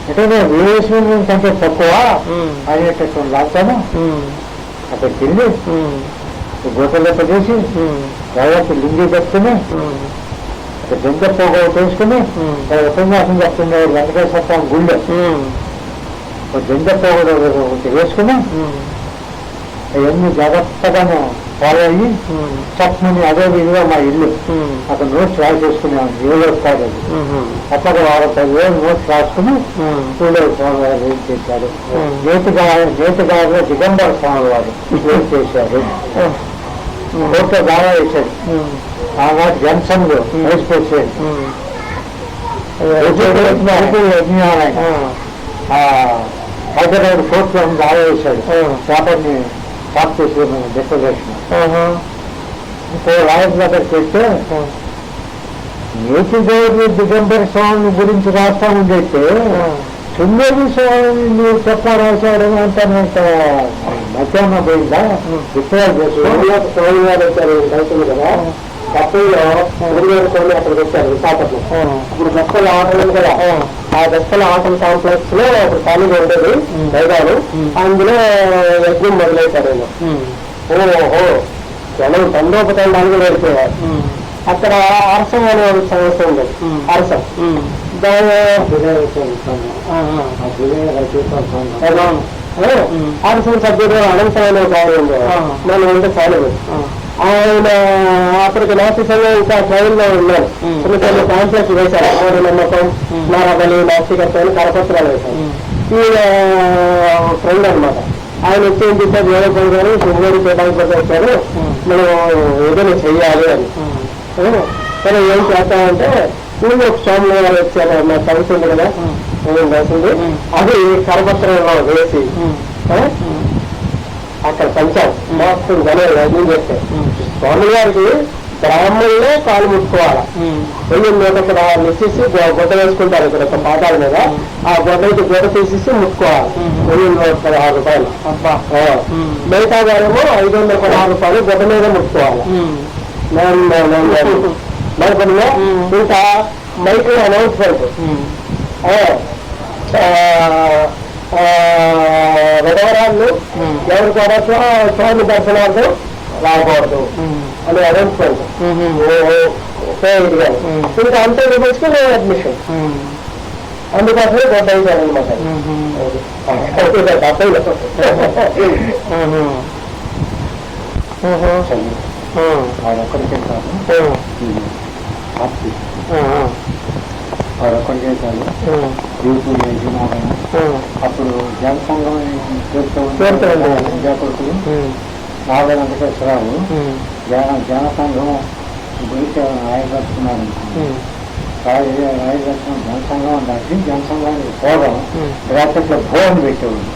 అంటే వీరేశ్వరం కంటే తక్కువ అనేటటువంటి లాభాను అక్కడికి వెళ్ళి గోపల్లో చేసి తర్వాత లింగి కట్టుకుని జంత పోగో చేసుకుని ఉపన్యాసం చెప్తున్నారు వెంకటేశ్వర స్వామి గుళ్ళో జంత పోగో వేసుకుని అవన్నీ జాగ్రత్తగాను ఫాలో అయ్యి చక్కని అదే విధిగా మా ఇల్లు అక్కడ నోట్స్ రాసేసుకునేవాడు. 7 రోజు కాదు అది. అక్కడ 10 రోజులు నోట్స్ రాసుకుని ఊళ్ళో స్వామి వారు ఏం చేశారు. నేతిగారిలో దిగంబర స్వామి వారు ఏం చేశారు. కోర్టు దావా వేశాడు. ఆనాటి జన్సన్ లో వైస్ ప్రెసిడెంట్ హైదరాబాద్ కోర్టులో దావా వేశాడు. పేపర్ని స్టాప్ చేసి డిక్లరేషన్ ఇంకో రాయల్ దగ్గరికి వెళ్తే నేతిగౌరి దిగంబర స్వామి గురించి రాస్తా ఉండేస్తే సుందరి స్వామి మీరు చెప్ప రాశారని అంటానంట. మధ్యాహ్నం పోయిందా విషయాలు చేసి స్వామి గారు వచ్చారు రైతులు కదా. తప్పుల్లో గురుగారు స్వామి అక్కడికి వచ్చారు విశాఖపట్నం. ఇప్పుడు దస్తల ఆటలు కదా. ఆ దస్తల ఆటల కాంప్లెక్స్ లో ఒక ఖాళీగా ఉండేది మైదానం. అందులో యజ్ఞం మొదలైతారు. ఓహో జనం తండోపతండాలుగా వెళ్ళిపోయారు. అక్కడ అరసం అనే సమస్య ఉండేది. అరసం అరసం సభ్యుడు అనంతమైన ఒక ఆయన ఉండేవారు. మనం ఉంటే చాలు. ఆయన అప్పటికి నాస్తికంగా ఇంకా ట్రైన్లో ఉన్నారు. చిన్న చిన్న కాంప్లెక్స్ వేశారు. మూడు నమ్మకం నారాబలి నాస్తికత్వాన్ని కరపత్రాలు వేశారు. ఈయన ఫ్రెండ్ అనమాట. ఆయన వచ్చి ఏం చెప్పారు, వేరే గారు సుమోడి చేయడానికి వచ్చారు, మనం ఏదైనా చెయ్యాలి అని. సరే ఏం చేస్తామంటే ఊళ్ళో ఒక స్వామి గారు వచ్చారు. నా కలిసి ఉంది కదా ఏం రాసింది అది కరపత్రంలో వేసి అక్కడ పంచాం మొత్తం జనం చేస్తే స్వామి గారికి బ్రాహ్మణులే కాలు ముట్టుకోవాలి. వెళ్ళి అక్కడ నెచ్చేసి గొడ్డ వేసుకుంటారు ఇక్కడ ఒక పాదాల మీద. ఆ గొడ్డ తీసేసి ముట్టుకోవాలి. 16 రూపాయలు. మిగతా గారేమో 516 రూపాయలు గొడ్డ మీద ముట్టుకోవాలి. మరికొన్ని ఇంకా మైక్ అనౌన్స్మెంట్ విధవరాళ్ళు ఎవరు కూడా స్వామి దర్శనాలు రాకూడదు అని అనౌన్స్మెంట్. ఇంకా అంతే చూపించుకుని అడ్మిషన్ అందుకోసమే గొడ్డ వేశారనమాట. వాడొక్కడికే కాదు వాడొక్కడి చేశారు. అప్పుడు జనసంఘం విద్యాపరులు నాగ వెంకటేశ్వరరావు జనసంఘం గురించి రాయదర్శనాలు రాయదర్శనం జనసంఘం దాటి జనసంఘానికి పోవడం బ్రాకెట్లో భోజనం పెట్టేవాడు.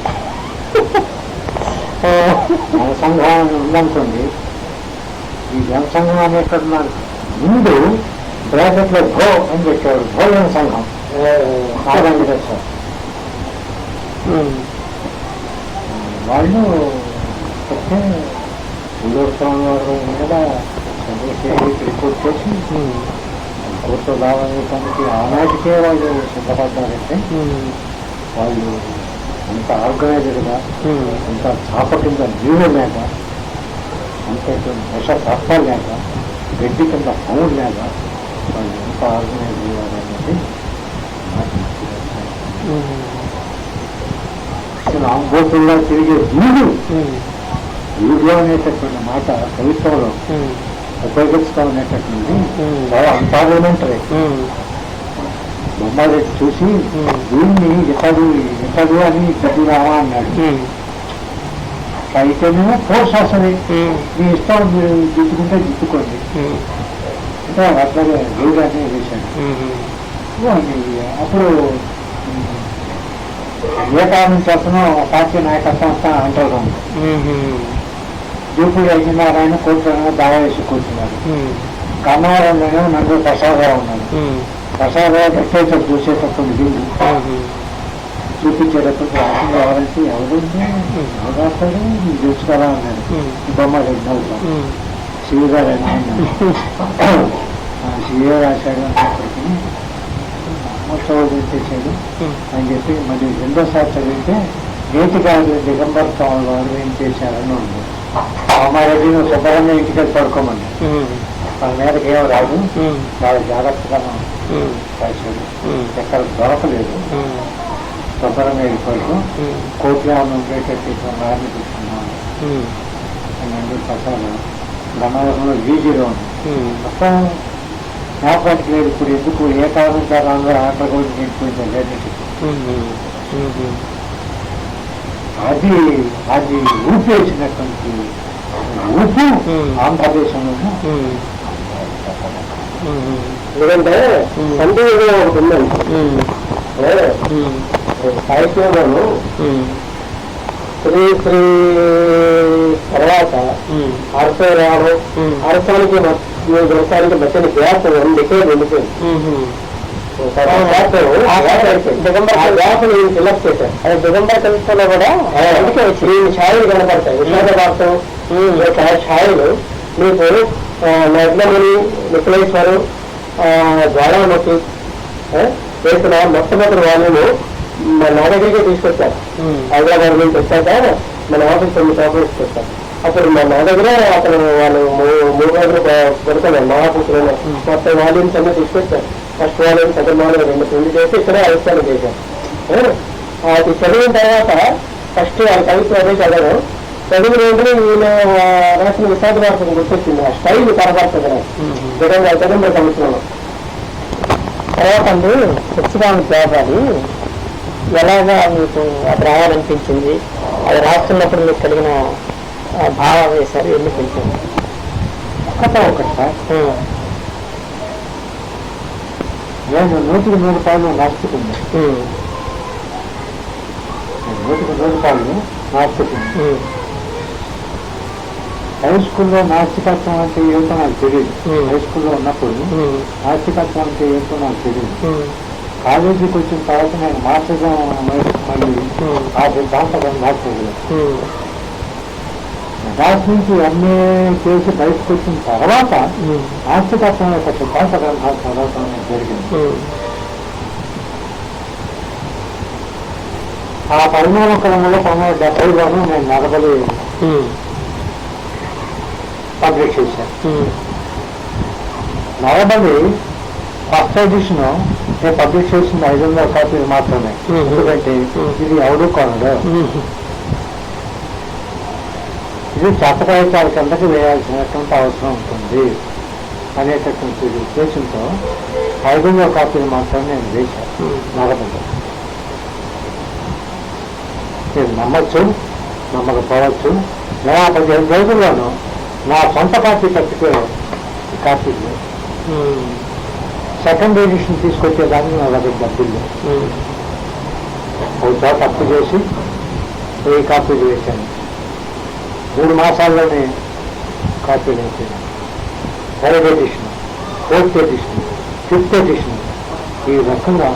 జనసంఘం ఉందనుకోండి. ఈ జనసంఘం అనేటన్నారు ముందు బ్రాకెట్లో భో అని పెట్టేవాడు. భోజన సంఘం నాగ వెంకటేశ్వర వాళ్ళు వస్తే ఉల్లోత్సవం మీద రిపోర్ట్ చేసి కోర్టు రావడానికి ఆనాటికే వాళ్ళు సిద్ధపడ్డారంటే వాళ్ళు అంత ఆర్గనైజ్డ్గా అంత చాప కింద నీళ్ళు లేక అంత దశ తత్వాలు లేక గడ్డి కింద సౌండ్ లేక వాళ్ళు ఎంత ఆర్గనైజ్ అయ్యారనేది అసలు ఆంబోతుల్లో తిరిగే వీడు వీడియో అనేటటువంటి మాట కవిత్వంలో ఉపయోగించుకోవాలనేటటువంటి చాలా అన్పార్లమెంటరీ. బొమ్మారెడ్డి చూసి వీడిని ఇతడు అని గడ్డిరావా అన్నాడు. అయితేనేమో ఫోర్స్ వస్తుంది, మీ ఇష్టం మీరు దిద్దుకుంటే దిద్దుకోండి అంటే అట్లాగే వీడు అనే వేశాడు. అప్పుడు ఏ కాలం చేస్తున్నా పార్టీ నాయకత్వం అంతా అంటారు. జూపూడి అయ్యనారాయణ కోర్టులో దావా వేసి కూర్చున్నారు. కన్నవరంలోనే నన్ను ప్రసాదరావు ఉన్నాడు. ప్రసాదరావు ఎట్లయితే చూసేటప్పుడు వీళ్ళు చూపించేటప్పుడు రాసింది ఎవరంటే ఎవరుంటే ఎవరు రాస్తాడు తెలుసుకోవాలా అన్నాడు. బొమ్మరెడ్డి నవ్వుతాడు. శివగారు అని అన్నాడు. శివ రాశాడు అన్నప్పటికీ మొత్తం చేశాడు అని చెప్పి మళ్ళీ రెండోసారి చదివితే నేటికారు దిగంబర్ స్వామి వారు ఏం చేశారని ఉంది. రామారెడ్డిని శుభ్రంగా ఇంటికి పడుకోమని వాళ్ళ మీదకి ఏం రాదు, చాలా జాగ్రత్తగా రాశాడు. ఎక్కడ దొరకలేదు, శుభ్రంగా వెళ్ళిపోయాడు. కోర్టులో ఉండేటట్టు నాన్ని తీసుకున్నాను అని ప్రసాదం గన్నవరంలో వీజీలో ఉంది. మొత్తం జ్ఞాపకానికి లేదు. ఇప్పుడు ఎందుకు ఏ కారణం ద్వారా అందరూ ఆటలు కూడా నిండిపోయింది అన్నిటికీ. అది అది ఊపేసినటువంటి ఊపు ఆంధ్రదేశంలో. ఎందుకంటే సందేహం ఒకటి ఉందండి. సాహిత్యంలో శ్రీ శ్రీ తర్వాత అరసరావు అరసానికి వ్యవసాయానికి మధ్యన గ్యాప్ 1 decade ఉండిపోయింది. ఫిలప్ చేశారు. అది దిగంబర్ కవిత్వంలో కూడా అందుకే ఛాయలు కనపడతాయి. విశాఖపట్నం ఛాయలు మీకు నగ్నముని, నిఖిలేశ్వరు, జ్వాలాముఖి వేసిన మొట్టమొదటి వాళ్ళను నా దగ్గరికి తీసుకొచ్చారు. హైదరాబాద్ నుంచి వచ్చాక మన ఆఫీస్ 9 ఆఫీస్ వచ్చారు. అప్పుడు నా దగ్గర అతను వాళ్ళు 3 రోజులు పడుతున్నాను. మా ఆఫీసులో మొత్తం వాల్యూమ్స్ అన్నీ తీసుకొచ్చారు. First volume, second volume 2 print చేసి ఇక్కడే ఆవిష్కరణ చేశాను. అది చదివిన తర్వాత ఫస్ట్ ఆ కవిత్వం అదే చదవడం. చదివిన రోజులు ఈయన రాసిన విశాఖ భారతం గుర్తొచ్చింది. ఆ స్టైల్ కనపడుతుంది నాకు జగంబర్ కవిత్వంలో. తర్వాత అండి సత్యరామ త్యాగాది ఎలాగా మీకు అది రాయాలనిపించింది, అది రాస్తున్నప్పుడు మీకు కలిగిన భావావేశాలు ఎన్ని పెంచింది? ఒకటి సార్, నేను 100కి 100 రూపాయలు నాస్తికుంది. 100కి 100 రూపాయలు నాస్తికుంది. హై స్కూల్లో నాస్తికత్వం అంటే ఏంటో నాకు తెలియదు. హై స్కూల్లో ఉన్నప్పుడు నాస్తికత్వం అంటే ఏంటో నాకు తెలియదు. కాలేజీకి వచ్చిన తర్వాత నేను మార్చడం మళ్ళీ ఆ సిద్ధాంతం మార్చలేదు. మెడ్రాస్ నుంచి ఎంఏ చేసి బయటకు వచ్చిన తర్వాత నాస్తికత్వం యొక్క సిద్ధాంత గ్రంథాలు చదవటం జరిగింది. ఆ పరిణామ క్రమంలో 1970లోనూ నేను నరబలి పబ్లిష్ చేశాను. నరబలి ఫస్ట్ ఎడిషన్ నేను పబ్లిష్ చేసిన 500 కాపీలు మాత్రమే. ఎందుకంటే ఇది ఎవడు కొనడు, ఇది చేతకాయితాల కిందకి వేయాల్సినటువంటి అవసరం ఉంటుంది అనేటటువంటి ఉద్దేశంతో 500 కాపీలు మాత్రమే నేను వేశాను నరబలి. మీరు నమ్మచ్చు, నమ్మకపోవచ్చు. నేను 15 రోజుల్లోనూ నా సొంత కాపీ తప్పితే కాపీలు సెకండ్ ఎడిషన్ తీసుకొచ్చేదాన్ని నా దగ్గర డబ్బులు ఒక చోట అప్పు చేసి 1000 కాపీలు వేశాను. 3 మాసాల్లోనే కాపీలు వేసాను. 3rd edition, 4th edition, 5th edition, ఈ రకంగా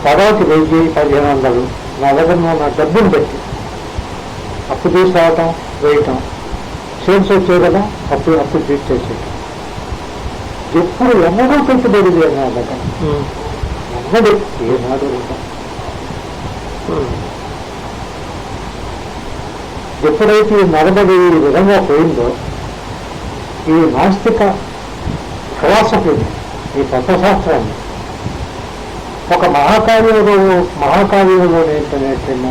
తర్వాత 1000-1500 నా దగ్గర నా డబ్బులు పెట్టి అప్పు తీసుకురావటం, వేయటం, సేల్స్ వచ్చాయి కదా అప్పు తీర్చేసేది. ఎప్పుడు ఎన్నడూ పెట్టుబడి లేదు నా దగ్గర, ఎన్నడూ ఏనాడు. ఎప్పుడైతే ఈ నరబడి ఈ విధంగా పోయిందో, ఈ నాస్తిక ఫిలాసఫీని, ఈ తత్వశాస్త్రాన్ని ఒక మహాకావ్యంలో నేర్పిన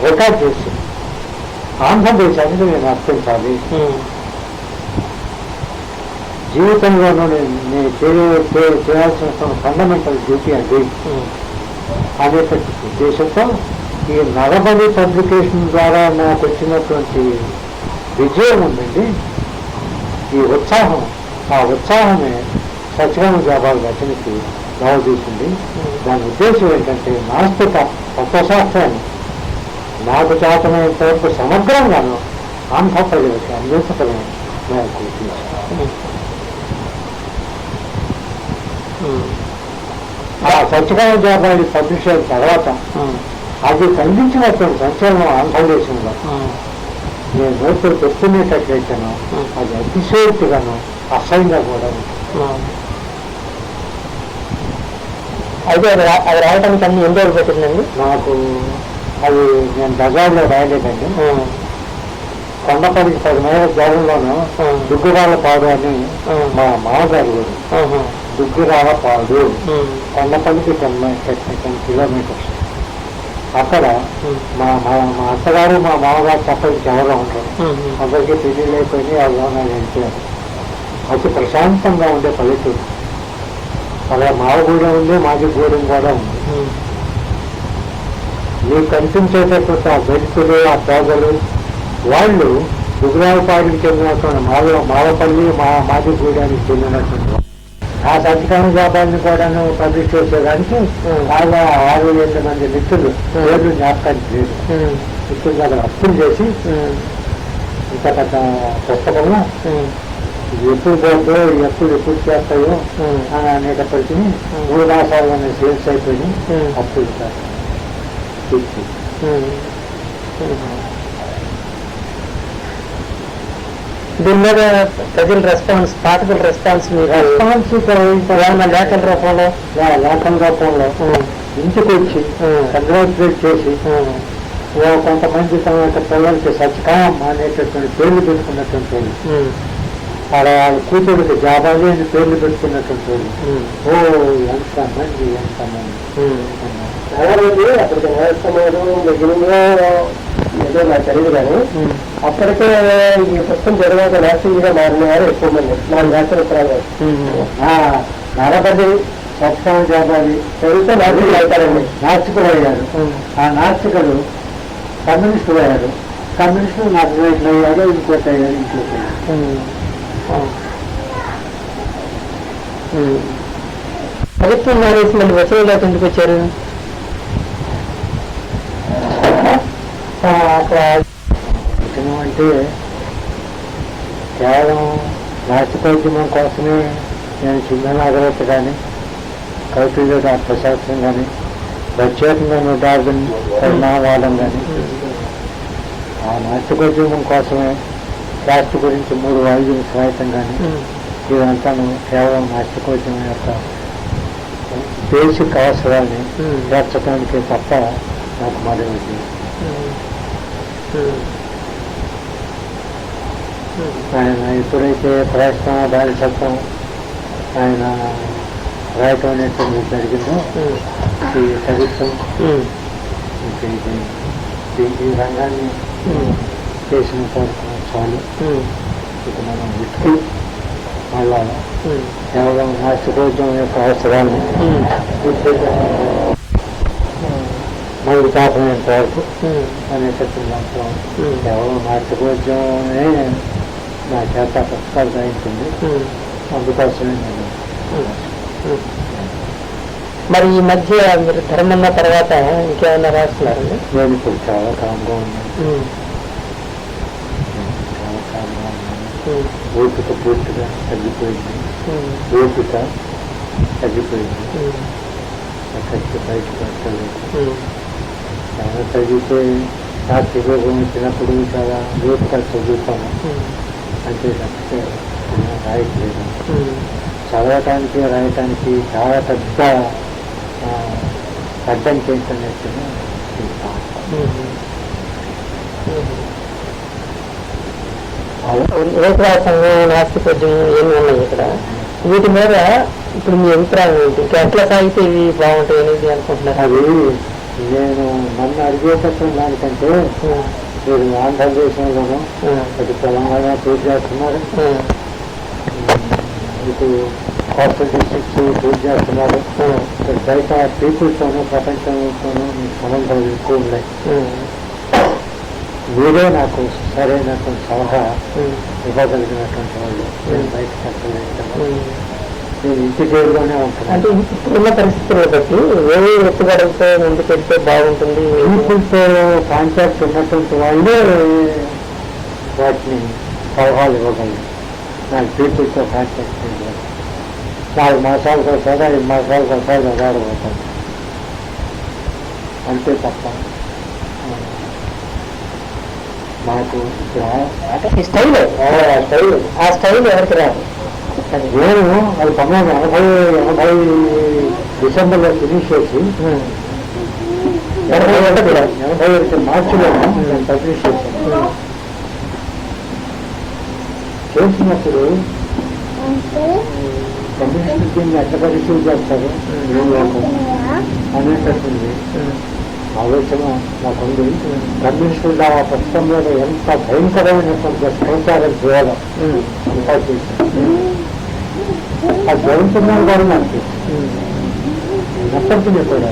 రికార్డ్ చేసి ఆంధ్రదేశానికి నేను అర్పించాలి, జీవితంలోనూ నేను చేయాల్సిన ఫండమెంటల్ డ్యూటీ అది అనేటువంటి ఉద్దేశంతో ఈ నరబలి పబ్లికేషన్ ద్వారా నాకు వచ్చినటువంటి విజయం ఉందండి. ఈ ఉత్సాహం, ఆ ఉత్సాహమే సత్యగామ జాబాల రచనకి దావతీసింది. దాని ఉద్దేశం ఏంటంటే నాస్తిక తత్వశాస్త్రాన్ని నాకు చేతనంత వరకు సమగ్రంగాను ఆంధ్ర ప్రజలకి అందించడమే నాకు ఉద్దేశం. ఆ సత్యగామ జాబాలి పబ్లిష్ అయిన తర్వాత అది ఖండించినటువంటి సంచలనం ఆంధ్రదేశంలో నేను నోట్లు పెట్టుకునేటట్లయితేనో అది అతిశయోక్తిగాను అసహ్యంగా కూడా అయితే అది రాయడానికి అన్ని ఎన్ని రోజులు పెట్టిందండి? నాకు అది నేను బజార్లో రాయలేదండి. కొండపల్లికి 10 మైళ్ళ దూరంలోనూ దుగ్గురాల పాడు అని మా మామగారు ఊరు. దుగ్గురాల పాడు కొండపల్లికి 10 కిలోమీటర్స్. అక్కడ మా అత్తగారు మా మామగారు చెప్పడానికి ఎవరో ఉంటారు. అందరికీ పెళ్లిళ్ళు అయిపోయి అవగాహన వెళ్ళిపోయారు. అతి ప్రశాంతంగా ఉండే పల్లెటూరు. అలా మావగూడెం ఉంది, మాదిగూడెం కూడా ఉంది. మీకు కనిపించేటటువంటి ఆ దళితులు, ఆ పేదలు వాళ్ళు దుగ్గురాలపాడికి చెందినటువంటి మావపల్లి మాదిగూడానికి చెందినటువంటి ఆ సత్యకామ జాబాల్ని కూడా పబ్లిష్ చేసేదానికి బాగా 6-7 మంది మిత్రులు పేర్లు జ్ఞాపకానికి లేదు. మిత్రులు దగ్గర అప్పులు చేసి ఇంత పెద్ద పుస్తకంలో ఎప్పుడు పోతుందో ఎప్పుడు చేస్తాయో అని అనేటప్పటికీ 3 మాసాలు సేల్స్ అయిపోయి అప్పులు తీర్చి దీని మీద ప్రజల రెస్పాన్స్, పాఠకుల రెస్పాన్స్ ఏమన్నా లేఖల రూపంలో ఇంటికి వచ్చి కంగ్రాచులేట్ చేసి కొంతమంది తమ యొక్క పిల్లలకి సత్యకాం అనేటటువంటి పేర్లు పెట్టుకున్నటువంటి వాళ్ళు, వాళ్ళ కూతురికి జాబాలి అని పేర్లు పెట్టుకున్నటువంటి వాళ్ళు ఎంతమంది చాలా మంది అప్పటికి ఏదో నాకు తెలియదు కానీ అప్పటికే ఈ పుస్తకం చదివాక నాస్తికులుగా మారిన వారు ఎక్కువ మంది. నాకు రాష్ట్ర నరబలి సత్యకామ జాబాలి చదివితే నాస్తికులు అవుతారండి. నాస్తికులు అయ్యారు. ఆ నాస్తికులు కమ్యూనిస్టులు అయ్యారు. కమ్యూనిస్టులు నాస్తికులు అయ్యారు. ఇంకోటి అయ్యారు, ఇంకోటి అయ్యారు. ప్రభుత్వం మానేసి మళ్ళీ వసూలు ఎందుకు వచ్చారు? అంటే కేవలం నాస్తికోద్యమం కోసమే నేను సింహనాగరత కానీ కౌటిల్య అర్థశాస్త్రం కానీ ప్రత్యేకంగా డార్విన్ పరిణామవాదం కానీ ఆ నాస్తికోద్యమం కోసమే శాస్త్ర గురించి 3 వాల్యూమ్స్ రాయటం కానీ ఇదంతాను కేవలం నాస్తికోద్యమం యొక్క బేసిక్ అవసరాన్ని తీర్చడానికి తప్ప నాకు మరొకటి. ఆయన ఎప్పుడైతే ప్రయత్నం బానిసత్వం ఆయన రాయటం అనేటువంటి జరిగిందో ఈ కవిత్వం ఈ రంగాన్ని చేసిన చాలు. ఇక మనం విట్టు మళ్ళా కేవలం నాస్తికోద్యమం యొక్క అవసరాన్ని మనకు కాకనేంత వరకు అనేటటువంటి దాంట్లో కేవలం నాస్తికోద్యమమే నా చేత పుస్తకాలు రాయించింది. అందుకోసమే నేను మరి ఈ మధ్య మీరు ధర్మన్న తర్వాత ఇంకేమైనా రాస్తున్నారండి? నేను ఇప్పుడు చాలా కామ్గా ఉన్నాను. చాలా కామ్గా ఉన్నాను. ఓపిక పూర్తిగా తగ్గిపోయింది. ఓపిక తగ్గిపోయింది. ఎక్కడికి బయటకు పెట్టలేదు. చాలా చదివితే శాస్త్ర యోగం వచ్చినప్పుడు చాలా లోతుగా చదువుతాను. అంతే తప్పితే రాయట్లేదు. చదవటానికి రాయటానికి చాలా పెద్ద అడ్డంకి ఏంటనేది ఏకరాసంగా నాస్తికోద్యమం ఏమి ఉన్నాయి ఇక్కడ. వీటి మీద ఇప్పుడు మీ అభిప్రాయం ఏంటి? ఇంకా ఎట్లా సాగితే ఇవి బాగుంటాయి అనేది అనుకుంటున్నారు? అది నేను నన్ను అడిగేటప్పుడు దానికంటే మీరు ఆంధ్రదేశంలోనూ అటు తెలంగాణ టూర్ చేస్తున్నారు, ఇటు కోస్టల్ డిస్ట్రిక్ట్స్ టూర్ చేస్తున్నారు, బయట పీపుల్తోనూ ప్రపంచంతోనూ మీకు సంబంధాలు ఎక్కువ ఉన్నాయి. మీరే నాకు సరైనటువంటి సలహా ఇవ్వగలిగినటువంటి వాళ్ళు. నేను బయటకు వెళ్ళలేదు, నేను ఇంటి జైల్లోనే ఉంటాను. అంటే ఇప్పుడున్న పరిస్థితులను బట్టి ఏ ఎత్తుగడలతో ముందుకు వెళ్తే బాగుంటుంది? పీపుల్తో కాంటాక్ట్ ఉన్నటువంటి వాళ్ళే వాటిని సలహాలు ఇవ్వగలరు. నాకు పీపుల్తో కాంటాక్ట్ చేయగలరు. 4 మాసాలకు ఒకసారి 5 మాసాలకు ఒకసారి వెళ్ళాడిపోతాను అంతే తప్ప నాకు అంటే ఈ స్టైల్ ఆ స్టైల్ ఎవరికి రాదు. నేను అది 1980 డిసెంబర్లో ఫినిష్ చేసి 81 మార్చిలో నేను పబ్లిష్ చేశాను. చేసినప్పుడు కమ్యూనిస్ట్ దీన్ని ఎట్లా పరిశీలి చేస్తారు అనేటటువంటి ఆలోచన నాకుంది. కమ్యూనిస్టులు ఆ పుస్తకం మీద ఎంత భయంకరమైనటువంటి సంచారం చేయాలో అంతా చేశాను. అది జరుగుతుందని కూడా నాకు ఎప్పటికీ కూడా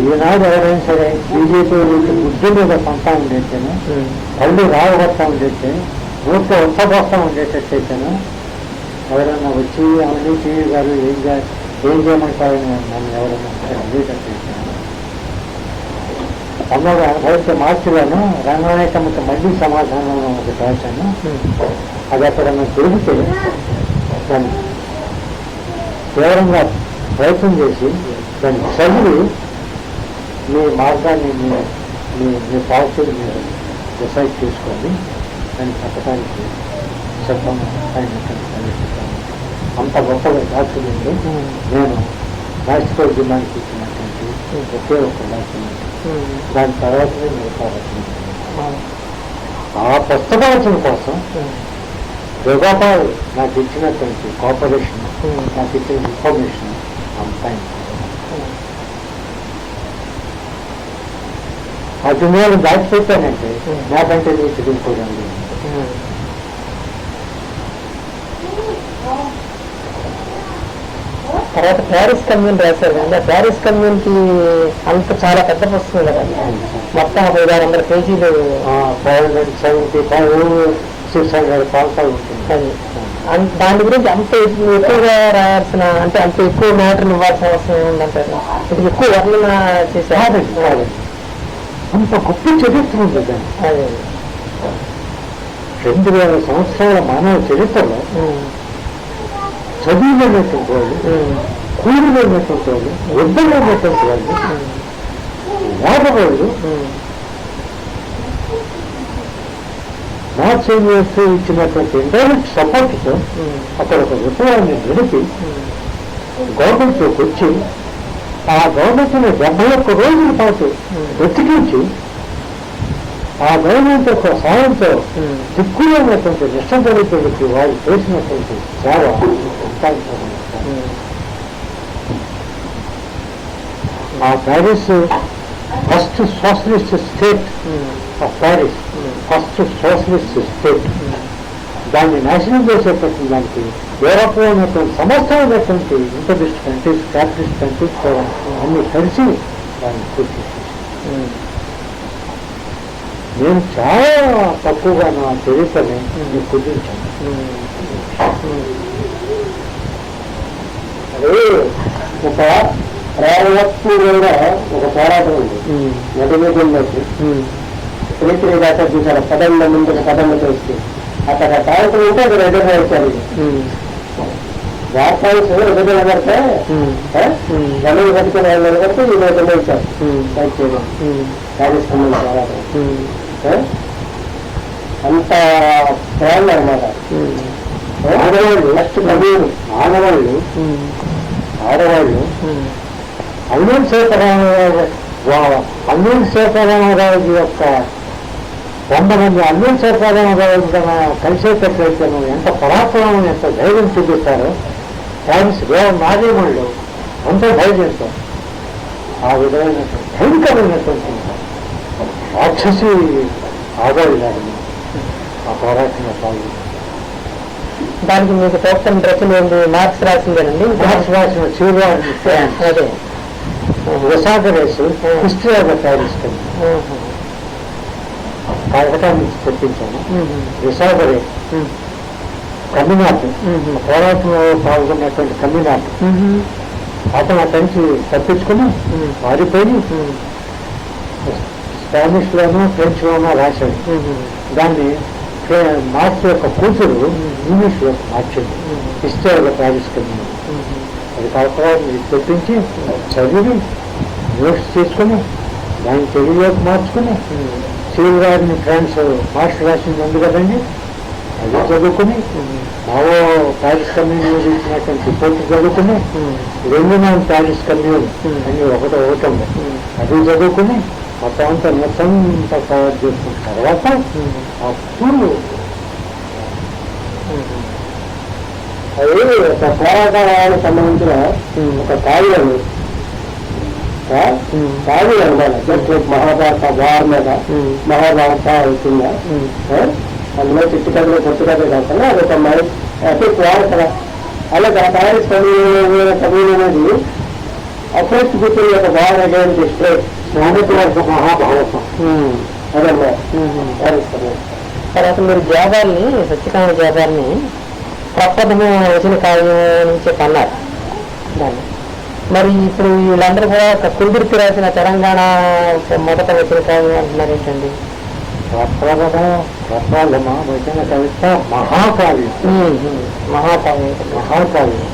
ఈనాడు ఎవరైనా సరే బీజేపీ బుద్ధి మీద పంటా ఉండేటేను, కళ్ళు రావగొట్టా ఉండేటే, ఊరికే ఉత్తపోస్తా ఉండేటట్టయితేను ఎవరైనా వచ్చి అవినీతి గారు ఏం చేయమంటారని నన్ను ఎవరైనా అడిగేటట్టయితే 1980 మార్చిలోను రంగనాయకమ్మకి మళ్ళీ సమాధానం ఒకటి రాశాను. అది ఎక్కడన్నా దొరికితే దాన్ని తీవ్రంగా ప్రయత్నం చేసి దాన్ని చదివి మీ మార్గాన్ని మీ పాలసీని మీరు డిసైడ్ చేసుకోండి అని చెప్పడానికి సిద్ధం అయినటువంటి అంత గొప్పగా డాక్యుమెంట్. నేను రాష్ట్రోద్యమానికి ఇచ్చినటువంటి ఒకే ఒక డాక్యుమెంట్. దాని తర్వాతనే మిగతా ఆ పుస్తకాల కోసం వేగోపాల్ నాకు ఇచ్చినటువంటి కోఆపరేషన్, నాకు ఇచ్చిన ఇన్ఫర్మేషన్ అంతా అది నేను దాచిపెట్టానంటే నాకంటే నీకు దింపుకోండి. తర్వాత ప్యారిస్ కమ్యూన్ రాశారు కదా, ప్యారిస్ కమ్యూన్కి అంత చాలా పెద్ద పుస్తకం కదా, మొత్తం 1600 పేజీలు, 575-600 పాల్సాలు ఉంటుంది. దాని గురించి అంత ఎక్కువగా రాయాల్సిన, అంటే అంత ఎక్కువ మ్యాటర్లు ఇవ్వాల్సిన అవసరం ఏముందంటారు? ఇది ఎక్కువ వర్ణన చేశారు. అంత గొప్ప చరిత్ర ఉంది దాన్ని. 2000 సంవత్సరాల మానవ చరిత్రలో చదువులేనటువంటి వాళ్ళు, కూలిలేనటువంటి వాళ్ళు, యుద్ధంలోనటువంటి వాళ్ళు, వాళ్ళు నార్త్ ఇండియన్స్ ఇచ్చినటువంటి ఇండైరెక్ట్ సపోర్ట్తో అక్కడ ఒక విప్లవాన్ని నడిపి గవర్నమెంట్లోకి వచ్చి ఆ గవర్నమెంట్ని 71 రోజుల పాటు వెతికించి ఆ గవర్నమెంట్ యొక్క సాయంతో దిక్కులేనటువంటి నిష్టదరిద్రులకి వాళ్ళు చేసినటువంటి సేవ. ఆ Paris first socialist state of Paris, first socialist state, దాన్ని నాశనం చేసేటటువంటి దానికి యూరోప్లో ఉన్నటువంటి సమస్తమైనటువంటి ఇంటర్లిస్ట్ కంట్రీస్, క్యాపిటలిస్ట్ కంట్రీస్ కూడా అన్ని కలిసి దాన్ని పూర్తి చేశారు. నేను చాలా తక్కువగా నా చరిత్రని మీకు కుదించాను. అదే ఒక ప్రారంభంగా ఒక పోరాటం ఉంది నడిమేదంలోకి చరిత్ర దాకా చూసారు. పదంలో ముందు పదంలో చూస్తే అక్కడ సాయంత్రం ఉంటే అక్కడ ఎదురుగా వచ్చారు. వార్తాల్స్ ఎదురుగా పడితే గడువు పట్టుకుని వాళ్ళు నిలబడితే ఈ రోజుల్లో ఇచ్చారు. కార్యక్రమం పోరాటం అంత ప్రేమ అనమాట. ఆడవాళ్ళు ఫస్ట్ నవీన్ ఆడవాళ్ళు అన్నం సీతారామరాజు యొక్క 100 మంది అన్నం సీతారామరాజు కలిసేటట్లయితే ఎంత పరాక్రమం, ఎంత ధైర్యం చూపిస్తారో. ప్యారిస్ నాగేమణులు అంత ధైర్యంతో ఆ విధమైనటువంటి భయంకరమైనటువంటి రాక్షసి ఆదాయాన్ని ఆ పోరాటం సాగు. దానికి మీకు తోటం రచన ఏంటి? మార్క్స్ రాసిందేనండి. మార్క్స్ రాసిన చీరాన్ని అదే విశాఖరేసి history of the Paris Calcutta నుంచి తెప్పించాను. విశాఖరే కమ్యూనాట్ పోరాటంలో పాల్గొన్నటువంటి కమ్యూనాట్ అతను అక్కడి నుంచి తప్పించుకుని మారిపోయి స్పానిష్ లోనూ ఫ్రెంచ్ లోనూ రాశాడు. దాన్ని మార్క్స్ యొక్క కూతురు ఇంగ్లీష్ లో మార్చింది. History of the Paris community. అది కాకపోతే తెప్పించి చదివి నోట్స్ తీసుకుని దాన్ని తెలుగులోకి మార్చుకుని శివరాజుని ఫ్రాన్స్ మాస్టర్ రాసింది ఉంది కదండి, అది చదువుకుని మావో ప్యారిస్ కమ్యూనిటీ ఇచ్చినటువంటి రిపోర్ట్ చదువుకుని రెండునాన్ ప్యారిస్ కమ్యూన్ అని ఒకటి ఉంది, అది చదువుకుని మొత్తం అంతా తయారు చేసుకున్న తర్వాత అప్పుడు అది ఒక పోరాటానికి సంబంధించిన ఒక కావ్యం అనమాట. జస్ట్ మహాభారత వార్ మీద మహాభారత అవుతుందా అందులో చిట్టు కథలు పొట్టు కథలు కాకుండా అదొక ఎపిక్ వార్ కదా. అలాగే ప్యారిస్ కమ్యూన్ అనేది అఫ్రెస్ట్ పీపుల్ యొక్క వార్ అగైన్స్ ది స్టేట్ మహాభారతం అదమ్మా ప్యారిస్ కమ్యూన్. తర్వాత మీరు జాబాల్ని సత్యకామ జాబాల్ని ప్రపదము వచ్చిన కావ్యం నుంచి అన్నారు దాన్ని. మరి ఇప్పుడు వీళ్ళందరూ కూడా ఒక కుదుర్తి రాసిన తెలంగాణ మొదట వచ్చిన కావ్యం అంటున్నారు ఏంటండి? వచ్చిన కవిత మహాకావ్యం. మహాకావ్యం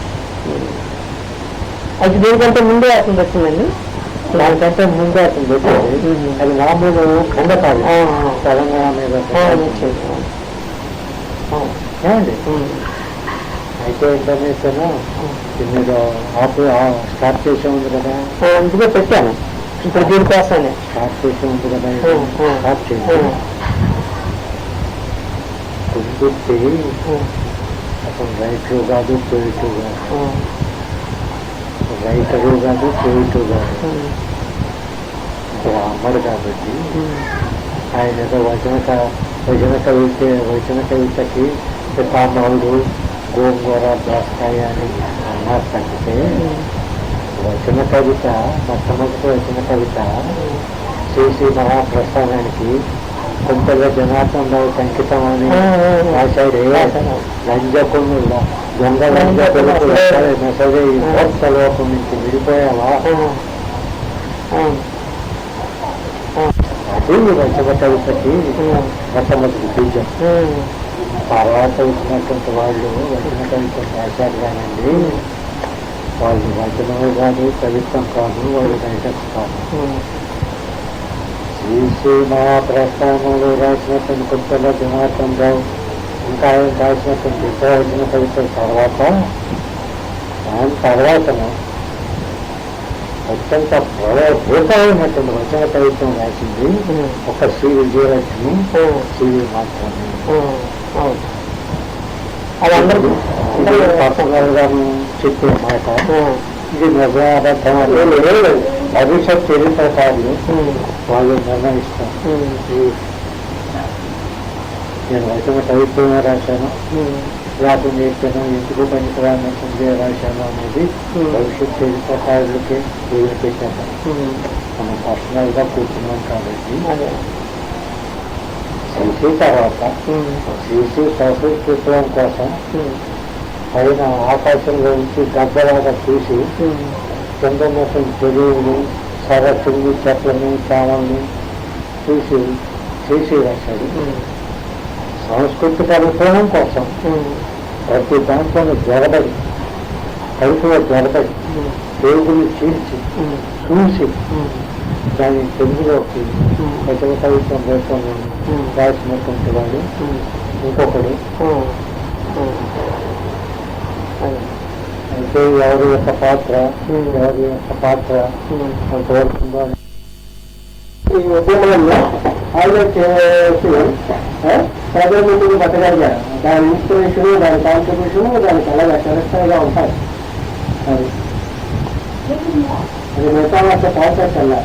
అది దీనికంటే ముందే అతను వచ్చిందండి. దానికంటే ముందే అతను వచ్చింది. అది మామూలు ఖండకావ్యం తెలంగాణ మీద ఏమండి. అయితే ఇంటర్నేషనల్ మీరు స్టార్ట్ చేసే ఉంది కదా, అందుకే పెట్టాను ఇప్పుడు దీనికోసమే. స్టార్ట్ చేసే ఉంది కదా, స్టార్ట్ చేసి కుదుర్తి అతను రైటరు కాదు, పోయిటు కాదు, రైటరు కాదు, పోయిటు కాదు, బ్రాహ్మడు కాబట్టి ఆయన ఏదో వచన కవితకి పితామహుడు గోంగూర దోసకాయ అని అన్నారు తగ్గితే వచన కవిత మొట్టమొదటి వచన కవిత శ్రీ మహాప్రస్థానానికి కొంతగా జనార్దన్ రావు అంకితం అని రాశాడే. లంజకులు దొంగ లంజకులకు మెసేజ్ లోకం నుంచి విడిపోయావా, అది వచన కవితకి మొట్టమొదటి బీజం. తర్వాత వచ్చినటువంటి వాళ్ళు వచన కవిత్వం రాశారు కానండి, వాళ్ళు వచనము కాదు, కవిత్వం కాదు, వాళ్ళు రైటర్స్ కాదు. శ్రీ మహాప్రస్థానంలో రాసినటువంటి కొంచెం జనార్దన్ రావు ఇంకా ఆయన రాసినటువంటి వచన కవిత్వం తర్వాత దాని తర్వాతను అత్యంత భూతమైనటువంటి వచన కవిత్వం రాసింది ఒక శ్రీ విజయలక్ష్మి శ్రీ మాత్రమే. అది అందరూ పర్సనల్ గాను చెప్పే మాట. ఇది నిజాబద్ధం భవిష్యత్ చరిత్రకారులు వాళ్ళు నిర్ణయిస్తారు. నేను వచన కవిత్వమే రాశాను, వ్యాపం చేశాను, ఎందుకు పనికిరానటువంటి రాశాను అనేది భవిష్యత్ చరిత్రకారులకి వదిలిపెట్టాను. మనం పర్సనల్ గా కూర్చున్నాం కాబట్టి. శ్రీశ్రీ తర్వాత శ్రీశ్రీ సంస్కృతం కోసం పైన ఆకాశంలో నుంచి గద్దలాగా చూసి కింద మొత్తం చెరువులు, సరస్సులు, చెట్లని, చామల్ని చూసి శ్రీశ్రీ రాశాడు. సాంస్కృతిక అనుభవం కోసం ప్రతి దాంట్లో జరబడి కడుపులో జరబడి దేవుడిని చీల్చి చూసి దాని తెలుగులోకి వచన కవిత్వం రూపంలో రాసినటువంటి వాడు ఇంకొకడు. అయితే ఎవరి యొక్క పాత్ర అంతవరకు ఈ ఉద్యమంలో హైలైట్ చేసి ప్రజలకు బతకగలిగారు. దాని ఇన్స్పిరేషన్, దాని కాంట్రిబ్యూషన్ దానికి అలాగే చరిత్రగా ఉంటాయి. అది అది మిగతా వాళ్ళ ప్రాసెస్ అలా